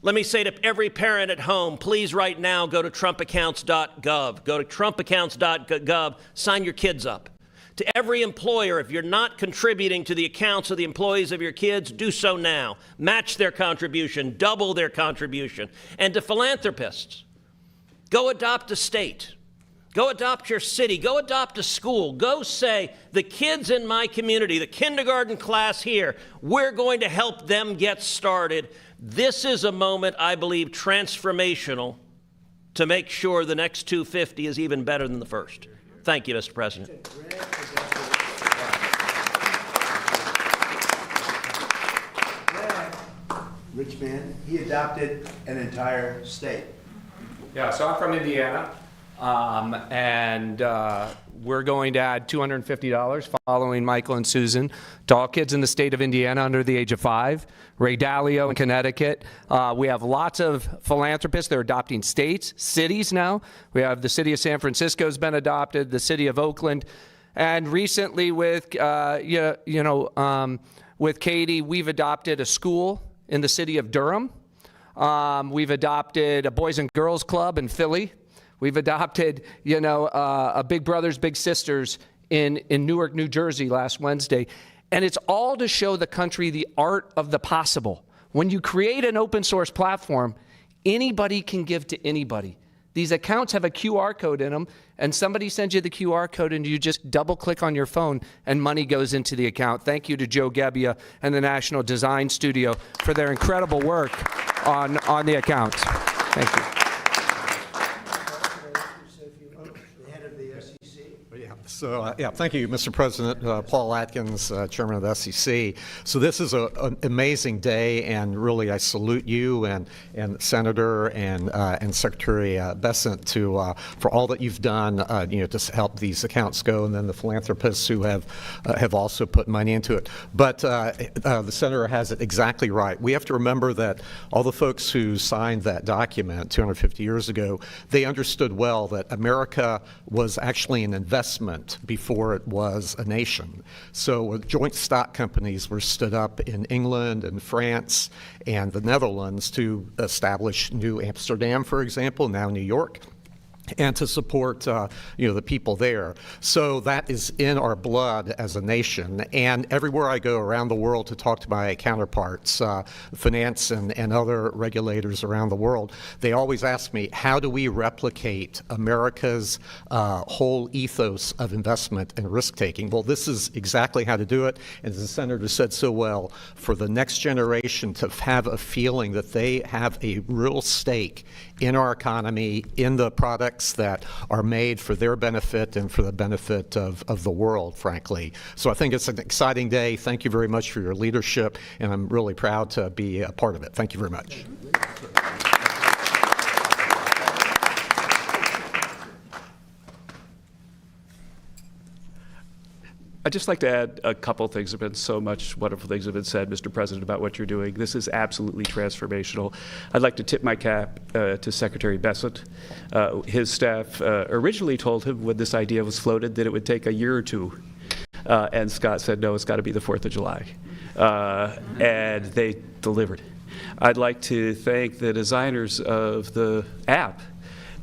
let me say to every parent at home, please right now go to trumpaccounts.gov. Go to trumpaccounts.gov, sign your kids up. To every employer, if you're not contributing to the accounts of the employees of your kids, do so now. Match their contribution, double their contribution. And to philanthropists, go adopt a state. Go adopt your city. Go adopt a school. Go say, the kids in my community, the kindergarten class here, we're going to help them get started. This is a moment, I believe, transformational to make sure the next 250 is even better than the first. Thank you, Mr. President. Rich man, he adopted an entire state. Yeah, so I'm from Indiana, and we're going to add $250 following Michael and Susan to all kids in the state of Indiana under the age of 5. Ray Dalio in Connecticut. We have lots of philanthropists. They're adopting states, cities now. We have the city of San Francisco has been adopted, the city of Oakland, and recently with with Katie, we've adopted a school in the city of Durham. We've adopted a Boys and Girls Club in Philly. We've adopted, a Big Brothers Big Sisters in Newark, New Jersey last Wednesday. And it's all to show the country the art of the possible. When you create an open source platform, anybody can give to anybody. These accounts have a QR code in them, and somebody sends you the QR code and you just double click on your phone and money goes into the account. Thank you to Joe Gebbia and the National Design Studio for their incredible work on the accounts. Thank you. Thank you, Mr. President. Paul Atkins, Chairman of the SEC. So this is an amazing day, and really I salute you and Senator and Secretary Bessent for all that you've done, to help these accounts go, and then the philanthropists who have also put money into it. But the Senator has it exactly right. We have to remember that all the folks who signed that document 250 years ago, they understood well that America was actually an investment before it was a nation. So joint stock companies were stood up in England and France and the Netherlands to establish New Amsterdam, for example, now New York, and to support the people there. So that is in our blood as a nation. And everywhere I go around the world to talk to my counterparts, finance and other regulators around the world, they always ask me, how do we replicate America's whole ethos of investment and risk-taking? Well, this is exactly how to do it. And as the Senator said so well, for the next generation to have a feeling that they have a real stake in our economy, in the products that are made for their benefit and for the benefit of the world, frankly. So I think it's an exciting day. Thank you very much for your leadership, and I'm really proud to be a part of it. Thank you very much. I'd just like to add a couple things. There have been so much wonderful things have been said, Mr. President, about what you're doing. This is absolutely transformational. I'd like to tip my cap to Secretary Bessent. His staff originally told him when this idea was floated that it would take a year or two And Scott said, no, it's got to be the 4th of July. And they delivered. I'd like to thank the designers of the app,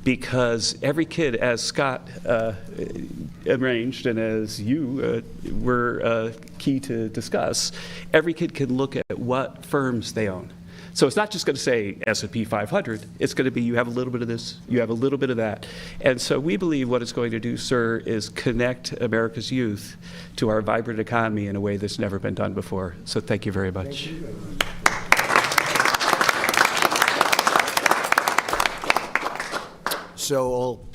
because every kid, as Scott arranged and as you were key to discuss, every kid can look at what firms they own. So it's not just going to say S&P 500. It's going to be, you have a little bit of this, you have a little bit of that. And so we believe what it's going to do, sir, is connect America's youth to our vibrant economy in a way that's never been done before. So thank you very much. Thank you. So,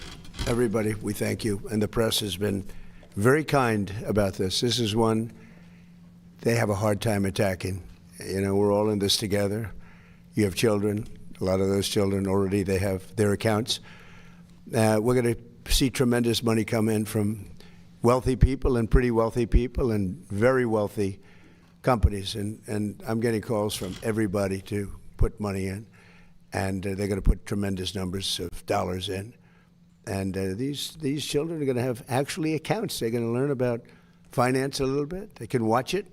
everybody, we thank you. And the press has been very kind about this. This is one they have a hard time attacking. You know, we're all in this together. You have children. A lot of those children already, they have their accounts. We're going to see tremendous money come in from wealthy people and pretty wealthy people and very wealthy companies. And I'm getting calls from everybody to put money in. And they're going to put tremendous numbers of dollars in. And these children are going to have actually accounts. They're going to learn about finance a little bit. They can watch it.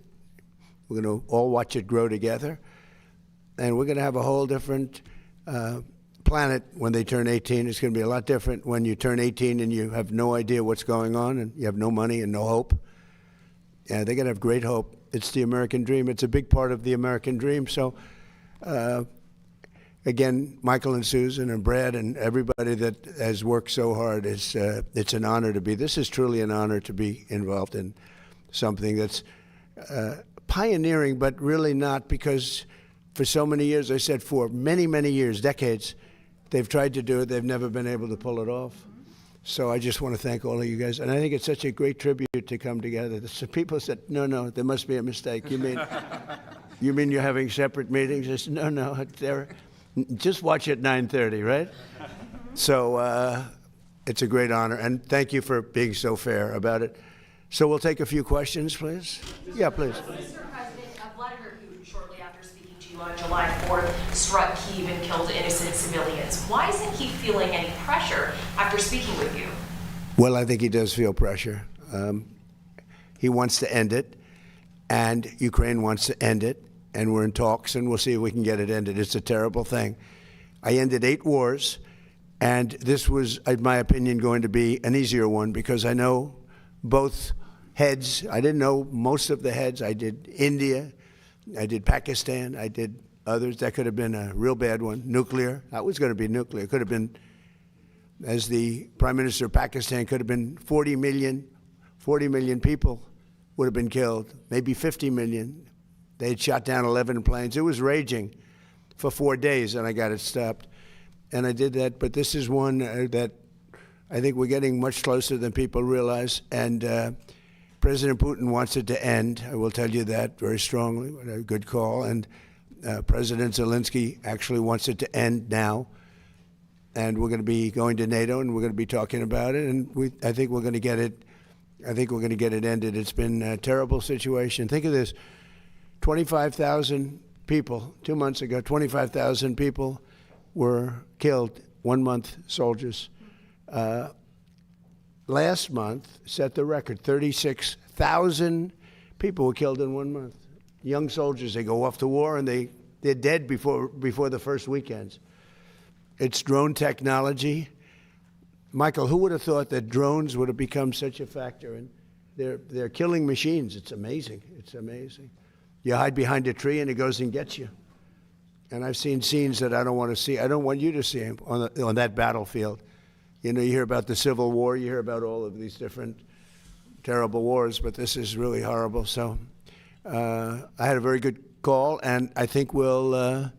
We're going to all watch it grow together. And we're going to have a whole different planet when they turn 18. It's going to be a lot different when you turn 18 and you have no idea what's going on and you have no money and no hope. They're going to have great hope. It's the American dream. It's a big part of the American dream. So, again, Michael and Susan and Brad and everybody that has worked so hard, it's an honor to be. This is truly an honor to be involved in something that's pioneering, but really not, because for so many years, I said for many, many years, decades, they've tried to do it. They've never been able to pull it off. So I just want to thank all of you guys. And I think it's such a great tribute to come together. So people said, no, there must be a mistake. You mean you're having separate meetings? I said, no, just watch at 9:30, right? So it's a great honor. And thank you for being so fair about it. So we'll take a few questions, please. Yeah, please. Mr. President, Vladimir Putin, shortly after speaking to you on July 4th, struck Kyiv and killed innocent civilians. Why isn't he feeling any pressure after speaking with you? Well, I think he does feel pressure. He wants to end it, and Ukraine wants to end it, and we're in talks, and we'll see if we can get it ended. It's a terrible thing. I ended 8 wars, and this was, in my opinion, going to be an easier one, because I know both heads. I didn't know most of the heads. I did India, I did Pakistan, I did others. That could have been a real bad one. Nuclear, that was going to be nuclear. It could have been, as the Prime Minister of Pakistan, could have been 40 million people would have been killed, maybe 50 million. They had shot down 11 planes. It was raging for 4 days, and I got it stopped. And I did that, but this is one that I think we're getting much closer than people realize, and President Putin wants it to end. I will tell you that very strongly. What a good call. And President Zelensky actually wants it to end now. And we're going to be going to NATO, and we're going to be talking about it. And I think we're going to get it. I think we're going to get it ended. It's been a terrible situation. Think of this: 25,000 people 2 months ago. 25,000 people were killed. 1 month, soldiers. Last month set the record. 36,000 people were killed in 1 month. Young soldiers, they go off to war and they're dead before the first weekends. It's drone technology. Michael, who would have thought that drones would have become such a factor? And they're killing machines. It's amazing. It's amazing. You hide behind a tree and it goes and gets you. And I've seen scenes that I don't want to see. I don't want you to see them on that battlefield. You know, you hear about the Civil War, you hear about all of these different terrible wars, but this is really horrible. So I had a very good call, and I think we're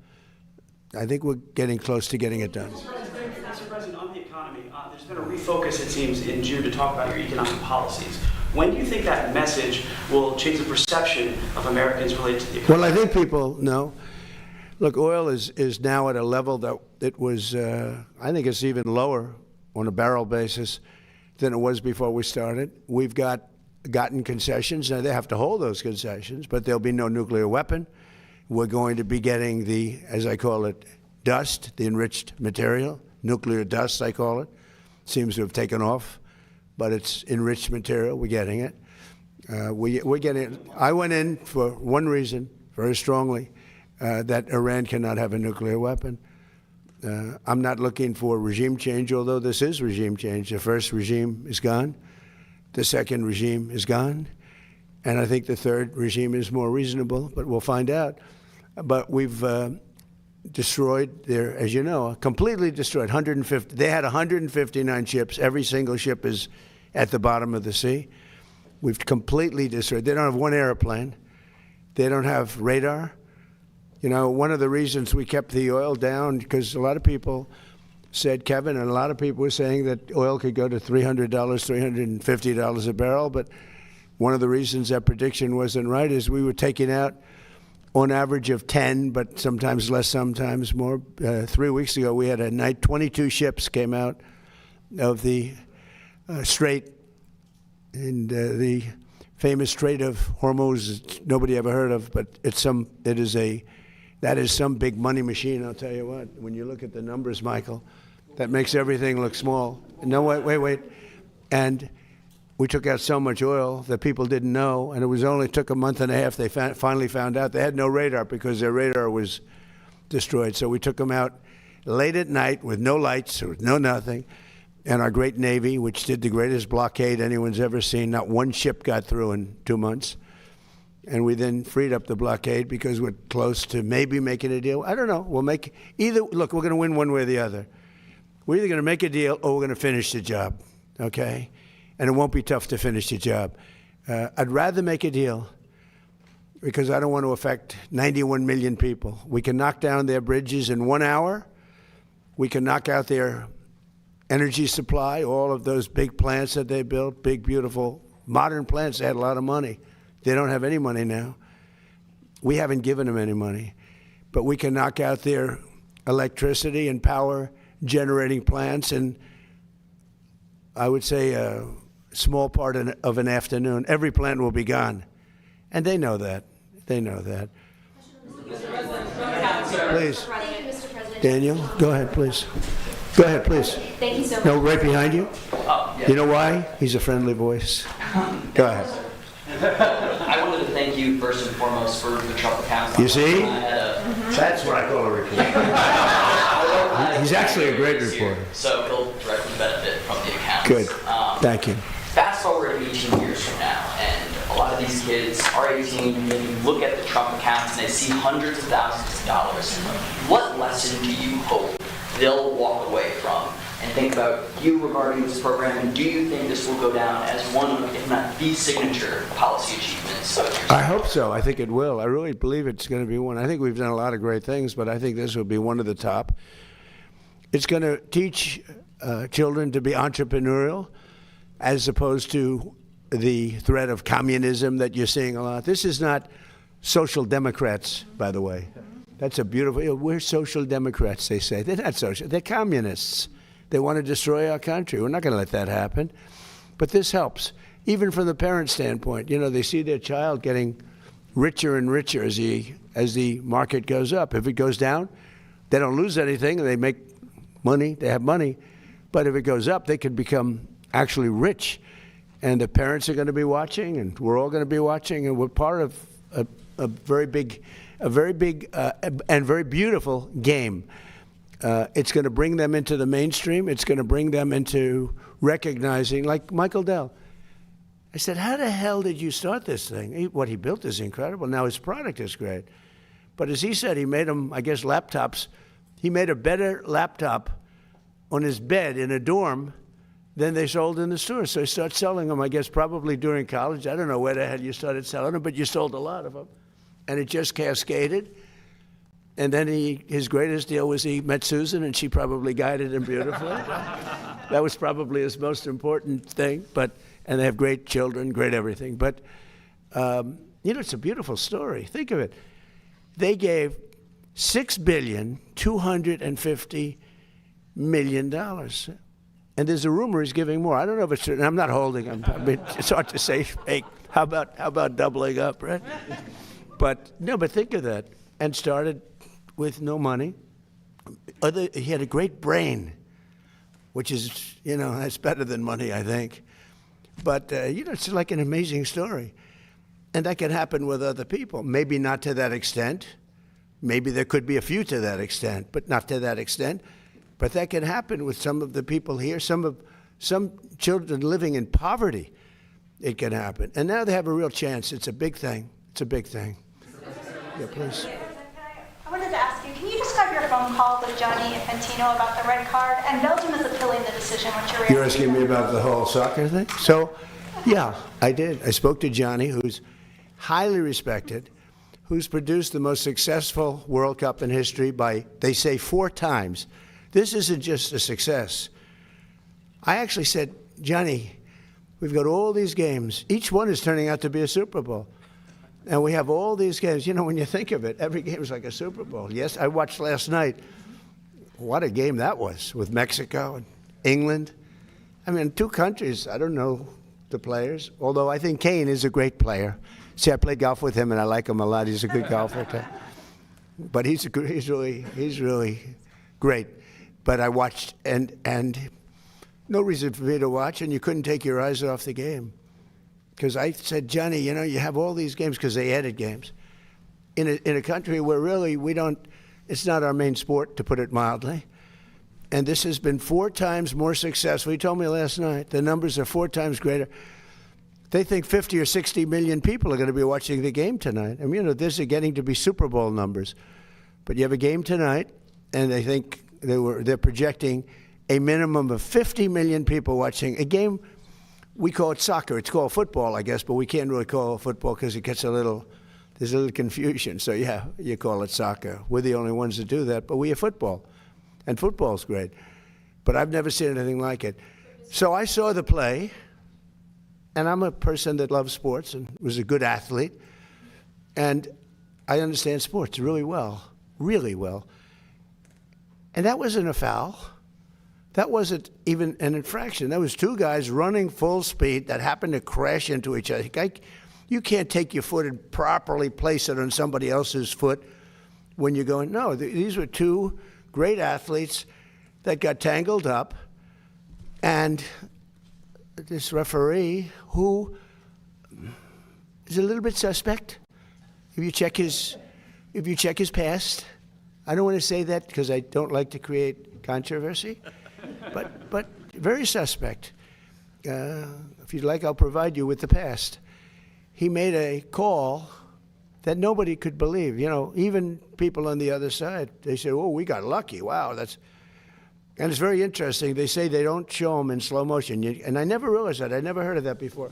getting close to getting it done. Mr. President, on the economy, there's been a refocus, it seems, in June to talk about your economic policies. When do you think that message will change the perception of Americans related to the economy? Well, I think people know. Look, oil is now at a level that it was, I think it's even lower on a barrel basis than it was before we started. We've gotten concessions. Now, they have to hold those concessions, but there'll be no nuclear weapon. We're going to be getting the, as I call it, dust, the enriched material, nuclear dust, I call it. Seems to have taken off, but it's enriched material. We're getting it. We're getting. I went in for one reason, very strongly, that Iran cannot have a nuclear weapon. I'm not looking for regime change, although this is regime change. The first regime is gone. The second regime is gone. And I think the third regime is more reasonable, but we'll find out. But we've destroyed their, as you know, completely destroyed 150. They had 159 ships. Every single ship is at the bottom of the sea. We've completely destroyed. They don't have one airplane. They don't have radar. You know, one of the reasons we kept the oil down, because a lot of people said, Kevin, and a lot of people were saying that oil could go to $300, $350 a barrel. But one of the reasons that prediction wasn't right is we were taking out on average of 10, but sometimes less, sometimes more. 3 weeks ago, we had a night, 22 ships came out of the Strait, and the famous Strait of Hormuz, nobody ever heard of, but that is some big money machine, I'll tell you what. When you look at the numbers, Michael, that makes everything look small. No, wait. And we took out so much oil that people didn't know, and it only took a month and a half. They finally found out. They had no radar because their radar was destroyed. So we took them out late at night with no lights, with no nothing. And our great Navy, which did the greatest blockade anyone's ever seen, not one ship got through in 2 months. And we then freed up the blockade because we're close to maybe making a deal. I don't know. We'll make either. Look, we're going to win one way or the other. We're either going to make a deal or we're going to finish the job, okay? And it won't be tough to finish the job. I'd rather make a deal because I don't want to affect 91 million people. We can knock down their bridges in 1 hour. We can knock out their energy supply, all of those big plants that they built, big, beautiful, modern plants. They had a lot of money. They don't have any money now. We haven't given them any money. But we can knock out their electricity and power generating plants in, I would say, a small part of an afternoon. Every plant will be gone. And they know that. They know that. Please. Daniel, go ahead, please. Go ahead, please. Thank you so much. No, right behind you. Oh, yeah. You know why? He's a friendly voice. Go ahead. I wanted to thank you first and foremost for the Trump account. You see? That's what I call a reporter. He's actually a great reporter. So he'll directly benefit from the account. Good. Thank you. Fast forward 18 years from now, and a lot of these kids are 18, and they look at the Trump accounts and they see hundreds of thousands of dollars. What lesson do you hope they'll walk away from and think about you regarding this program, and do you think this will go down as one of, if not the signature policy achievements of yours? I hope so. I think it will. I really believe it's going to be one. I think we've done a lot of great things, but I think this will be one of the top. It's going to teach children to be entrepreneurial as opposed to the threat of communism that you're seeing a lot. This is not social democrats, by the way. That's a beautiful, we're social democrats, they say. They're not social, they're communists. They want to destroy our country. We're not going to let that happen. But this helps, even from the parent standpoint. You know, they see their child getting richer and richer as the market goes up. If it goes down, they don't lose anything. They make money, they have money. But if it goes up, they could become actually rich. And the parents are going to be watching, and we're all going to be watching, and we're part of a very big and very beautiful game. It's going to bring them into the mainstream. It's going to bring them into recognizing, like Michael Dell. I said, how the hell did you start this thing? What he built is incredible. Now his product is great. But as he said, he made them, I guess, laptops. He made a better laptop on his bed in a dorm than they sold in the store. So he started selling them, I guess, probably during college. I don't know where the hell you started selling them, but you sold a lot of them. And it just cascaded. And then his greatest deal was he met Susan, and she probably guided him beautifully. That was probably his most important thing. And they have great children, great everything. But, you know, it's a beautiful story. Think of it. They gave $6.25 billion. And there's a rumor he's giving more. I don't know if it's true. I'm not holding him. I mean, it's hard to say fake. How about doubling up, right? But think of that. And started with no money. He had a great brain, which is, you know, that's better than money, I think. But, it's like an amazing story. And that can happen with other people. Maybe not to that extent. Maybe there could be a few to that extent, but not to that extent. But that can happen with some of the people here, some children living in poverty. It can happen. And now they have a real chance. It's a big thing. It's a big thing. Yeah, please. I wanted to ask you, can you describe your phone call with Gianni Infantino about the red card? And Belgium is appealing the decision. What's your reaction? You're asking me about the whole soccer thing? So, yeah, I did. I spoke to Gianni, who's highly respected, who's produced the most successful World Cup in history by, they say, 4 times. This isn't just a success. I actually said, Johnny, we've got all these games. Each one is turning out to be a Super Bowl. And we have all these games. When you think of it, every game is like a Super Bowl. Yes, I watched last night. What a game that was with Mexico and England. I mean, 2 countries, I don't know the players, although I think Kane is a great player. See, I play golf with him, and I like him a lot. He's a good golfer. But he's really great. But I watched, and no reason for me to watch, and you couldn't take your eyes off the game. Because I said, Johnny, you have all these games, because they added games. In a country where really it's not our main sport, to put it mildly. And this has been 4 times more successful. He told me last night, the numbers are 4 times greater. They think 50 or 60 million people are going to be watching the game tonight. I mean, this is getting to be Super Bowl numbers. But you have a game tonight, and they think they're projecting a minimum of 50 million people watching a game. We call it soccer. It's called football, I guess, but we can't really call it football because it gets there's a little confusion. So, yeah, you call it soccer. We're the only ones that do that, but we have football. And football's great. But I've never seen anything like it. So I saw the play, and I'm a person that loves sports and was a good athlete. And I understand sports really well, really well. And that wasn't a foul. That wasn't even an infraction. That was 2 guys running full speed that happened to crash into each other. You can't take your foot and properly place it on somebody else's foot when you're going. No, these were 2 great athletes that got tangled up, and this referee, who is a little bit suspect, if you check his past. I don't want to say that because I don't like to create controversy. But very suspect. If you'd like, I'll provide you with the past. He made a call that nobody could believe. Even people on the other side, they say, oh, we got lucky. Wow, and it's very interesting. They say they don't show them in slow motion. And I never realized that. I never heard of that before,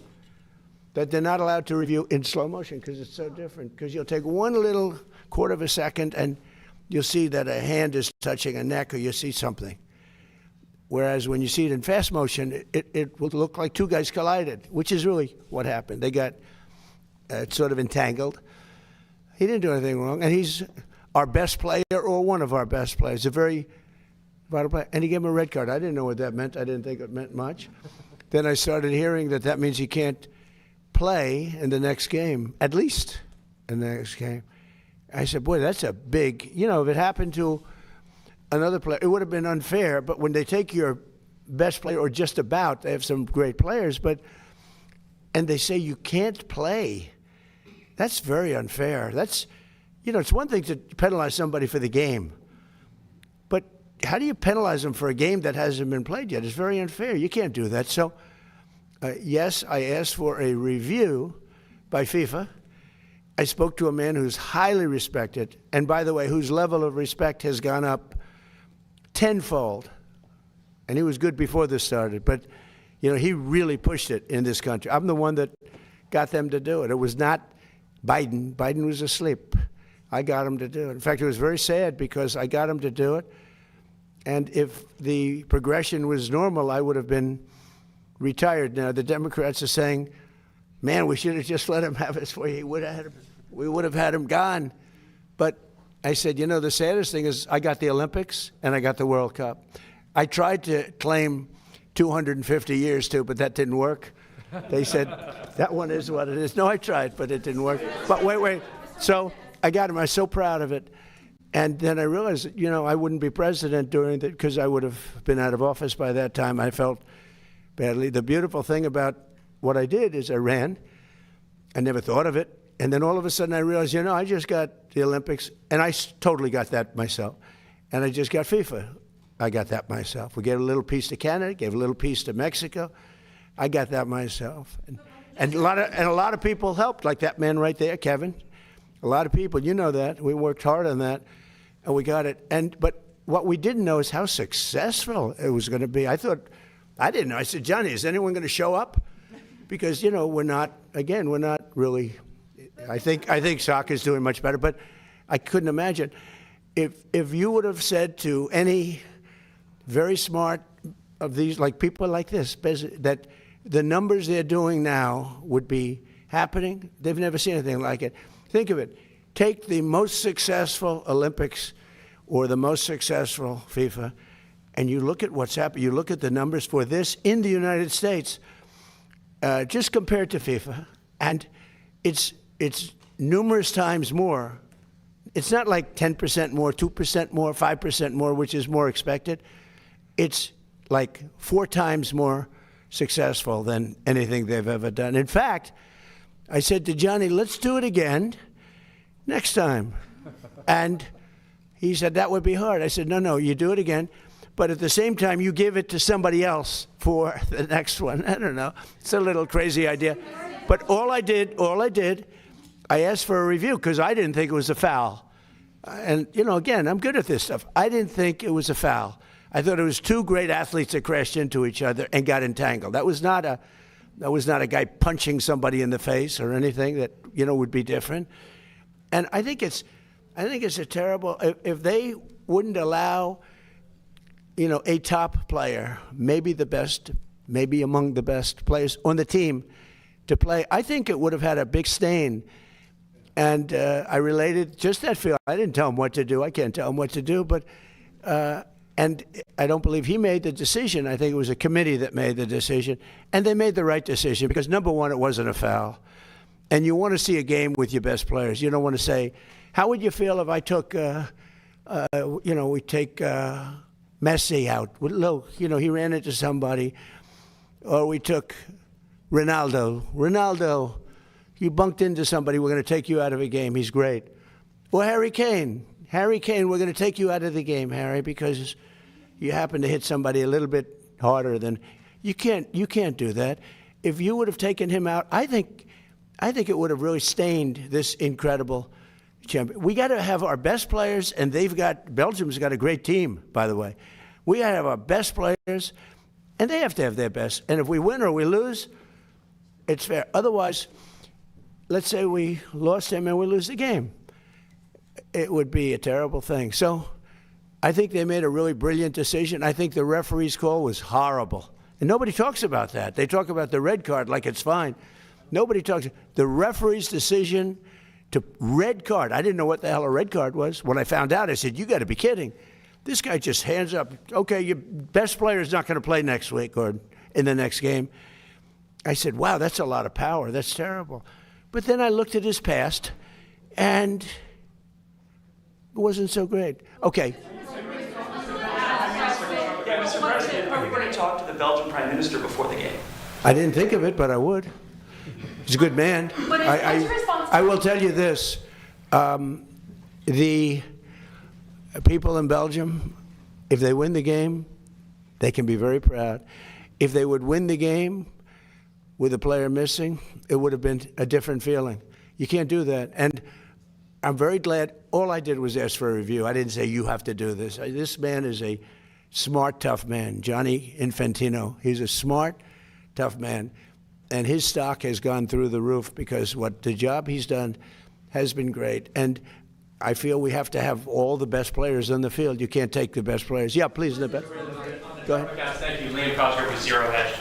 that they're not allowed to review in slow motion because it's so different. Because you'll take 1 little quarter of a second and you'll see that a hand is touching a neck, or you'll see something. Whereas when you see it in fast motion, it will look like 2 guys collided, which is really what happened. They got sort of entangled. He didn't do anything wrong, and he's our best player, or one of our best players, a very vital player. And he gave him a red card. I didn't know what that meant. I didn't think it meant much. Then I started hearing that means he can't play in the next game, at least in the next game. I said, boy, that's a big, if it happened to another player, it would have been unfair. But when they take your best player, or just about, they have some great players, and they say you can't play, that's very unfair. That's, it's one thing to penalize somebody for the game, but how do you penalize them for a game that hasn't been played yet? It's very unfair. You can't do that. So, yes, I asked for a review by FIFA. I spoke to a man who's highly respected, and by the way, whose level of respect has gone up tenfold. And he was good before this started, but he really pushed it in this country. I'm the one that got them to do it. It was not Biden. Biden was asleep. I got him to do it. In fact, it was very sad because I got him to do it. And if the progression was normal, I would have been retired. Now, the Democrats are saying, man, we should have just let him have his way. We would have had him gone. But I said, the saddest thing is I got the Olympics and I got the World Cup. I tried to claim 250 years too, but that didn't work. They said, that one is what it is. No, I tried, but it didn't work. But wait. So I got him. I was so proud of it. And then I realized that, I wouldn't be president during that because I would have been out of office by that time. I felt badly. The beautiful thing about what I did is I ran. I never thought of it. And then all of a sudden I realized, I just got the Olympics, and I totally got that myself. And I just got FIFA. I got that myself. We gave a little piece to Canada, gave a little piece to Mexico. I got that myself. And a lot of people helped, like that man right there, Kevin. A lot of people, you know that. We worked hard on that, and we got it. But what we didn't know is how successful it was going to be. I didn't know. I said, Johnny, is anyone going to show up? Because, we're not really, I think soccer's doing much better, but I couldn't imagine. If you would have said to any very smart of these, like people like this, that the numbers they're doing now would be happening, they've never seen anything like it. Think of it. Take the most successful Olympics or the most successful FIFA, and you look at what's happened. You look at the numbers for this in the United States, just compared to FIFA, and it's numerous times more. It's not like 10% more, 2% more, 5% more, which is more expected. It's like 4 times more successful than anything they've ever done. In fact, I said to Johnny, let's do it again next time. And he said, that would be hard. I said, no, you do it again. But at the same time, you give it to somebody else for the next one. I don't know. It's a little crazy idea. But all I did, I asked for a review because I didn't think it was a foul. And, again, I'm good at this stuff. I didn't think it was a foul. I thought it was 2 great athletes that crashed into each other and got entangled. That was not a guy punching somebody in the face or anything that, would be different. And I think it's a terrible, if they wouldn't allow, a top player, maybe the best, maybe among the best players on the team to play, I think it would have had a big stain. And I related just that feel. I didn't tell him what to do. I can't tell him what to do. But and I don't believe he made the decision. I think it was a committee that made the decision. And they made the right decision because, number one, it wasn't a foul. And you want to see a game with your best players. You don't want to say, how would you feel if I took, we take Messi out? Look, he ran into somebody. Or we took Ronaldo, you bunked into somebody, we're going to take you out of a game. He's great. Or Harry Kane, we're going to take you out of the game, Harry, because you happen to hit somebody a little bit harder than you can't do that. If you would have taken him out, I think it would have really stained this incredible champion. We got to have our best players, and Belgium's got a great team, by the way. We got to have our best players, and they have to have their best. And if we win or we lose, it's fair. Otherwise, let's say we lost him and we lose the game. It would be a terrible thing. So I think they made a really brilliant decision. I think the referee's call was horrible. And nobody talks about that. They talk about the red card like it's fine. Nobody talks. The referee's decision to red card. I didn't know what the hell a red card was. When I found out, I said, you got to be kidding. This guy just hands up. Okay, your best player is not going to play next week or in the next game. I said, wow, that's a lot of power. That's terrible. But then I looked at his past, and it wasn't so great. Okay. Yeah, Mr. President, are you going to talk to the Belgian Prime Minister before the game? I didn't think of it, but I would. He's a good man. I will tell you this. The people in Belgium, if they win the game, they can be very proud. If they would win the game with a player missing, it would have been a different feeling. You can't do that. And I'm very glad. All I did was ask for a review. I didn't say, you have to do this. This man is a smart, tough man. Gianni Infantino. He's a smart, tough man. And his stock has gone through the roof because the job he's done has been great. And I feel we have to have all the best players on the field. You can't take the best players. Yeah, please, the best. Go ahead. Thank you. Liam Cosgrove with Zero Hedge.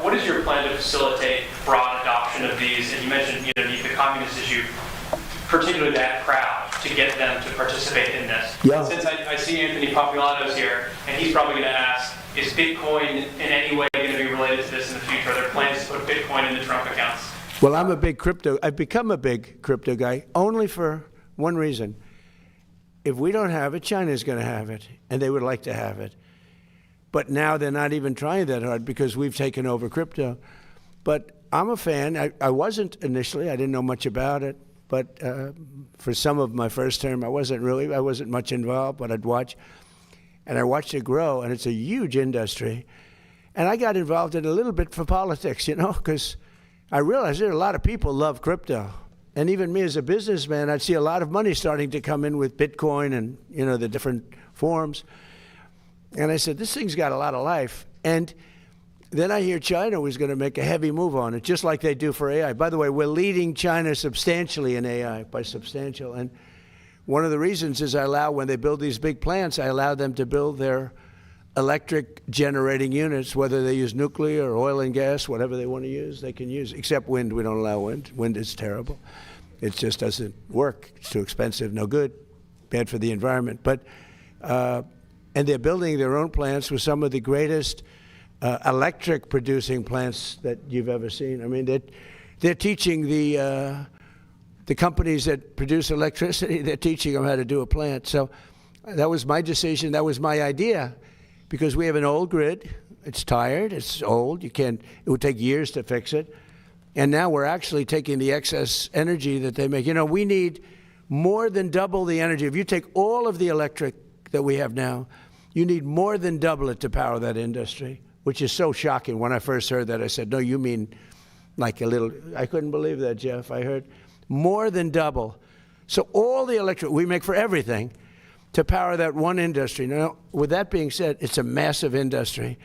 What is your plan to facilitate broad adoption of these? And you mentioned the communist issue, particularly that crowd, to get them to participate in this. Yeah. Since I see Anthony Populato's here, and he's probably going to ask, is Bitcoin in any way going to be related to this in the future? Are there plans to put Bitcoin in the Trump accounts? Well, I've become a big crypto guy only for one reason. If we don't have it, China's going to have it, and they would like to have it. But now they're not even trying that hard because we've taken over crypto. But I'm a fan. I wasn't initially. I didn't know much about it. But for some of my first term, I wasn't much involved, but I'd watch. And I watched it grow, and it's a huge industry. And I got involved in it a little bit for politics, because I realized there are a lot of people love crypto. And even me as a businessman, I'd see a lot of money starting to come in with Bitcoin and, the different forms. And I said, this thing's got a lot of life. And then I hear China was going to make a heavy move on it, just like they do for AI. By the way, we're leading China substantially in AI, by substantial. And one of the reasons is when they build these big plants, I allow them to build their electric generating units, whether they use nuclear or oil and gas, whatever they want to use, they can use, except wind. We don't allow wind. Wind is terrible. It just doesn't work. It's too expensive, no good, bad for the environment. But, and they're building their own plants with some of the greatest electric producing plants that you've ever seen. I mean, they're teaching the companies that produce electricity, they're teaching them how to do a plant. So that was my decision. That was my idea. Because we have an old grid, it's tired, it's old, it would take years to fix it. And now we're actually taking the excess energy that they make. We need more than double the energy. If you take all of the electric that we have now, you need more than double it to power that industry, which is so shocking. When I first heard that, I said, no, you mean like a little, I couldn't believe that, Jeff. I heard more than double. So all the electric we make for everything, to power that one industry. Now, with that being said, it's a massive industry,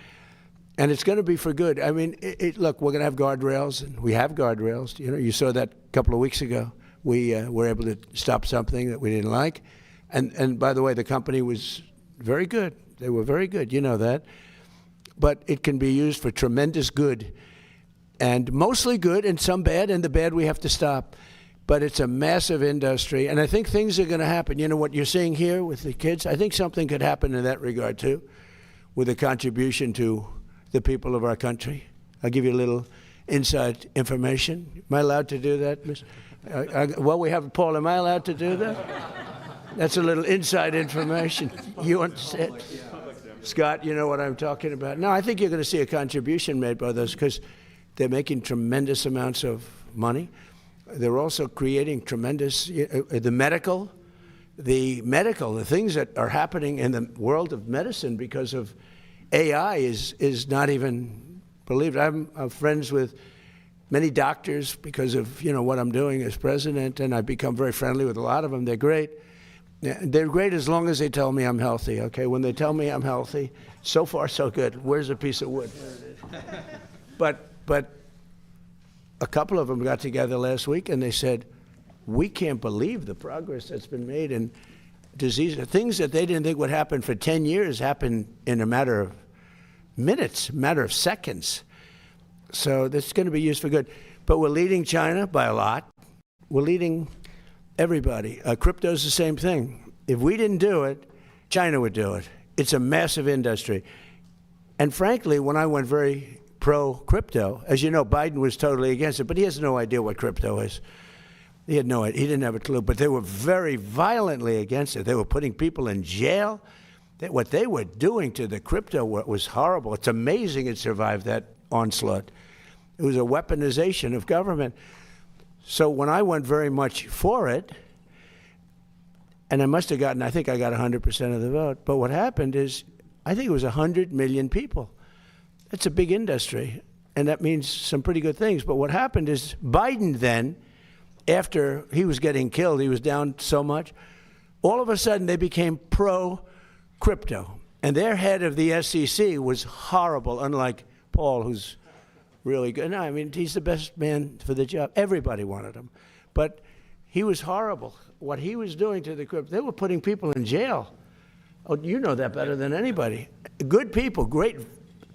and it's going to be for good. I mean, look, we're going to have guardrails, and we have guardrails. You saw that a couple of weeks ago. We were able to stop something that we didn't like. And by the way, the company was very good. They were very good. You know that. But it can be used for tremendous good, and mostly good and some bad, and the bad we have to stop. But it's a massive industry, and I think things are going to happen. What you're seeing here with the kids, I think something could happen in that regard, too, with a contribution to the people of our country. I'll give you a little inside information. Am I allowed to do that, Miss? Well, we have Paul. Am I allowed to do that? That's a little inside information. You understand? Scott, you know what I'm talking about. No, I think you're going to see a contribution made by those because they're making tremendous amounts of money. They're also creating tremendous, the things that are happening in the world of medicine because of AI is not even believed. I'm friends with many doctors because of, what I'm doing as president, and I've become very friendly with a lot of them. They're great. They're great as long as they tell me I'm healthy, okay? When they tell me I'm healthy, so far so good. Where's a piece of wood? But a couple of them got together last week and they said, we can't believe the progress that's been made in disease. Things that they didn't think would happen for 10 years happen in a matter of minutes, matter of seconds. So that's going to be used for good. But we're leading China by a lot. We're leading everybody. Crypto's the same thing. If we didn't do it, China would do it. It's a massive industry. And frankly, when I went very pro-crypto. As you know, Biden was totally against it, but he has no idea what crypto is. He had no idea. He didn't have a clue, but they were very violently against it. They were putting people in jail. What they were doing to the crypto was horrible. It's amazing it survived that onslaught. It was a weaponization of government. So when I went very much for it, and I must have gotten, I think I got 100% of the vote, but what happened is, I think it was 100 million people. It's a big industry, and that means some pretty good things. But what happened is Biden then, after he was getting killed, he was down so much, all of a sudden they became pro-crypto. And their head of the SEC was horrible, unlike Paul, who's really good. No, I mean, he's the best man for the job. Everybody wanted him. But he was horrible. What he was doing to the crypto, they were putting people in jail. Oh, you know that better than anybody. Good people, great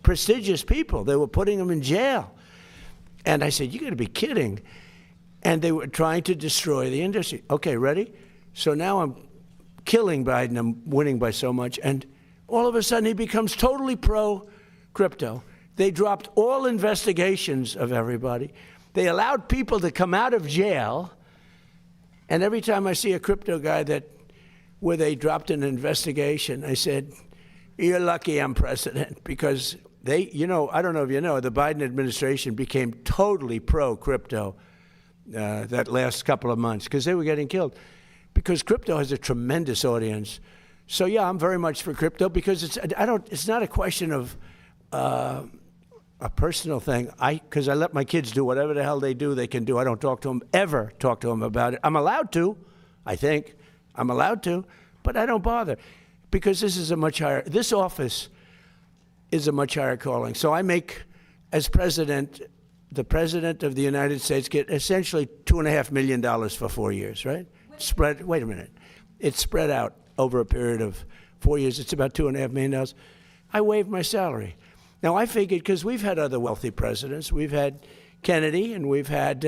prestigious people. They were putting them in jail. And I said, you got to be kidding. And they were trying to destroy the industry. Okay, ready? So now I'm killing Biden. I'm winning by so much. And all of a sudden he becomes totally pro-crypto. They dropped all investigations of everybody. They allowed people to come out of jail. And every time I see a crypto guy where they dropped an investigation, I said, you're lucky I'm president, because They, you know, I don't know if you know, the Biden administration became totally pro-crypto that last couple of months because they were getting killed. Because crypto has a tremendous audience. So yeah, I'm very much for crypto because it's not a question of a personal thing. Because I let my kids do whatever the hell they do, they can do. I don't ever talk to them about it. I'm allowed to, I think. I'm allowed to, but I don't bother because this office is a much higher calling. So I make, as president, the president of the United States get essentially $2.5 million for 4 years, right? Wait a minute. It's spread out over a period of 4 years. It's about $2.5 million. I waived my salary. Now, I figured, because we've had other wealthy presidents. We've had Kennedy, and we've had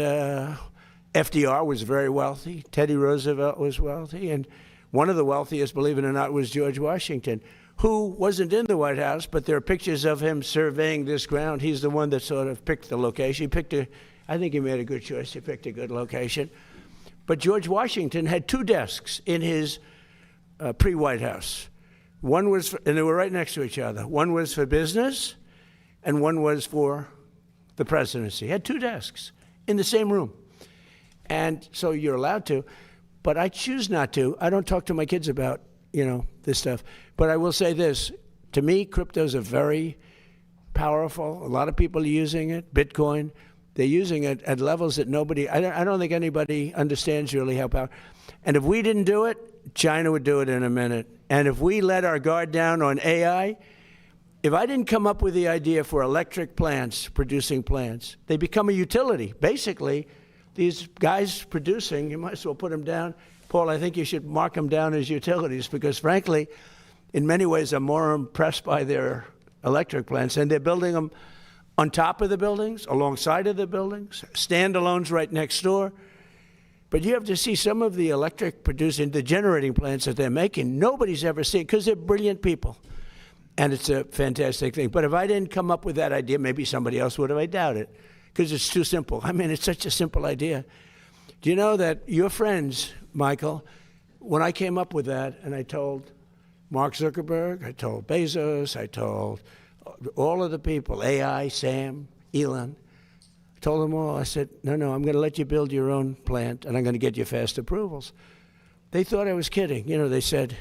FDR was very wealthy. Teddy Roosevelt was wealthy. And one of the wealthiest, believe it or not, was George Washington, who wasn't in the White House, but there are pictures of him surveying this ground. He's the one that sort of picked the location. I think he made a good choice. He picked a good location. But George Washington had 2 desks in his pre-White House. One was, and they were right next to each other. One was for business, and one was for the presidency. He had 2 desks in the same room. And so you're allowed to, but I choose not to. I don't talk to my kids about, this stuff. But I will say this, to me, cryptos are very powerful. A lot of people are using it, Bitcoin. They're using it at levels that I don't think anybody understands really how powerful. And if we didn't do it, China would do it in a minute. And if we let our guard down on AI, if I didn't come up with the idea for electric plants, producing plants, they become a utility. Basically, these guys producing, you might as well put them down. Paul, I think you should mark them down as utilities because, frankly, in many ways, I'm more impressed by their electric plants. And they're building them on top of the buildings, alongside of the buildings, standalones right next door. But you have to see some of the electric producing, the generating plants that they're making, nobody's ever seen because they're brilliant people. And it's a fantastic thing. But if I didn't come up with that idea, maybe somebody else would have. I doubt it because it's too simple. I mean, it's such a simple idea. Do you know that your friends, Michael, when I came up with that and I told Mark Zuckerberg, I told Bezos, I told all of the people, AI, Sam, Elon, I told them all, I said, no, I'm going to let you build your own plant and I'm going to get you fast approvals. They thought I was kidding. They said,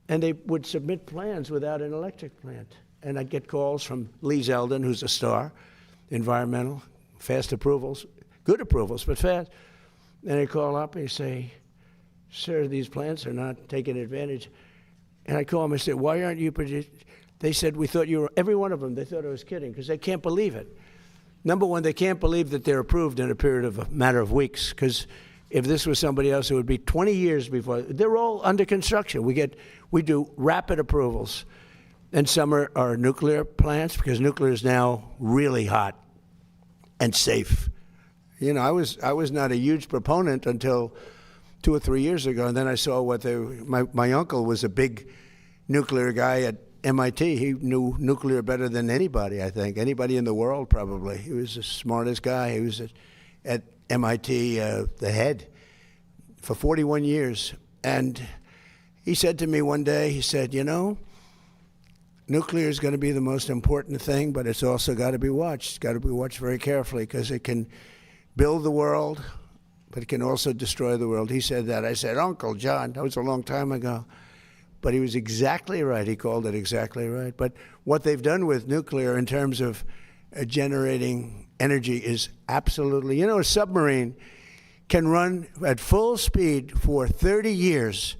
and they would submit plans without an electric plant. And I'd get calls from Lee Zeldin, who's a star, environmental, fast approvals, good approvals, but fast. And I'd call up and he'd say, sir, these plants are not taking advantage. And I call them and say, why aren't you producing? They said, we thought you were, every one of them, they thought I was kidding because they can't believe it. Number one, they can't believe that they're approved in a matter of weeks because if this was somebody else, it would be 20 years before. They're all under construction. We do rapid approvals. And some are nuclear plants because nuclear is now really hot and safe. I was not a huge proponent until 2 or 3 years ago, and then I saw my uncle was a big nuclear guy at MIT. He knew nuclear better than anybody, I think. Anybody in the world, probably. He was the smartest guy. He was at MIT, the head, for 41 years. And he said to me one day, he said, nuclear is going to be the most important thing, but it's also got to be watched. It's got to be watched very carefully because it can build the world, but it can also destroy the world. He said that. I said, Uncle John, that was a long time ago. But he was exactly right. He called it exactly right. But what they've done with nuclear in terms of generating energy is absolutely, a submarine can run at full speed for 30 years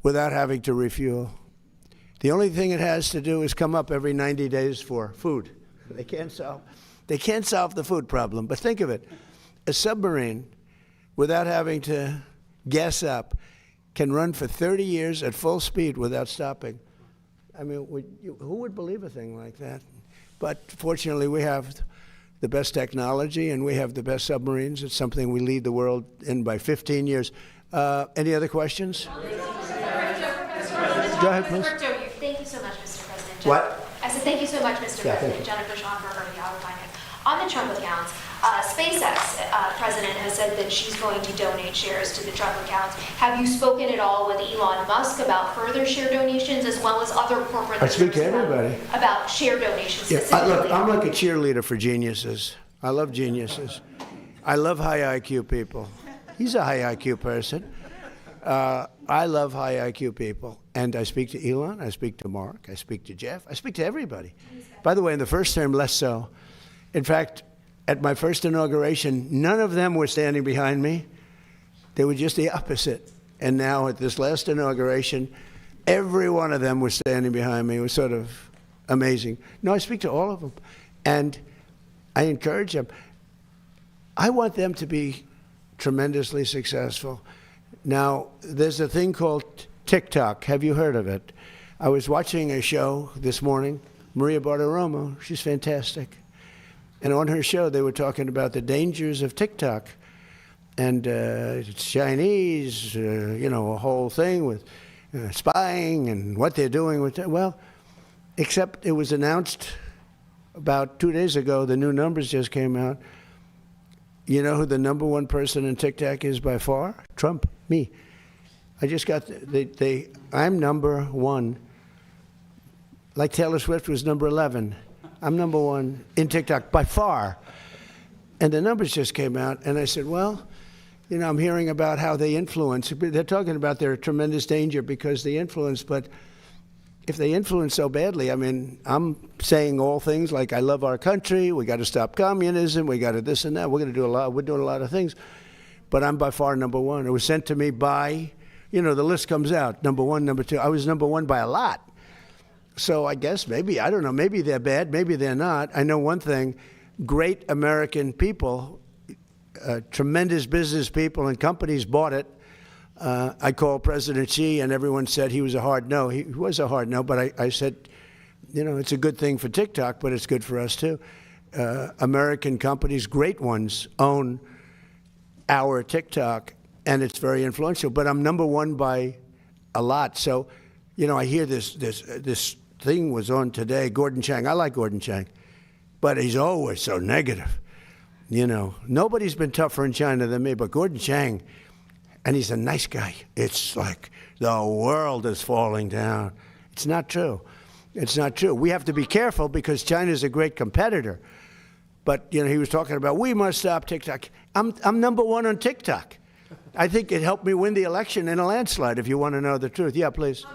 without having to refuel. The only thing it has to do is come up every 90 days for food. They can't solve the food problem. But think of it. A submarine, without having to gas up, can run for 30 years at full speed without stopping. I mean, who would believe a thing like that? But fortunately, we have the best technology and we have the best submarines. It's something we lead the world in by 15 years. Any other questions? Go ahead, please. Thank you so much, Mr. President. What? I said thank you so much, Mr. President. Jennifer Schonberger, Yahoo Finance. On the Trump accounts, SpaceX president has said that she's going to donate shares to the Trump accounts. Have you spoken at all with Elon Musk about further share donations as well as other corporate I speak to leaders everybody. about share donations Yeah, specifically? look, I'm like a cheerleader for geniuses. I love geniuses. I love high IQ people. He's a high IQ person. I love high IQ people. And I speak to Elon, I speak to Mark, I speak to Jeff, I speak to everybody. By the way, in the first term, less so. In fact, at my first inauguration, none of them were standing behind me. They were just the opposite. And now at this last inauguration, every one of them was standing behind me. It was sort of amazing. No, I speak to all of them. And I encourage them. I want them to be tremendously successful. Now, there's a thing called TikTok. Have you heard of it? I was watching a show this morning, Maria Bartiromo. She's fantastic. And on her show, they were talking about the dangers of TikTok. And it's Chinese, you know, a whole thing with spying and what they're doing with it. Well, except it was announced about 2 days ago, the new numbers just came out. You know who the #1 person in TikTok is by far? Trump, me. I just got, I'm #1. Like Taylor Swift was #11. I'm #1 in TikTok by far. And the numbers just came out, and I said, well, you know, I'm hearing about how they influence. They're talking about their tremendous danger because they influence, but if they influence so badly, I mean, I'm saying all things like I love our country, we got to stop communism, we got to this and that, we're doing a lot of things, but I'm by far #1. It was sent to me by, you know, the list comes out, #1, #2. I was #1 by a lot. So I guess maybe, I don't know, maybe they're bad, maybe they're not. I know one thing, great American people, tremendous business people and companies bought it. I called President Xi, and everyone said he was a hard no. He was a hard no, but I said, you know, it's a good thing for TikTok, but it's good for us too. American companies, great ones, own our TikTok, and it's very influential. But I'm #1 by a lot. So, you know, I hear this thing was on today. Gordon Chang. I like Gordon Chang, but he's always so negative. You know, nobody's been tougher in China than me, but Gordon Chang. And he's a nice guy. It's like the world is falling down. It's not true. It's not true. We have to be careful because China's a great competitor. But, you know, he was talking about, we must stop TikTok. I'm #1 on TikTok. I think it helped me win the election in a landslide, if you want to know the truth. Yeah, please. Are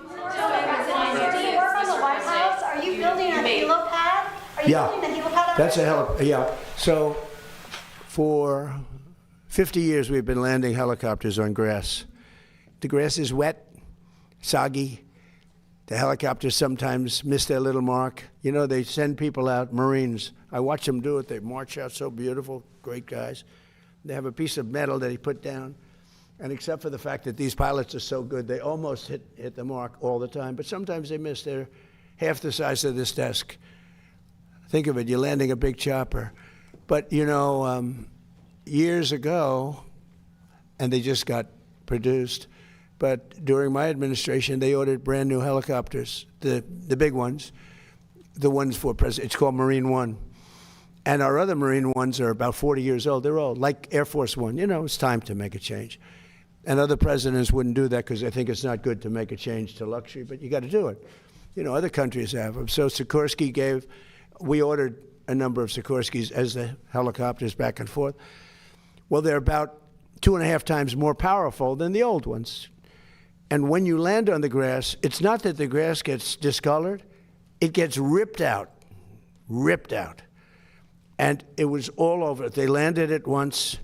you building a helipad? Are you building a helipad? That's a helipad, yeah. So for 50 years, we've been landing helicopters on grass. The grass is wet, soggy. The helicopters sometimes miss their little mark. You know, they send people out, Marines. I watch them do it. They march out so beautiful, great guys. They have a piece of metal that he put down. And except for the fact that these pilots are so good, they almost hit the mark all the time. But sometimes they miss. They're half the size of this desk. Think of it, you're landing a big chopper. But, you know, years ago, and they just got produced, but during my administration, they ordered brand new helicopters, the big ones, the ones for President. It's called Marine One. And our other Marine ones are about 40 years old. They're old, like Air Force One. You know, it's time to make a change. And other presidents wouldn't do that because they think it's not good to make a change to luxury, but you got to do it. You know, other countries have them. So Sikorsky we ordered a number of Sikorskys as the helicopters back and forth. Well, they're about 2.5 times more powerful than the old ones. And when you land on the grass, it's not that the grass gets discolored, it gets ripped out. And it was all over. They landed it once,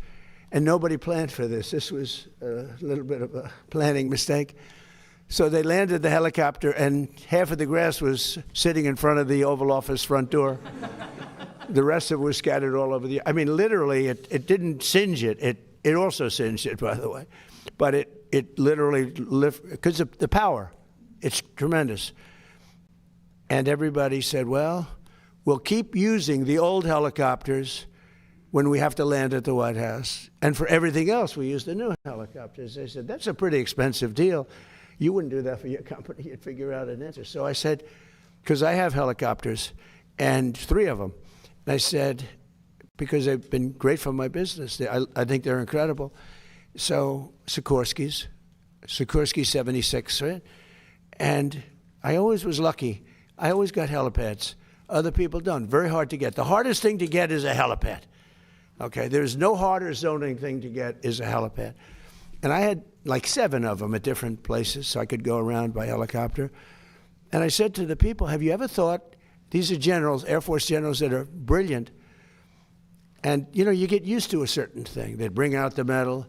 and nobody planned for this. This was a little bit of a planning mistake. So they landed the helicopter, and half of the grass was sitting in front of the Oval Office front door. The rest of it was scattered all over I mean, literally, it didn't singe it. It also singed it, by the way. But it literally lifted, because of the power. It's tremendous. And everybody said, well, we'll keep using the old helicopters when we have to land at the White House. And for everything else, we use the new helicopters. They said, that's a pretty expensive deal. You wouldn't do that for your company. You'd figure out an answer. So I said, because I have helicopters, and 3 of them. And I said, because they've been great for my business. I think they're incredible. So Sikorsky 76, right? And I always was lucky. I always got helipads. Other people don't. Very hard to get. The hardest thing to get is a helipad. Okay, there's no harder zoning thing to get is a helipad. And I had like 7 of them at different places, so I could go around by helicopter. And I said to the people, have you ever thought, these are generals, Air Force generals that are brilliant, and you know, you get used to a certain thing. They'd bring out the metal,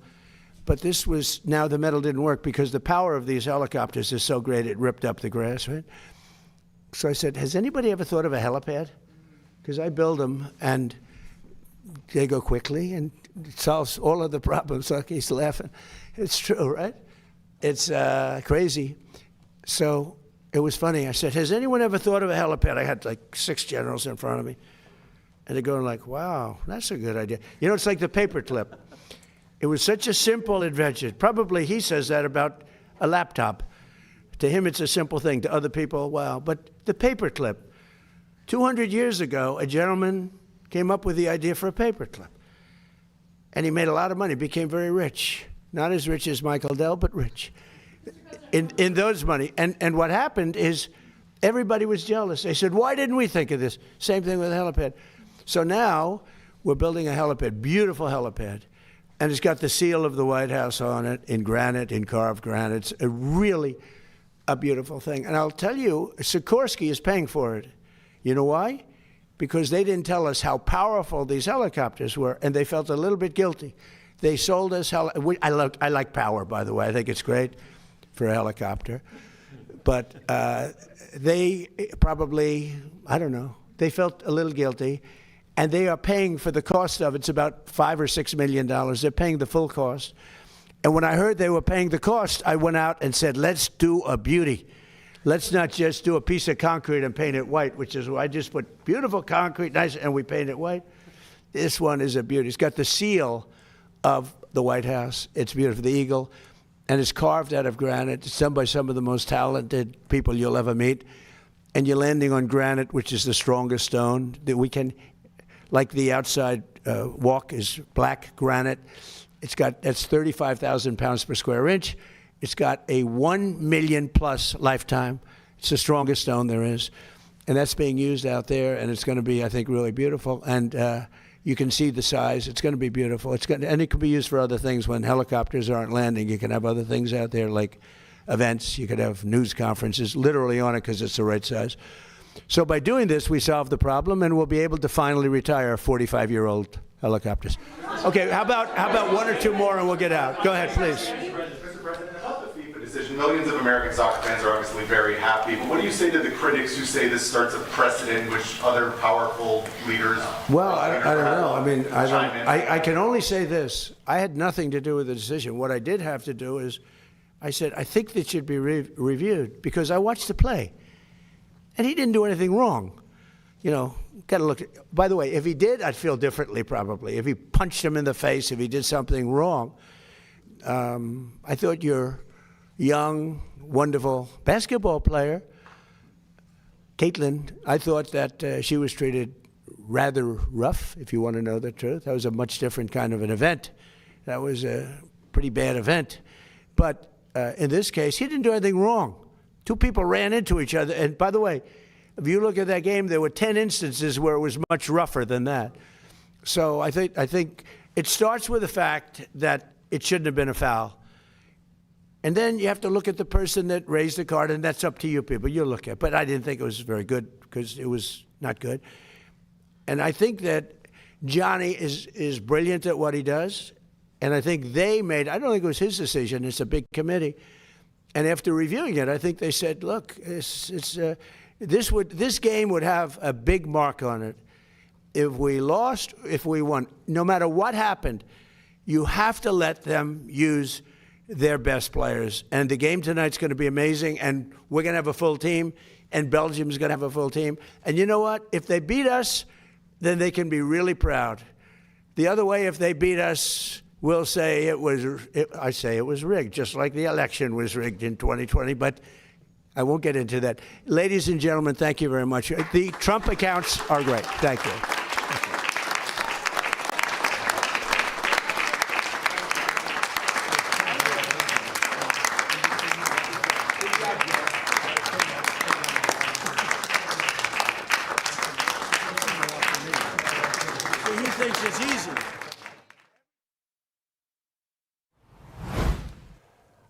but this was, now the metal didn't work because the power of these helicopters is so great it ripped up the grass, right? So I said, has anybody ever thought of a helipad? Because I build them, and they go quickly, and it solves all of the problems. Look, he's laughing. It's true, right? It's crazy. So it was funny. I said, has anyone ever thought of a helipad? I had like 6 generals in front of me. And they're going like, wow, that's a good idea. You know, it's like the paperclip. It was such a simple invention. Probably he says that about a laptop. To him, it's a simple thing. To other people, wow. But the paperclip. 200 years ago, a gentleman came up with the idea for a paperclip. And he made a lot of money, became very rich. Not as rich as Michael Dell, but rich in those money. And what happened is everybody was jealous. They said, why didn't we think of this? Same thing with a helipad. So now we're building a helipad, beautiful helipad. And it's got the seal of the White House on it, in granite, in carved granite. It's really a beautiful thing. And I'll tell you, Sikorsky is paying for it. You know why? Because they didn't tell us how powerful these helicopters were, and they felt a little bit guilty. They sold us, I like power, by the way. I think it's great for a helicopter. But they probably, I don't know, they felt a little guilty. And they are paying for the cost of it. It's about $5 or $6 million. They're paying the full cost. And when I heard they were paying the cost, I went out and said, let's do a beauty. Let's not just do a piece of concrete and paint it white, which is why I just put beautiful concrete, nice, and we paint it white. This one is a beauty. It's got the seal of the White House. It's beautiful, the eagle. And it's carved out of granite. It's done by some of the most talented people you'll ever meet. And you're landing on granite, which is the strongest stone that we can. Like the outside walk is black granite. That's 35,000 pounds per square inch. It's got a 1 million plus lifetime. It's the strongest stone there is. And that's being used out there, and it's going to be, I think, really beautiful. And you can see the size. It's going to be beautiful. And it can be used for other things when helicopters aren't landing. You can have other things out there like events. You could have news conferences literally on it because it's the right size. So by doing this, we solve the problem, and we'll be able to finally retire 45-year-old helicopters. Okay, how about 1 or 2 more, and we'll get out. Go ahead, please. Mr. President, about the FIFA decision, millions of American soccer fans are obviously very happy. But what do you say to the critics who say this starts a precedent which other powerful leaders? Well, I don't know. I mean, I can only say this. I had nothing to do with the decision. What I did have to do is, I said, I think that should be reviewed because I watched the play. And he didn't do anything wrong. You know, got to look at, by the way, if he did, I'd feel differently probably. If he punched him in the face, if he did something wrong. I thought your young, wonderful basketball player, Caitlin, I thought that she was treated rather rough, if you want to know the truth. That was a much different kind of an event. That was a pretty bad event. But in this case, he didn't do anything wrong. 2 people ran into each other. And by the way, if you look at that game, there were 10 instances where it was much rougher than that. So I think it starts with the fact that it shouldn't have been a foul. And then you have to look at the person that raised the card, and that's up to you people. You look at. But I didn't think it was very good because it was not good. And I think that Johnny is brilliant at what he does. And I think I don't think it was his decision. It's a big committee. And after reviewing it, I think they said, look, this game would have a big mark on it. If we lost, if we won, no matter what happened, you have to let them use their best players. And the game tonight's going to be amazing, and we're going to have a full team, and Belgium's going to have a full team. And you know what? If they beat us, then they can be really proud. The other way, if they beat us, we'll say I say it was rigged, just like the election was rigged in 2020, but I won't get into that. Ladies and gentlemen, thank you very much. The Trump accounts are great. Thank you. amazing.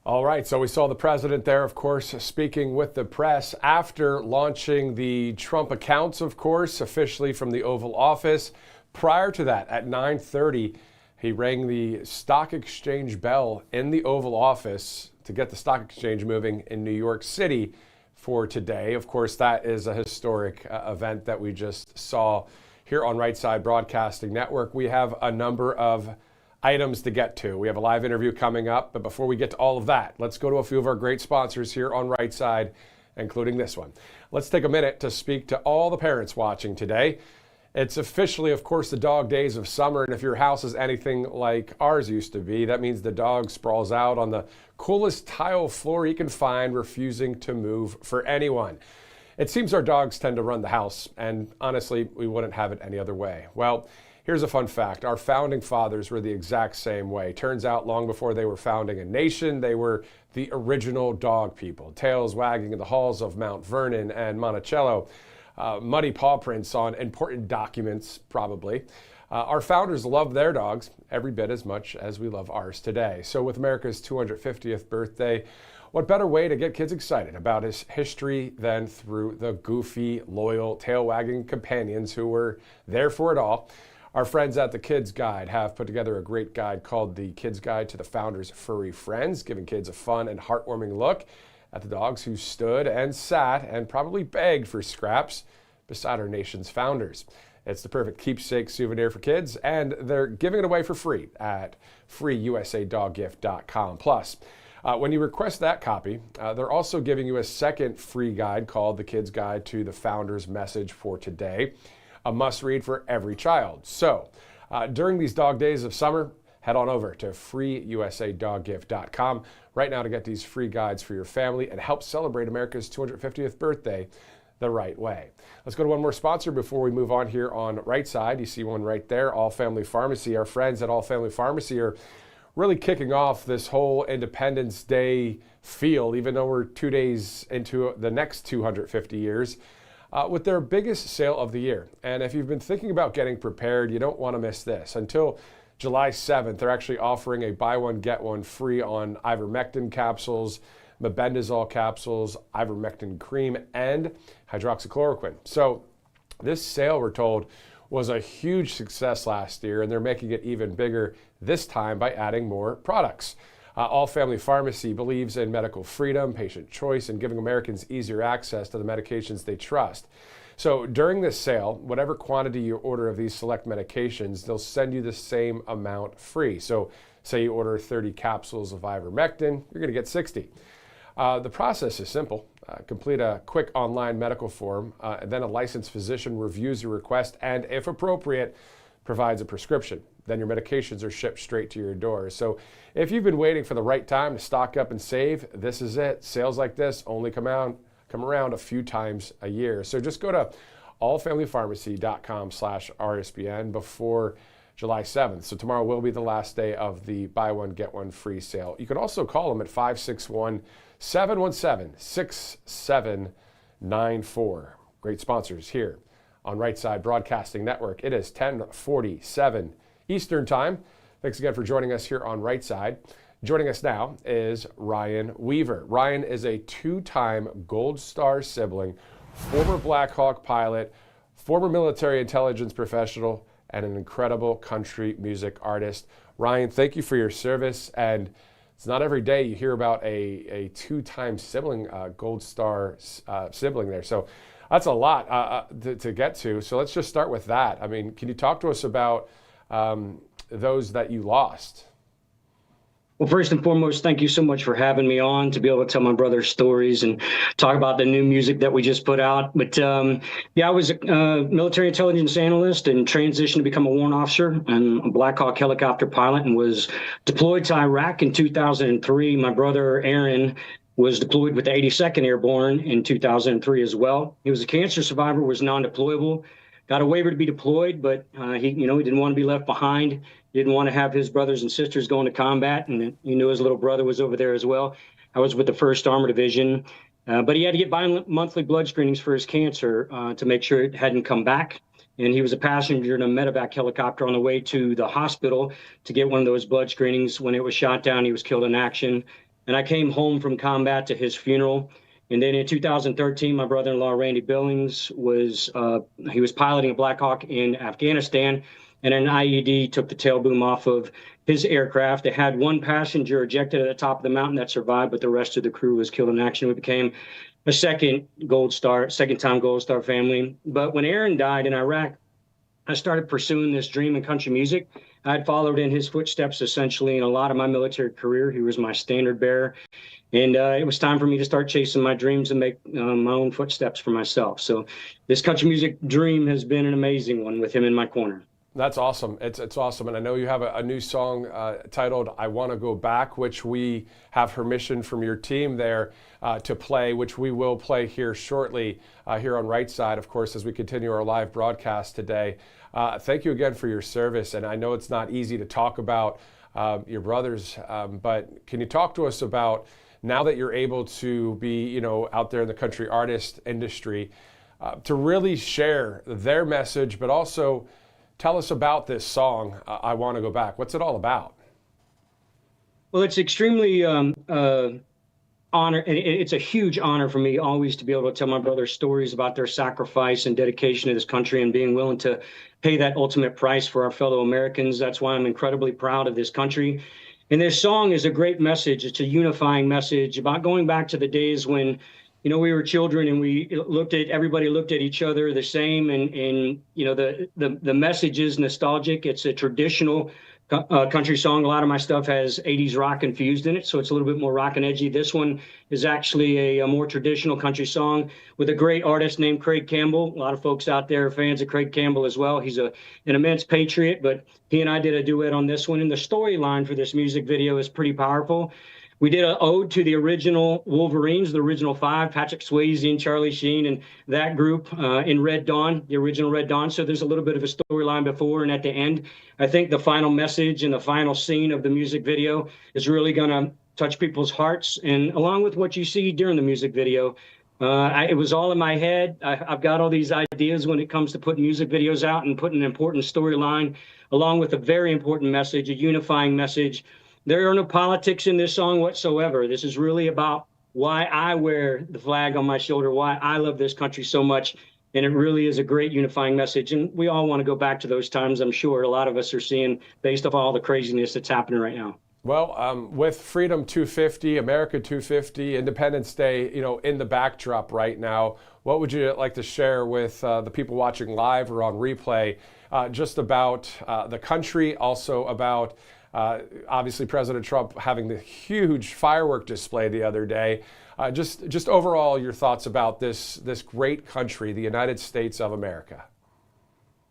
All right, so we saw the president there, of course, speaking with the press after launching the Trump accounts, of course, officially from the Oval Office. Prior to that, at 9:30, he rang the stock exchange bell in the Oval Office to get the stock exchange moving in New York City for today. Of course, that is a historic event that we just saw here on Right Side Broadcasting Network. We have a number of items to get to. We have a live interview coming up, but before we get to all of that, let's go to a few of our great sponsors here on Right Side, including this one. Let's take a minute to speak to all the parents watching today. It's officially, of course, the dog days of summer, and if your house is anything like ours used to be, that means the dog sprawls out on the coolest tile floor you can find, refusing to move for anyone. It seems our dogs tend to run the house, and honestly, we wouldn't have it any other way. Well, here's a fun fact. Our founding fathers were the exact same way. Turns out long before they were founding a nation, they were the original dog people. Tails wagging in the halls of Mount Vernon and Monticello. Muddy paw prints on important documents, probably. Our founders loved their dogs every bit as much as we love ours today. So with America's 250th birthday, what better way to get kids excited about his history than through the goofy, loyal, tail-wagging companions who were there for it all. Our friends at the Kids Guide have put together a great guide called the Kids Guide to the Founders' Furry Friends, giving kids a fun and heartwarming look at the dogs who stood and sat and probably begged for scraps beside our nation's founders. It's the perfect keepsake souvenir for kids, and they're giving it away for free at freeusadoggift.com. Plus, when you request that copy, they're also giving you a second free guide called the Kids Guide to the Founders' Message for Today, a must-read for every child. So, during these dog days of summer, head on over to freeusadoggift.com right now to get these free guides for your family and help celebrate America's 250th birthday the right way. Let's go to one more sponsor before we move on here on Right Side. You see one right there, All Family Pharmacy. Our friends at All Family Pharmacy are really kicking off this whole Independence Day feel, even though we're 2 days into the next 250 years, with their biggest sale of the year. And if you've been thinking about getting prepared, you don't want to miss this. Until July 7th, they're actually offering a buy one, get one free on ivermectin capsules, mebendazole capsules, ivermectin cream, and hydroxychloroquine. So this sale, we're told, was a huge success last year, and they're making it even bigger this time by adding more products. All Family Pharmacy believes in medical freedom, patient choice, and giving Americans easier access to the medications they trust. So during this sale, whatever quantity you order of these select medications, they'll send you the same amount free. So say you order 30 capsules of ivermectin, you're going to get 60. The process is simple. Complete a quick online medical form, and then a licensed physician reviews your request and, if appropriate, provides a prescription. Then your medications are shipped straight to your door. So if you've been waiting for the right time to stock up and save, this is it. Sales like this only come around a few times a year. So just go to allfamilypharmacy.com/RSBN before July 7th. So tomorrow will be the last day of the buy one, get one free sale. You can also call them at 561-717-6794. Great sponsors here on Right Side Broadcasting Network. It is 10:47 Eastern Time. Thanks again for joining us here on Right Side. Joining us now is Ryan Weaver. Ryan is a two-time Gold Star sibling, former Black Hawk pilot, former military intelligence professional, and an incredible country music artist. Ryan, thank you for your service. And it's not every day you hear about a two-time sibling, Gold Star sibling there. So that's a lot to get to. So let's just start with that. I mean, can you talk to us about those that you lost? Well, first and foremost, thank you so much for having me on to be able to tell my brother's stories and talk about the new music that we just put out. But yeah, I was a military intelligence analyst and transitioned to become a warrant officer and a Black Hawk helicopter pilot, and was deployed to Iraq in 2003. My brother, Aaron, was deployed with the 82nd Airborne in 2003 as well. He was a cancer survivor, was non-deployable. Got a waiver to be deployed, but he didn't want to be left behind. Didn't want to have his brothers and sisters going to combat, and he knew his little brother was over there as well. I was with the 1st Armored Division, but he had to get bi-monthly blood screenings for his cancer to make sure it hadn't come back. and he was a passenger in a medevac helicopter on the way to the hospital to get one of those blood screenings. When it was shot down, he was killed in action. And I came home from combat to his funeral. And then in 2013, my brother-in-law, Randy Billings, he was piloting a Black Hawk in Afghanistan, and an IED took the tail boom off of his aircraft. It had one passenger ejected at the top of the mountain that survived, but the rest of the crew was killed in action. We became a second time Gold Star family. But when Aaron died in Iraq, I started pursuing this dream in country music. I'd followed in his footsteps essentially in a lot of my military career. He was my standard bearer. And it was time for me to start chasing my dreams and make my own footsteps for myself. So this country music dream has been an amazing one with him in my corner. That's awesome. It's awesome. And I know you have a new song titled I Want to Go Back, which we have permission from your team there to play, which we will play here shortly here on Right Side, of course, as we continue our live broadcast today. Thank you again for your service. And I know it's not easy to talk about your brothers, but can you talk to us about now that you're able to be, out there in the country artist industry, to really share their message, but also tell us about this song, I Want to Go Back. What's it all about? Well, it's extremely honor. It's a huge honor for me always to be able to tell my brothers stories about their sacrifice and dedication to this country and being willing to pay that ultimate price for our fellow Americans. That's why I'm incredibly proud of this country. And this song is a great message. It's a unifying message about going back to the days when, we were children and everybody looked at each other the same. And the message is nostalgic. It's a traditional country song. A lot of my stuff has 80s rock infused in it, so it's a little bit more rock and edgy. This one is actually a more traditional country song with a great artist named Craig Campbell. A lot of folks out there are fans of Craig Campbell as well. He's an immense patriot, but he and I did a duet on this one. And the storyline for this music video is pretty powerful. We did an ode to the original Wolverines, the original five, Patrick Swayze and Charlie Sheen and that group in Red Dawn, the original Red Dawn. So there's a little bit of a storyline before and at the end. I think the final message and the final scene of the music video is really going to touch people's hearts. And along with what you see during the music video, it was all in my head. I've got all these ideas when it comes to putting music videos out and putting an important storyline along with a very important message, a unifying message. There are no politics in this song whatsoever. This is really about why I wear the flag on my shoulder, why I love this country so much. And it really is a great unifying message. And we all want to go back to those times, I'm sure a lot of us are seeing based off all the craziness that's happening right now. Well, with Freedom 250, America 250, Independence Day, in the backdrop right now, what would you like to share with the people watching live or on replay just about the country, also about obviously President Trump having the huge firework display the other day. Just overall your thoughts about this great country, the United States of America.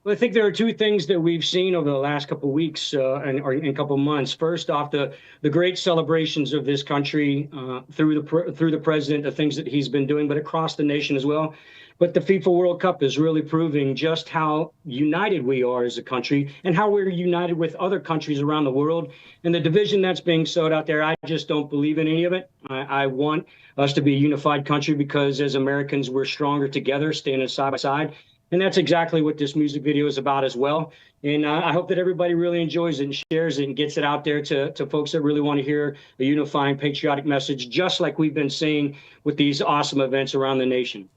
Well, I think there are two things that we've seen over the last couple of weeks or in a couple of months. First off, the great celebrations of this country through the president, the things that he's been doing, but across the nation as well. But the FIFA World Cup is really proving just how united we are as a country and how we're united with other countries around the world. And the division that's being sowed out there, I just don't believe in any of it. I want us to be a unified country because as Americans, we're stronger together, standing side by side. And that's exactly what this music video is about as well. And I hope that everybody really enjoys it and shares it and gets it out there to folks that really want to hear a unifying patriotic message, just like we've been seeing with these awesome events around the nation.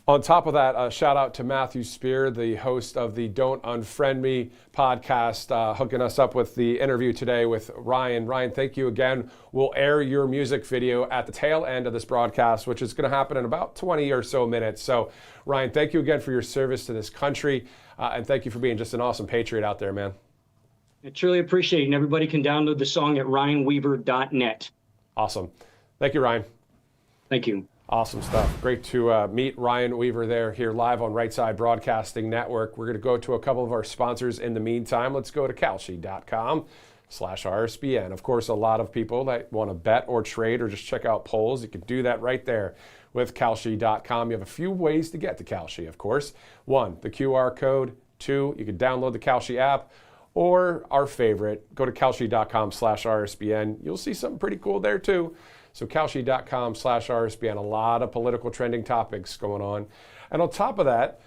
On top of that, shout out to Matthew Spear, the host of the Don't Unfriend Me podcast, hooking us up with the interview today with Ryan. Ryan, thank you again. We'll air your music video at the tail end of this broadcast, which is going to happen in about 20 or so minutes. So, Ryan, thank you again for your service to this country, and thank you for being just an awesome patriot out there, man. I truly appreciate it, and everybody can download the song at ryanweaver.net. Awesome. Thank you, Ryan. Thank you. Awesome stuff. Great to meet Ryan Weaver there here live on Right Side Broadcasting Network. We're going to go to a couple of our sponsors in the meantime. Let's go to Kalshi.com/RSBN. Of course, a lot of people that want to bet or trade or just check out polls, you can do that right there with Kalshi.com. You have a few ways to get to Kalshi, of course. 1, the QR code. 2, you can download the Kalshi app. Or our favorite, go to Kalshi.com/RSBN. You'll see something pretty cool there too. So Kalshi.com/RSBN, a lot of political trending topics going on. And on top of that,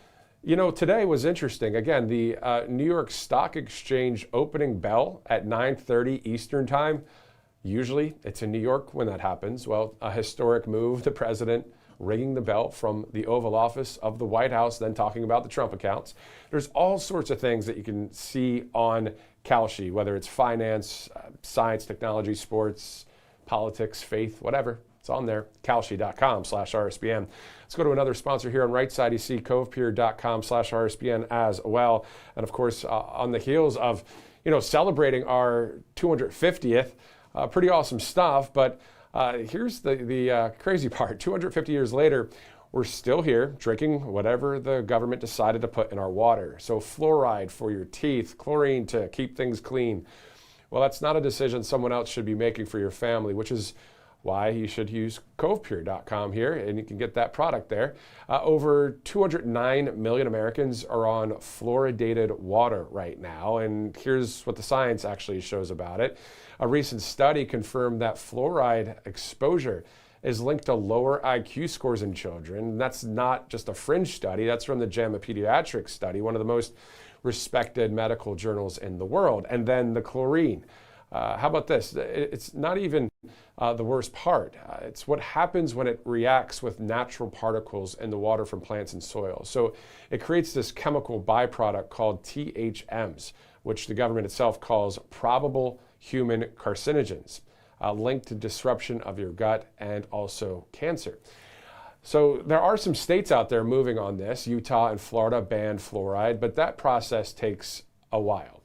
You know, today was interesting. Again, the New York Stock Exchange opening bell at 9:30 Eastern Time. Usually it's in New York when that happens. Well, a historic move, the president ringing the bell from the Oval Office of the White House, then talking about the Trump accounts. There's all sorts of things that you can see on Kalshi, whether it's finance, science, technology, sports, politics, faith, whatever. It's on there, kalshi.com/RSBN. Let's go to another sponsor here on right side. You see covepier.com/RSBN as well. And of course, on the heels of, celebrating our 250th, pretty awesome stuff. But here's the crazy part. 250 years later, we're still here drinking whatever the government decided to put in our water. So fluoride for your teeth, chlorine to keep things clean. Well, that's not a decision someone else should be making for your family, which is why you should use covepier.com here, and you can get that product there. Over 209 million Americans are on fluoridated water right now, and here's what the science actually shows about it. A recent study confirmed that fluoride exposure is linked to lower IQ scores in children. That's not just a fringe study, that's from the JAMA Pediatrics study, one of the most respected medical journals in the world. And then the chlorine. How about this? It's not even the worst part. It's what happens when it reacts with natural particles in the water from plants and soil. So it creates this chemical byproduct called THMs, which the government itself calls probable human carcinogens, linked to disruption of your gut and also cancer. So there are some states out there moving on this. Utah and Florida banned fluoride, but that process takes a while.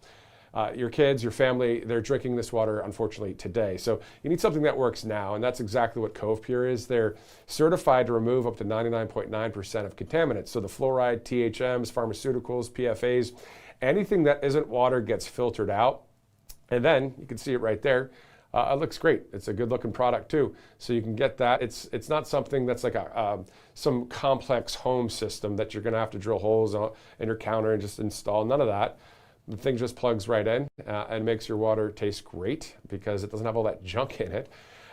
Your kids, your family, they're drinking this water, unfortunately, today. So you need something that works now, and that's exactly what CovePure is. They're certified to remove up to 99.9% of contaminants. So the fluoride, THMs, pharmaceuticals, PFAs, anything that isn't water gets filtered out. And then, you can see it right there, it looks great. It's a good-looking product, too. So you can get that. It's not something that's like some complex home system that you're going to have to drill holes in your counter and just install. None of that. The thing just plugs right in and makes your water taste great because it doesn't have all that junk in it.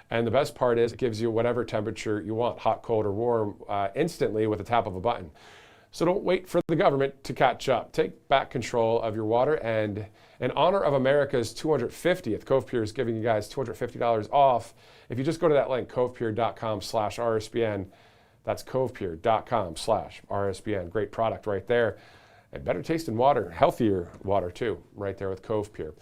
And the best part is it gives you whatever temperature you want, hot, cold, or warm, instantly with a tap of a button. So don't wait for the government to catch up. Take back control of your water, and in honor of America's 250th, CovePure is giving you guys $250 off. If you just go to that link, covepier.com/RSBN, that's covepier.com/RSBN. Great product right there. And better tasting water, healthier water too, right there with CovePure.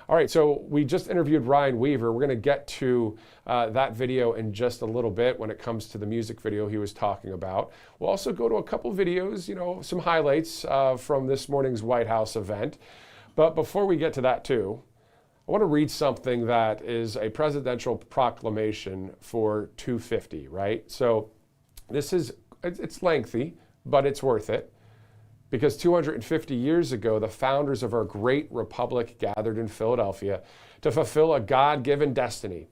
All right, so we just interviewed Ryan Weaver. We're going to get to that video in just a little bit when it comes to the music video he was talking about. We'll also go to a couple videos, some highlights from this morning's White House event. But before we get to that too, I want to read something that is a presidential proclamation for 250, right? So it's lengthy, but it's worth it. Because 250 years ago, the founders of our great republic gathered in Philadelphia to fulfill a God-given destiny,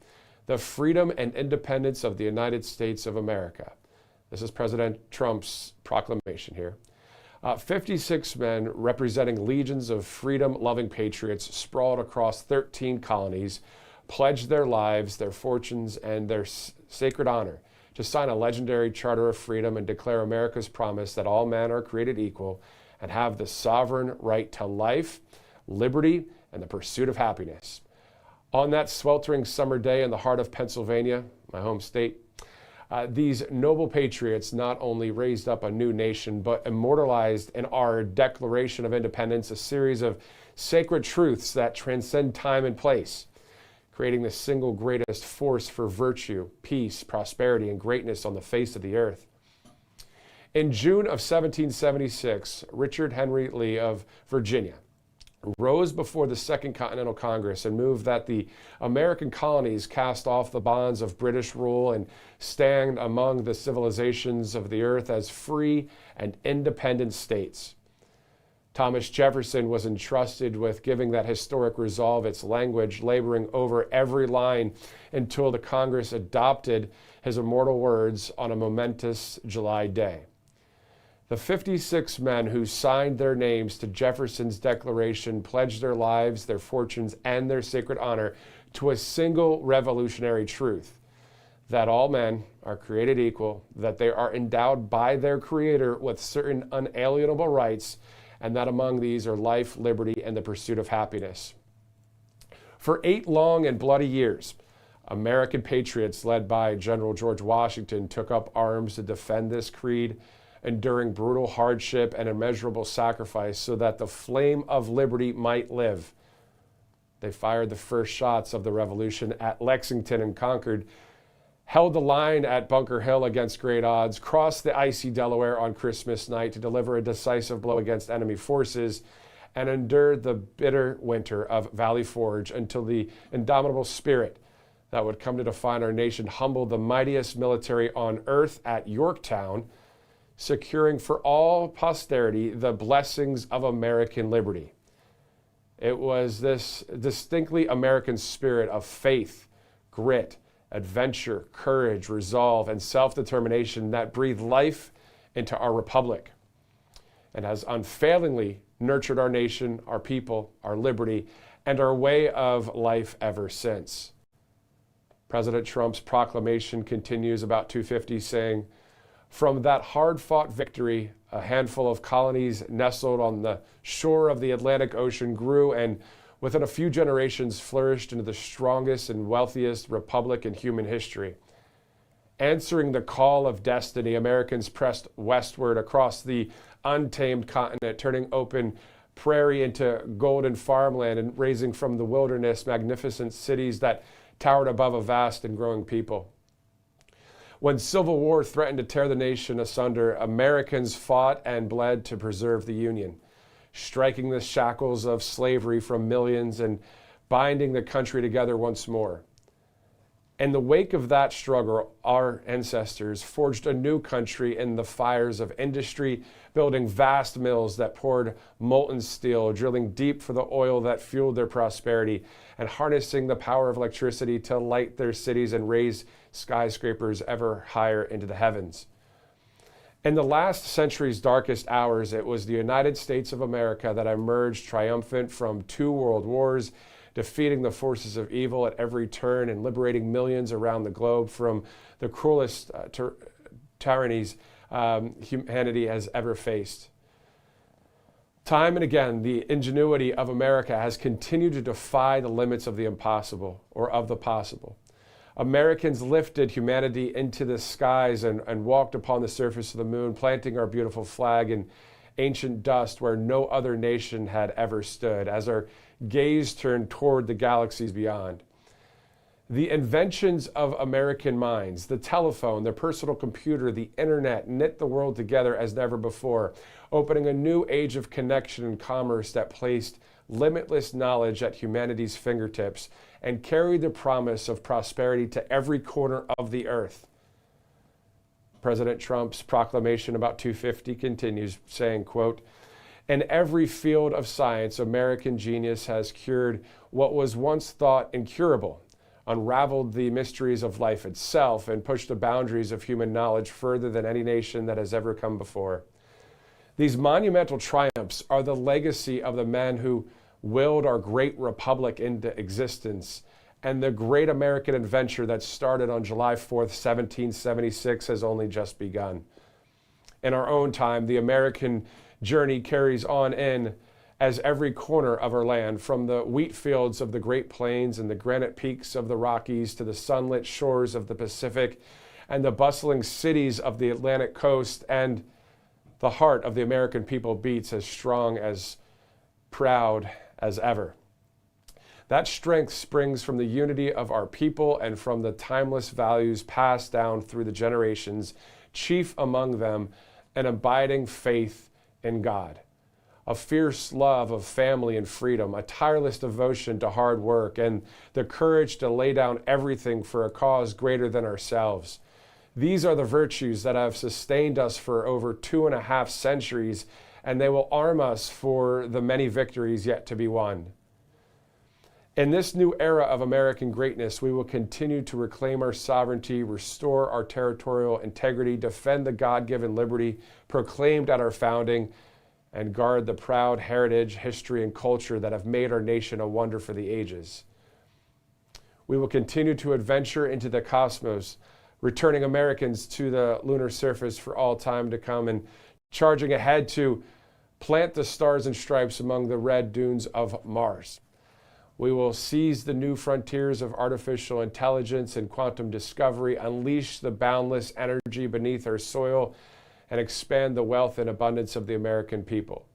the freedom and independence of the United States of America. This is President Trump's proclamation here. 56 men representing legions of freedom-loving patriots sprawled across 13 colonies pledged their lives, their fortunes, and their sacred honor to sign a legendary Charter of Freedom and declare America's promise that all men are created equal and have the sovereign right to life, liberty, and the pursuit of happiness. On that sweltering summer day in the heart of Pennsylvania, my home state, these noble patriots not only raised up a new nation, but immortalized in our Declaration of Independence a series of sacred truths that transcend time and place, creating the single greatest force for virtue, peace, prosperity, and greatness on the face of the earth. In June of 1776, Richard Henry Lee of Virginia rose before the Second Continental Congress and moved that the American colonies cast off the bonds of British rule and stand among the civilizations of the earth as free and independent states. Thomas Jefferson was entrusted with giving that historic resolve its language, laboring over every line until the Congress adopted his immortal words on a momentous July day. The 56 men who signed their names to Jefferson's declaration pledged their lives, their fortunes, and their sacred honor to a single revolutionary truth, that all men are created equal, that they are endowed by their Creator with certain unalienable rights, and that among these are life, liberty, and the pursuit of happiness. For 8 long and bloody years, American patriots led by General George Washington took up arms to defend this creed, enduring brutal hardship and immeasurable sacrifice so that the flame of liberty might live. They fired the first shots of the Revolution at Lexington and Concord, held the line at Bunker Hill against great odds, crossed the icy Delaware on Christmas night to deliver a decisive blow against enemy forces, and endured the bitter winter of Valley Forge until the indomitable spirit that would come to define our nation humbled the mightiest military on earth at Yorktown, securing for all posterity the blessings of American liberty. It was this distinctly American spirit of faith, grit, adventure, courage, resolve, and self-determination that breathed life into our republic and has unfailingly nurtured our nation, our people, our liberty, and our way of life ever since. President Trump's proclamation continues about 2:50, saying, "From that hard-fought victory, a handful of colonies nestled on the shore of the Atlantic Ocean grew and within a few generations flourished into the strongest and wealthiest republic in human history. Answering the call of destiny, Americans pressed westward across the untamed continent, turning open prairie into golden farmland and raising from the wilderness magnificent cities that towered above a vast and growing people. When civil war threatened to tear the nation asunder, Americans fought and bled to preserve the Union, striking the shackles of slavery from millions and binding the country together once more. In the wake of that struggle, our ancestors forged a new country in the fires of industry, building vast mills that poured molten steel, drilling deep for the oil that fueled their prosperity, and harnessing the power of electricity to light their cities and raise skyscrapers ever higher into the heavens. In the last century's darkest hours, it was the United States of America that emerged triumphant from 2 world wars, defeating the forces of evil at every turn and liberating millions around the globe from the cruelest tyrannies humanity has ever faced. Time and again, the ingenuity of America has continued to defy the limits of the impossible or of the possible. Americans lifted humanity into the skies and walked upon the surface of the moon, planting our beautiful flag in ancient dust where no other nation had ever stood, as our gaze turned toward the galaxies beyond. The inventions of American minds, the telephone, the personal computer, the internet, knit the world together as never before, opening a new age of connection and commerce that placed limitless knowledge at humanity's fingertips and carried the promise of prosperity to every corner of the earth. President Trump's proclamation about 250 continues, saying, quote, "In every field of science, American genius has cured what was once thought incurable, unraveled the mysteries of life itself, and pushed the boundaries of human knowledge further than any nation that has ever come before. These monumental triumphs are the legacy of the men who willed our great republic into existence, and the great American adventure that started on July 4th, 1776 has only just begun. In our own time, the American journey carries on in as every corner of our land, from the wheat fields of the Great Plains and the granite peaks of the Rockies to the sunlit shores of the Pacific and the bustling cities of the Atlantic coast, and the heart of the American people beats as strong, as proud as ever. That strength springs from the unity of our people and from the timeless values passed down through the generations, chief among them an abiding faith in God, a fierce love of family and freedom, a tireless devotion to hard work, and the courage to lay down everything for a cause greater than ourselves. These are the virtues that have sustained us for over 2.5 centuries, and they will arm us for the many victories yet to be won. In this new era of American greatness, we will continue to reclaim our sovereignty, restore our territorial integrity, defend the God-given liberty proclaimed at our founding, and guard the proud heritage, history, and culture that have made our nation a wonder for the ages. We will continue to adventure into the cosmos, returning Americans to the lunar surface for all time to come and charging ahead to plant the stars and stripes among the red dunes of Mars. We will seize the new frontiers of artificial intelligence and quantum discovery, unleash the boundless energy beneath our soil, and expand the wealth and abundance of the American people.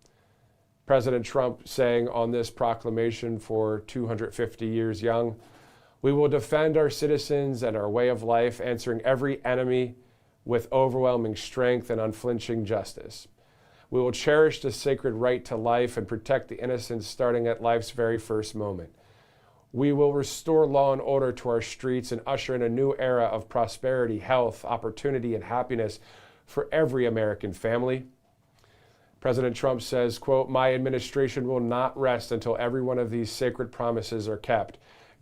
President Trump saying on this proclamation for 250 years young, we will defend our citizens and our way of life, answering every enemy with overwhelming strength and unflinching justice. We will cherish the sacred right to life and protect the innocent starting at life's very first moment. We will restore law and order to our streets and usher in a new era of prosperity, health, opportunity, and happiness for every American family. President Trump says, quote, my administration will not rest until every one of these sacred promises are kept.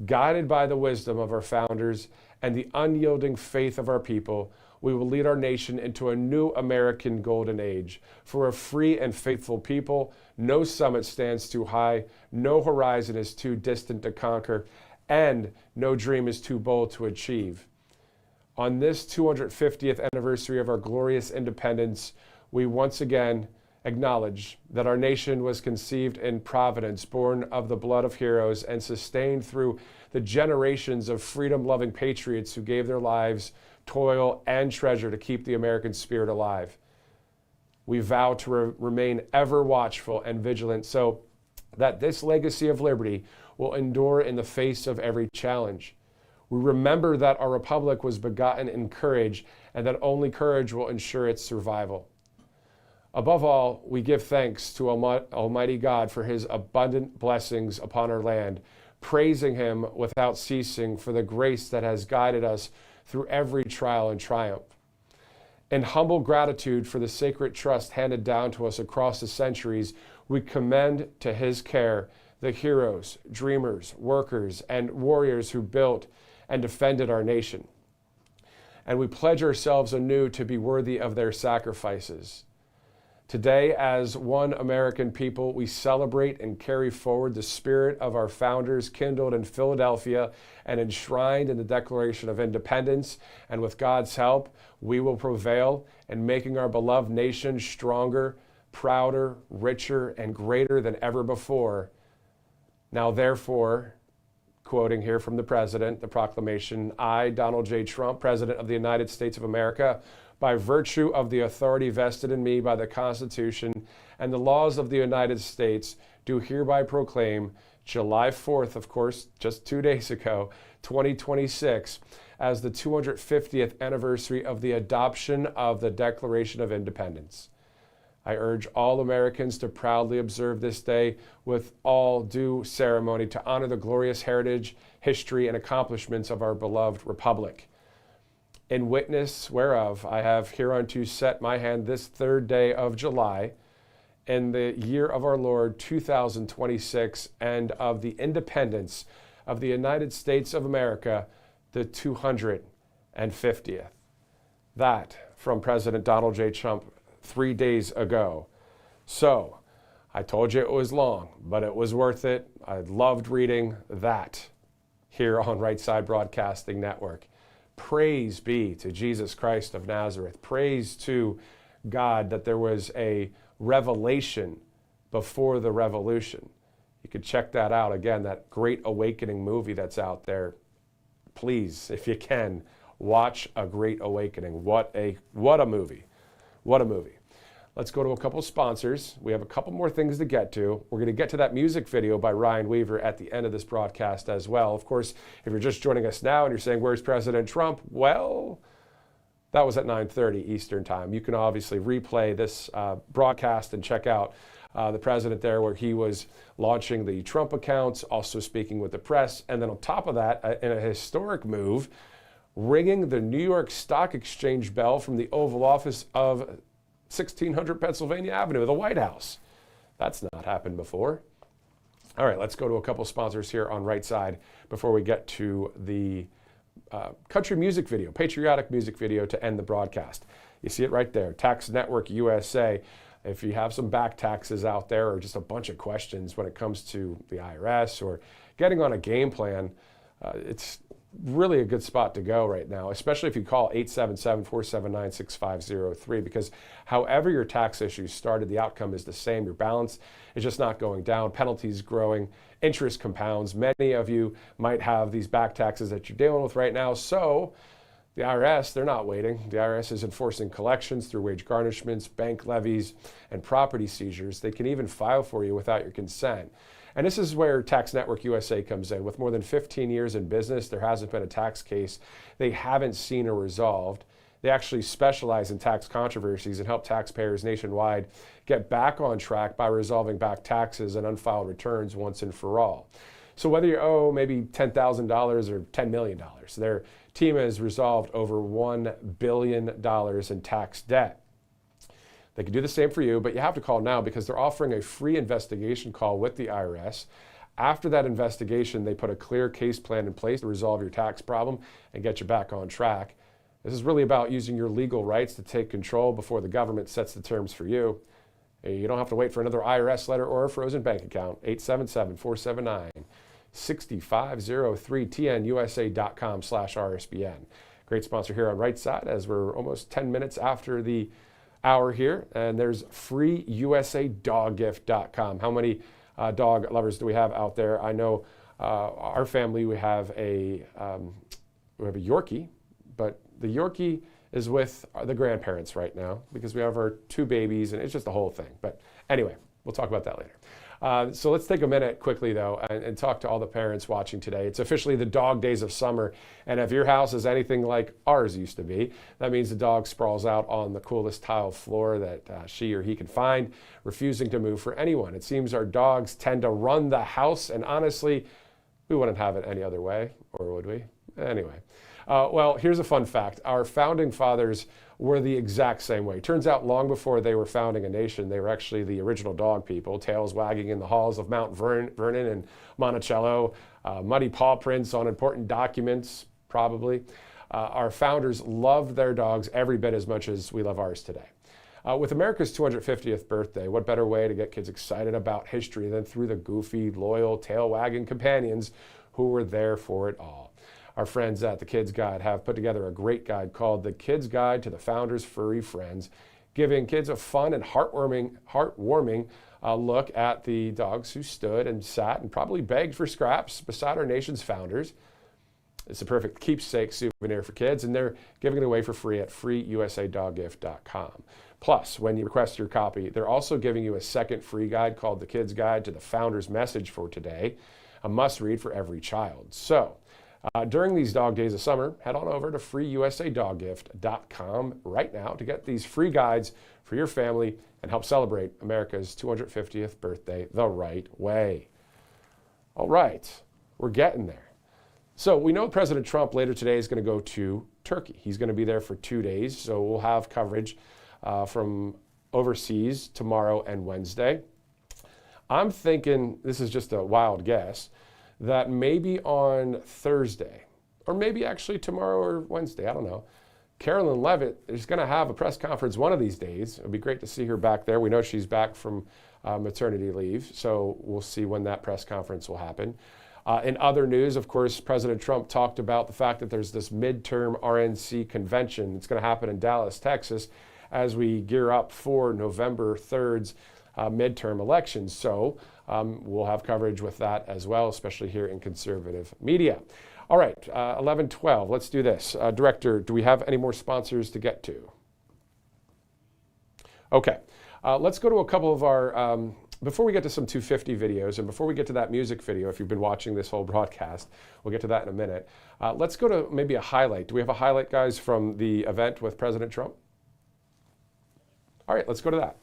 Guided by the wisdom of our founders and the unyielding faith of our people, we will lead our nation into a new American golden age. For a free and faithful people, no summit stands too high, no horizon is too distant to conquer, and no dream is too bold to achieve. On this 250th anniversary of our glorious independence, we once again acknowledge that our nation was conceived in providence, born of the blood of heroes, and sustained through the generations of freedom-loving patriots who gave their lives, toil, and treasure to keep the American spirit alive. We vow to remain ever watchful and vigilant so that this legacy of liberty will endure in the face of every challenge. We remember that our republic was begotten in courage and that only courage will ensure its survival. Above all, we give thanks to Almighty God for his abundant blessings upon our land, praising him without ceasing for the grace that has guided us through every trial and triumph. In humble gratitude for the sacred trust handed down to us across the centuries, we commend to his care the heroes, dreamers, workers, and warriors who built and defended our nation. And we pledge ourselves anew to be worthy of their sacrifices. Today, as one American people, we celebrate and carry forward the spirit of our founders, kindled in Philadelphia and enshrined in the Declaration of Independence. And with God's help, we will prevail in making our beloved nation stronger, prouder, richer, and greater than ever before. Now, therefore, quoting here from the President, the proclamation, I, Donald J. Trump, President of the United States of America, by virtue of the authority vested in me by the Constitution and the laws of the United States, do hereby proclaim July 4th, of course, just 2 days ago, 2026, as the 250th anniversary of the adoption of the Declaration of Independence. I urge all Americans to proudly observe this day with all due ceremony to honor the glorious heritage, history, and accomplishments of our beloved republic. In witness whereof I have hereunto set my hand this 3rd day of July in the year of our Lord 2026 and of the independence of the United States of America, the 250th. That from President Donald J. Trump 3 days ago. So I told you it was long, but it was worth it. I loved reading that here on Right Side Broadcasting Network. Praise be to Jesus Christ of Nazareth. Praise to God that there was a revelation before the revolution. You could check that out. Again, that Great Awakening movie that's out there. Please, if you can, watch A Great Awakening. What a movie. What a movie. Let's go to a couple sponsors. We have a couple more things to get to. We're going to get to that music video by Ryan Weaver at the end of this broadcast as well. Of course, if you're just joining us now and you're saying, where's President Trump? Well, that was at 9:30 Eastern Time. You can obviously replay this broadcast and check out the president there where he was launching the Trump accounts, also speaking with the press. And then on top of that, in a historic move, ringing the New York Stock Exchange bell from the Oval Office of 1600 Pennsylvania Avenue, the White House. That's not happened before. All right, let's go to a couple sponsors here on Right Side before we get to the country music video, patriotic music video to end the broadcast. You see it right there, Tax Network USA. If you have some back taxes out there or just a bunch of questions when it comes to the IRS or getting on a game plan It's really a good spot to go right now, especially if you call 877-479-6503, because however your tax issue started, the outcome is the same. Your balance is just not going down. Penalties growing, interest compounds. Many of you might have these back taxes that you're dealing with right now. So the IRS, they're not waiting. The IRS is enforcing collections through wage garnishments, bank levies, and property seizures. They can even file for you without your consent. And this is where Tax Network USA comes in. With more than 15 years in business, there hasn't been a tax case they haven't seen or resolved. They actually specialize in tax controversies and help taxpayers nationwide get back on track by resolving back taxes and unfiled returns once and for all. So whether you owe maybe $10,000 or $10 million, their team has resolved over $1 billion in tax debt. They can do the same for you, but you have to call now because they're offering a free investigation call with the IRS. After that investigation, they put a clear case plan in place to resolve your tax problem and get you back on track. This is really about using your legal rights to take control before the government sets the terms for you. You don't have to wait for another IRS letter or a frozen bank account. 877-479-6503, tnusa.com/RSBN. Great sponsor here on Right Side as we're almost 10 minutes after the hour here, and there's freeusadoggift.com. How many dog lovers do we have out there? I know our family, we have a Yorkie, but the Yorkie is with the grandparents right now because we have our 2 babies, and it's just the whole thing. But anyway, we'll talk about that later. So let's take a minute quickly, though, and talk to all the parents watching today. It's officially the dog days of summer, and if your house is anything like ours used to be, that means the dog sprawls out on the coolest tile floor that she or he can find, refusing to move for anyone. It seems our dogs tend to run the house, and honestly, we wouldn't have it any other way, or would we? Anyway. Well, here's a fun fact. Our founding fathers were the exact same way. Turns out long before they were founding a nation, they were actually the original dog people, tails wagging in the halls of Mount Vernon and Monticello, muddy paw prints on important documents, probably. Our founders loved their dogs every bit as much as we love ours today. With America's 250th birthday, what better way to get kids excited about history than through the goofy, loyal, tail-wagging companions who were there for it all. Our friends at the Kids Guide have put together a great guide called The Kids Guide to the Founders' Furry Friends, giving kids a fun and heartwarming look at the dogs who stood and sat and probably begged for scraps beside our nation's founders. It's a perfect keepsake souvenir for kids, and they're giving it away for free at freeusadoggift.com. Plus, when you request your copy, they're also giving you a second free guide called The Kids Guide to the Founders' Message for Today, a must-read for every child. So, during these dog days of summer, head on over to freeusadoggift.com right now to get these free guides for your family and help celebrate America's 250th birthday the right way. All right, we're getting there. So we know President Trump later today is going to go to Turkey. He's going to be there for 2 days, so we'll have coverage from overseas tomorrow and Wednesday. I'm thinking, this is just a wild guess, that maybe on Thursday, or maybe actually tomorrow or Wednesday, I don't know, Carolyn Levitt is going to have a press conference one of these days. It would be great to see her back there. We know she's back from maternity leave, so we'll see when that press conference will happen. In other news, of course, President Trump talked about the fact that there's this midterm RNC convention. It's going to happen in Dallas, Texas, as we gear up for November 3rd's midterm elections. So we'll have coverage with that as well, especially here in conservative media. All right, 11:12, let's do this. Director, do we have any more sponsors to get to? Okay, let's go to a couple of our, before we get to some 250 videos, and before we get to that music video, if you've been watching this whole broadcast, we'll get to that in a minute. Let's go to maybe a highlight. Do we have a highlight, guys, from the event with President Trump? All right, let's go to that.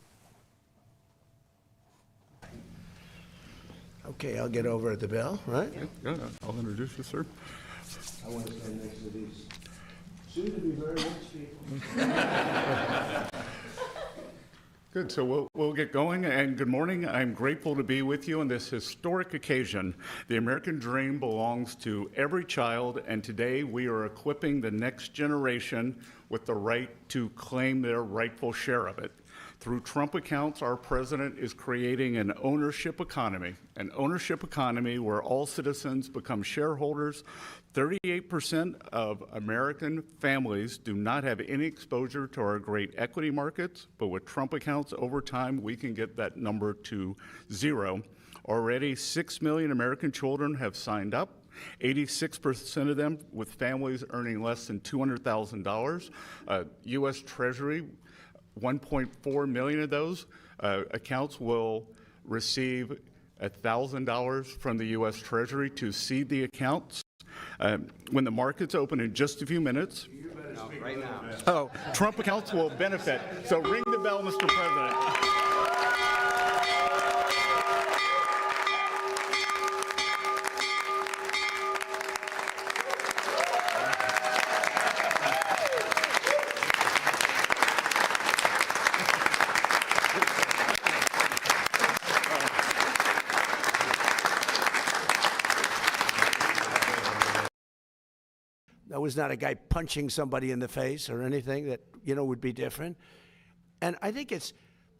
Okay, I'll get over at the bell, right? Yeah, I'll introduce you, sir. I want to stand next to these soon-to-be very rich people. Good, so we'll get going, and good morning. I'm grateful to be with you on this historic occasion. The American dream belongs to every child, and today we are equipping the next generation with the right to claim their rightful share of it. Through Trump accounts, our president is creating an ownership economy where all citizens become shareholders. 38% of American families do not have any exposure to our great equity markets, but with Trump accounts, over time, we can get that number to 0. Already, 6 million American children have signed up. 86% of them with families earning less than $200,000. U.S. Treasury, 1.4 million of those accounts will receive $1,000 from the U.S. Treasury to seed the accounts. When the markets open in just a few minutes, right now. Oh, Trump accounts will benefit. So ring the bell, Mr. President. That was not a guy punching somebody in the face or anything that, would be different. And I think it's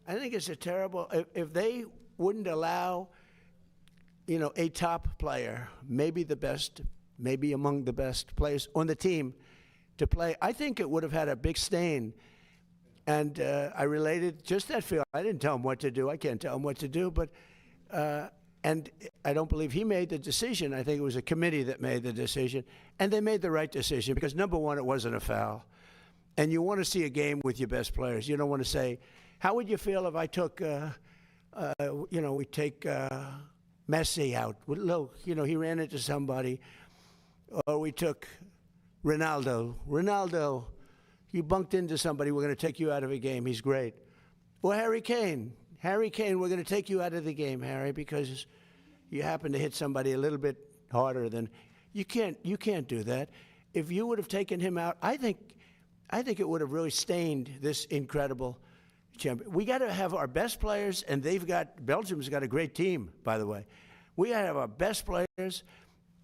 a terrible, if they wouldn't allow, a top player, maybe the best, maybe among the best players on the team to play, I think it would have had a big stain. And I related just that feel. I didn't tell him what to do. I can't tell him what to do, but, and I don't believe he made the decision. I think it was a committee that made the decision. And they made the right decision because, number one, it wasn't a foul. And you want to see a game with your best players. You don't want to say, how would you feel if I took, we take Messi out? Look, he ran into somebody. Or we took Ronaldo. Ronaldo, you bunked into somebody. We're going to take you out of a game. He's great. Or Harry Kane. Harry Kane, we're going to take you out of the game, Harry, because you happen to hit somebody a little bit harder than you can't do that. If you would have taken him out, I think it would have really stained this incredible champion. We got to have our best players, and Belgium's got a great team, by the way. We got to have our best players,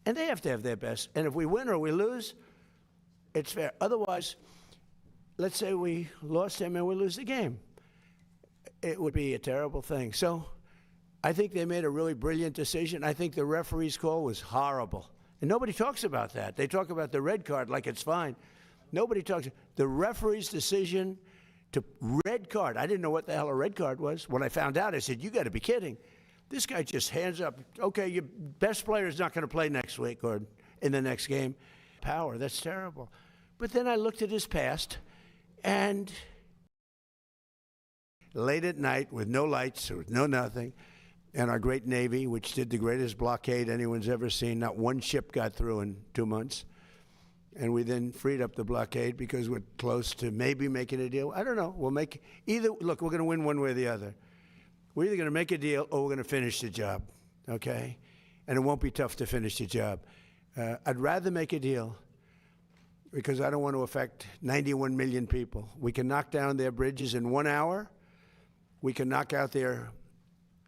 and they have to have their best. And if we win or we lose, it's fair. Otherwise, let's say we lost him and we lose the game. It would be a terrible thing. So I think they made a really brilliant decision. I think the referee's call was horrible. And nobody talks about that. They talk about the red card like it's fine. Nobody talks. The referee's decision to red card. I didn't know what the hell a red card was. When I found out, I said, you got to be kidding. This guy just hands up. Okay, your best player is not going to play next week or in the next game. Power, that's terrible. But then I looked at his past, and late at night with no lights, with no nothing, and our great Navy, which did the greatest blockade anyone's ever seen, not one ship got through in 2 months. And we then freed up the blockade because we're close to maybe making a deal. I don't know. We'll make either. Look, we're going to win one way or the other. We're either going to make a deal or we're going to finish the job, okay? And it won't be tough to finish the job. I'd rather make a deal because I don't want to affect 91 million people. We can knock down their bridges in 1 hour. We can knock out their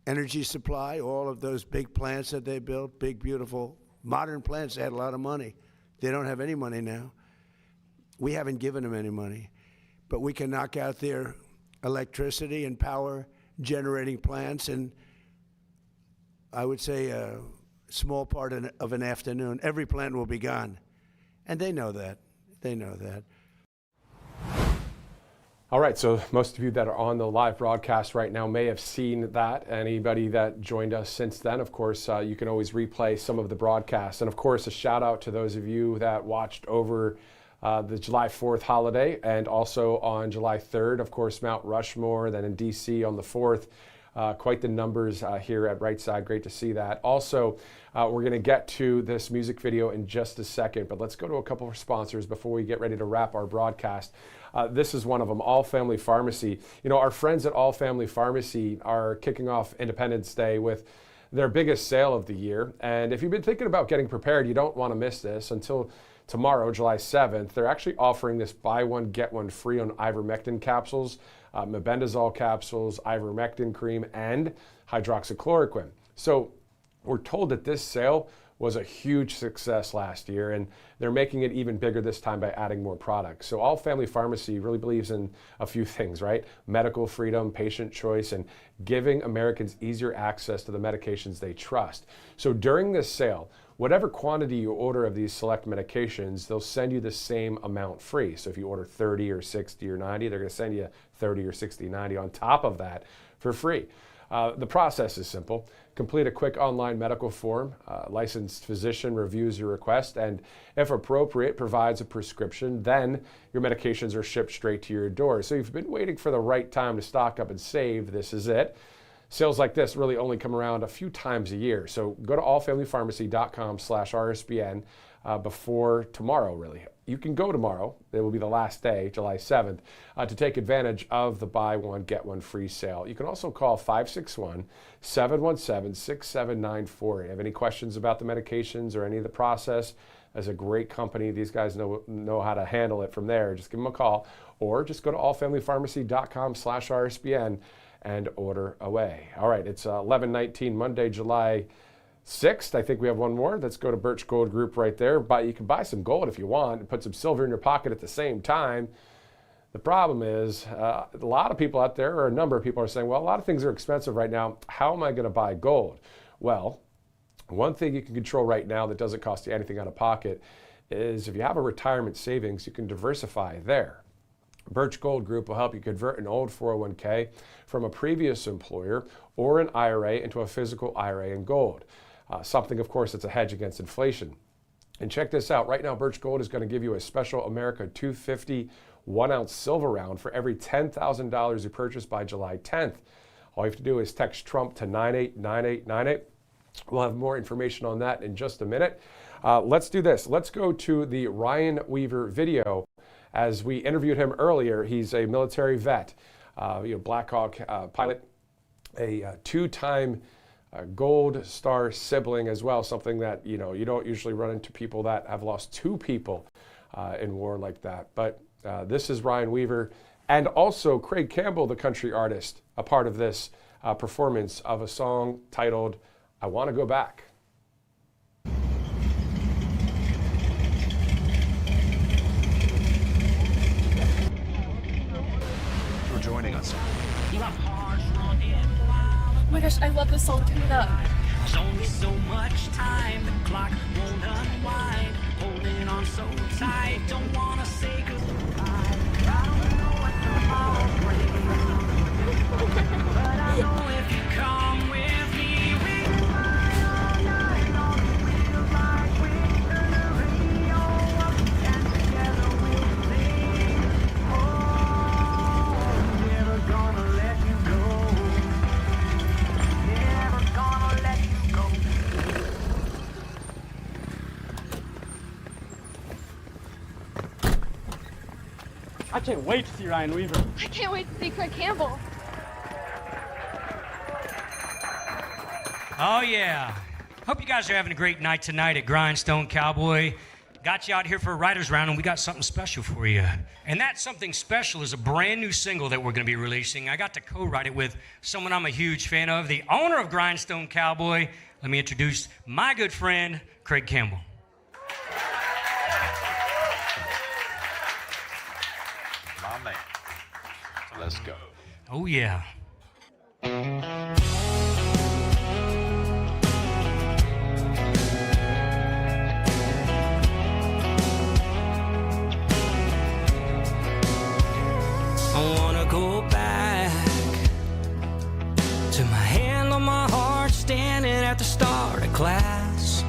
energy supply, all of those big plants that they built, big, beautiful, modern plants. They had a lot of money. They don't have any money now. We haven't given them any money. But we can knock out their electricity and power generating plants in, I would say, a small part of an afternoon. Every plant will be gone. And they know that. They know that. All right, so most of you that are on the live broadcast right now may have seen that. Anybody that joined us since then, of course, you can always replay some of the broadcasts. And of course, a shout out to those of you that watched over the July 4th holiday and also on July 3rd, of course, Mount Rushmore, then in DC on the 4th. Quite the numbers here at Right Side. Great to see that. Also, we're going to get to this music video in just a second, but let's go to a couple of sponsors before we get ready to wrap our broadcast. This is one of them, All Family Pharmacy. You know, our friends at All Family Pharmacy are kicking off Independence Day with their biggest sale of the year. And if you've been thinking about getting prepared, you don't want to miss this until tomorrow, July 7th. They're actually offering this buy one, get one free on ivermectin capsules, mebendazole capsules, ivermectin cream, and hydroxychloroquine. So we're told that this sale was a huge success last year, and they're making it even bigger this time by adding more products. So All Family Pharmacy really believes in a few things, right? Medical freedom, patient choice, and giving Americans easier access to the medications they trust. So during this sale, whatever quantity you order of these select medications, they'll send you the same amount free. So if you order 30 or 60 or 90, they're going to send you 30 or 60, 90 on top of that for free. The process is simple. Complete a quick online medical form. Licensed physician reviews your request and, if appropriate, provides a prescription. Then your medications are shipped straight to your door. So you've been waiting for the right time to stock up and save. This is it. Sales like this really only come around a few times a year. So go to allfamilypharmacy.com/RSBN before tomorrow, really. You can go tomorrow. It will be the last day, July 7th, to take advantage of the buy one, get one free sale. You can also call 561-717-6794. If you have any questions about the medications or any of the process, as a great company, these guys know how to handle it from there. Just give them a call, or just go to allfamilypharmacy.com/RSBN and order away. All right, it's 11/19, Monday, July 6th. I think we have one more. Let's go to Birch Gold Group right there. You can buy some gold if you want and put some silver in your pocket at the same time. The problem is a lot of people out there, or a number of people, are saying, well, a lot of things are expensive right now. How am I going to buy gold? Well, one thing you can control right now that doesn't cost you anything out of pocket is if you have a retirement savings, you can diversify there. Birch Gold Group will help you convert an old 401k from a previous employer or an IRA into a physical IRA in gold. Something, of course, that's a hedge against inflation. And check this out. Right now, Birch Gold is going to give you a special America 250 1-ounce silver round for every $10,000 you purchase by July 10th. All you have to do is text Trump to 989898. We'll have more information on that in just a minute. Let's do this. Let's go to the Ryan Weaver video. As we interviewed him earlier, he's a military vet, Black Hawk pilot, a two-time Gold Star sibling as well, something that, you don't usually run into people that have lost two people in war like that. But this is Ryan Weaver, and also Craig Campbell, the country artist, a part of this performance of a song titled, I Want to Go Back. For joining us. Oh my gosh, I love this song. Turn it up. There's only so much time, the clock won't unwind. Holding on so tight, don't wanna say goodbye. I don't know what tomorrow brings, but I know if you come with me, we can fly all night long. It feels like we're gonna Rio, and together we'll sing. Oh, never gonna let you go. Never gonna let you go. I can't wait to see Ryan Weaver. I can't wait to see Craig Campbell. Oh, yeah. Hope you guys are having a great night tonight at Grindstone Cowboy. Got you out here for a writer's round, and we got something special for you. And that something special is a brand new single that we're going to be releasing. I got to co-write it with someone I'm a huge fan of, the owner of Grindstone Cowboy. Let me introduce my good friend, Craig Campbell. My man. So let's go. Oh, yeah. I wanna go back to my hand on my heart, standing at the start of class,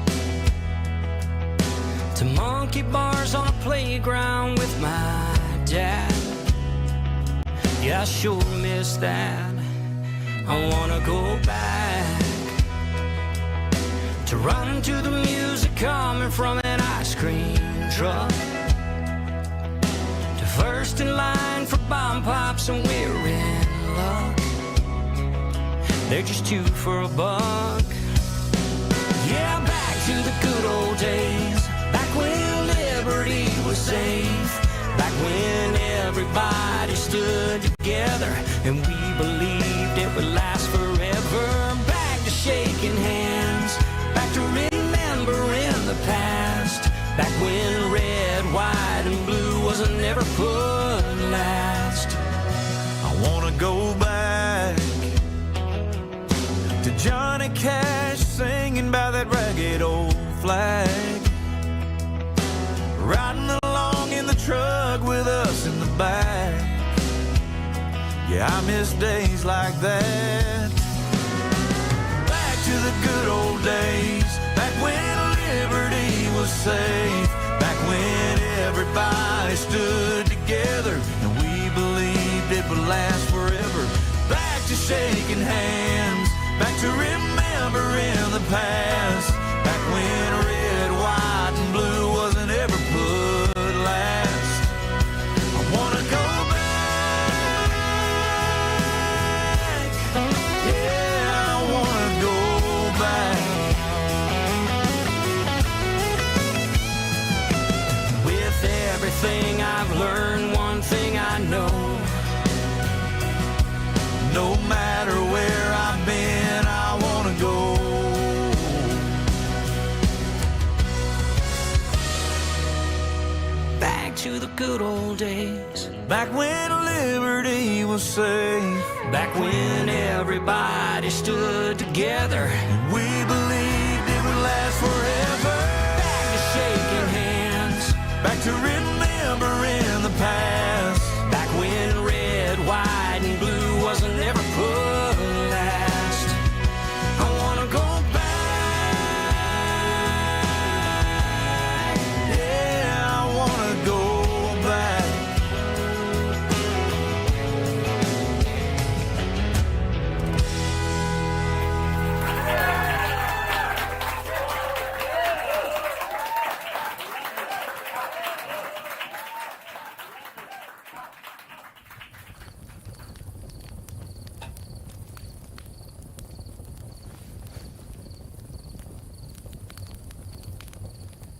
to monkey bars on a playground with my dad. Yeah, I sure miss that. I wanna go back to running to the music coming from an ice cream truck, first in line for bomb pops, and we're in luck. They're just two for $1. Yeah, back to the good old days, back when liberty was safe, back when everybody stood together and we believed it would last forever. Back to shaking hands, back to remember back. Yeah, I miss days like that. Back to the good old days, back when liberty was safe, back when everybody stood together and we believed it would last forever. Back to shaking hands, back to remembering the past, back when red, white, and blue wasn't ever put last. I wanna go back, yeah, I wanna go back. With everything I've learned, one thing I know, no matter where I've been, I wanna go. Back to the good old days, back when liberty was safe, back when everybody stood together and we believed it would last forever. Back to shaking hands, back to remembering the past, back when red, white, and blue wasn't ever put last. I wanna go back, yeah, I wanna go back.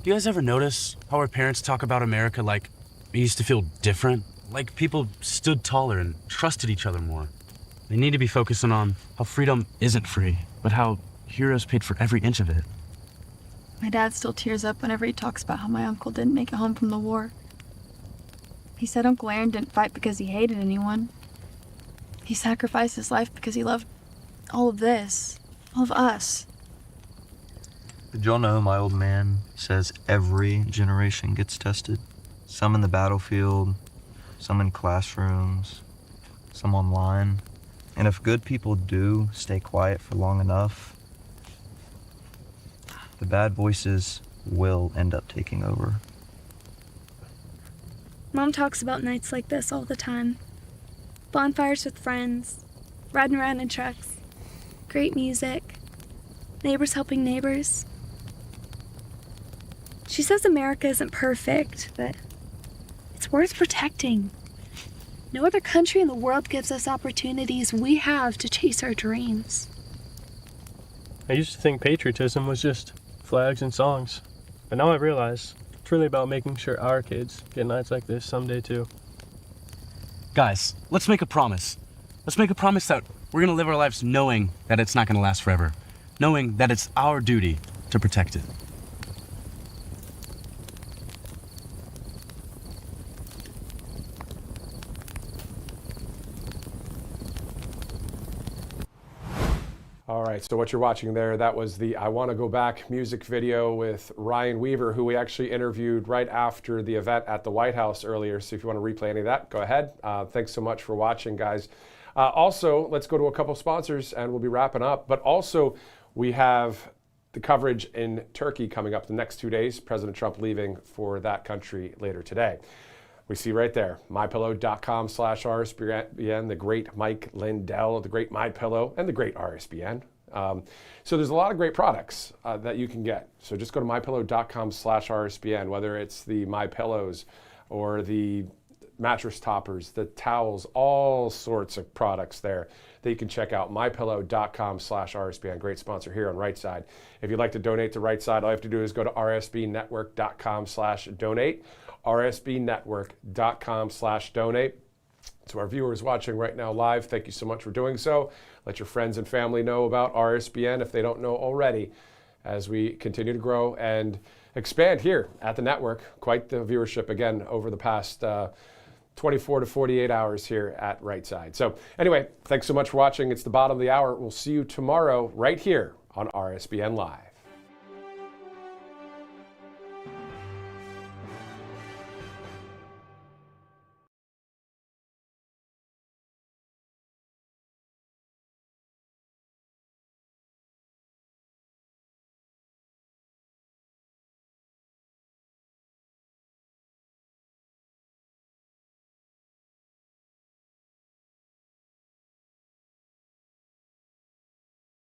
Do you guys ever notice how our parents talk about America like it used to feel different? Like people stood taller and trusted each other more. They need to be focusing on how freedom isn't free, but how heroes paid for every inch of it. My dad still tears up whenever he talks about how my uncle didn't make it home from the war. He said Uncle Aaron didn't fight because he hated anyone. He sacrificed his life because he loved all of this, all of us. Did y'all know my old man says every generation gets tested? Some in the battlefield, some in classrooms, some online. And if good people do stay quiet for long enough, the bad voices will end up taking over. Mom talks about nights like this all the time. Bonfires with friends, riding around in trucks, great music, neighbors helping neighbors. She says America isn't perfect, but it's worth protecting. No other country in the world gives us opportunities we have to chase our dreams. I used to think patriotism was just flags and songs, but now I realize it's really about making sure our kids get nights like this someday too. Guys, let's make a promise. Let's make a promise that we're gonna live our lives knowing that it's not gonna last forever, knowing that it's our duty to protect it. All right, so what you're watching there, that was the I Want to Go Back music video with Ryan Weaver, who we actually interviewed right after the event at the White House earlier. So if you want to replay any of that, go ahead. Thanks so much for watching, guys. Also, let's go to a couple sponsors and we'll be wrapping up. But also, we have the coverage in Turkey coming up the next 2 days. President Trump leaving for that country later today. We see right there, mypillow.com/RSBN, the great Mike Lindell, the great MyPillow, and the great RSBN. So there's a lot of great products that you can get. So just go to mypillow.com/RSBN, whether it's the MyPillows or the mattress toppers, the towels, all sorts of products there that you can check out. mypillow.com/RSBN, great sponsor here on Right Side. If you'd like to donate to Right Side, all you have to do is go to rsbnetwork.com/donate. rsbnetwork.com/donate. To our viewers watching right now live, thank you so much for doing so. Let your friends and family know about RSBN if they don't know already, as we continue to grow and expand here at the network. Quite the viewership again over the past 24 to 48 hours here at Right Side. So anyway, thanks so much for watching. It's the bottom of the hour. We'll see you tomorrow right here on RSBN Live.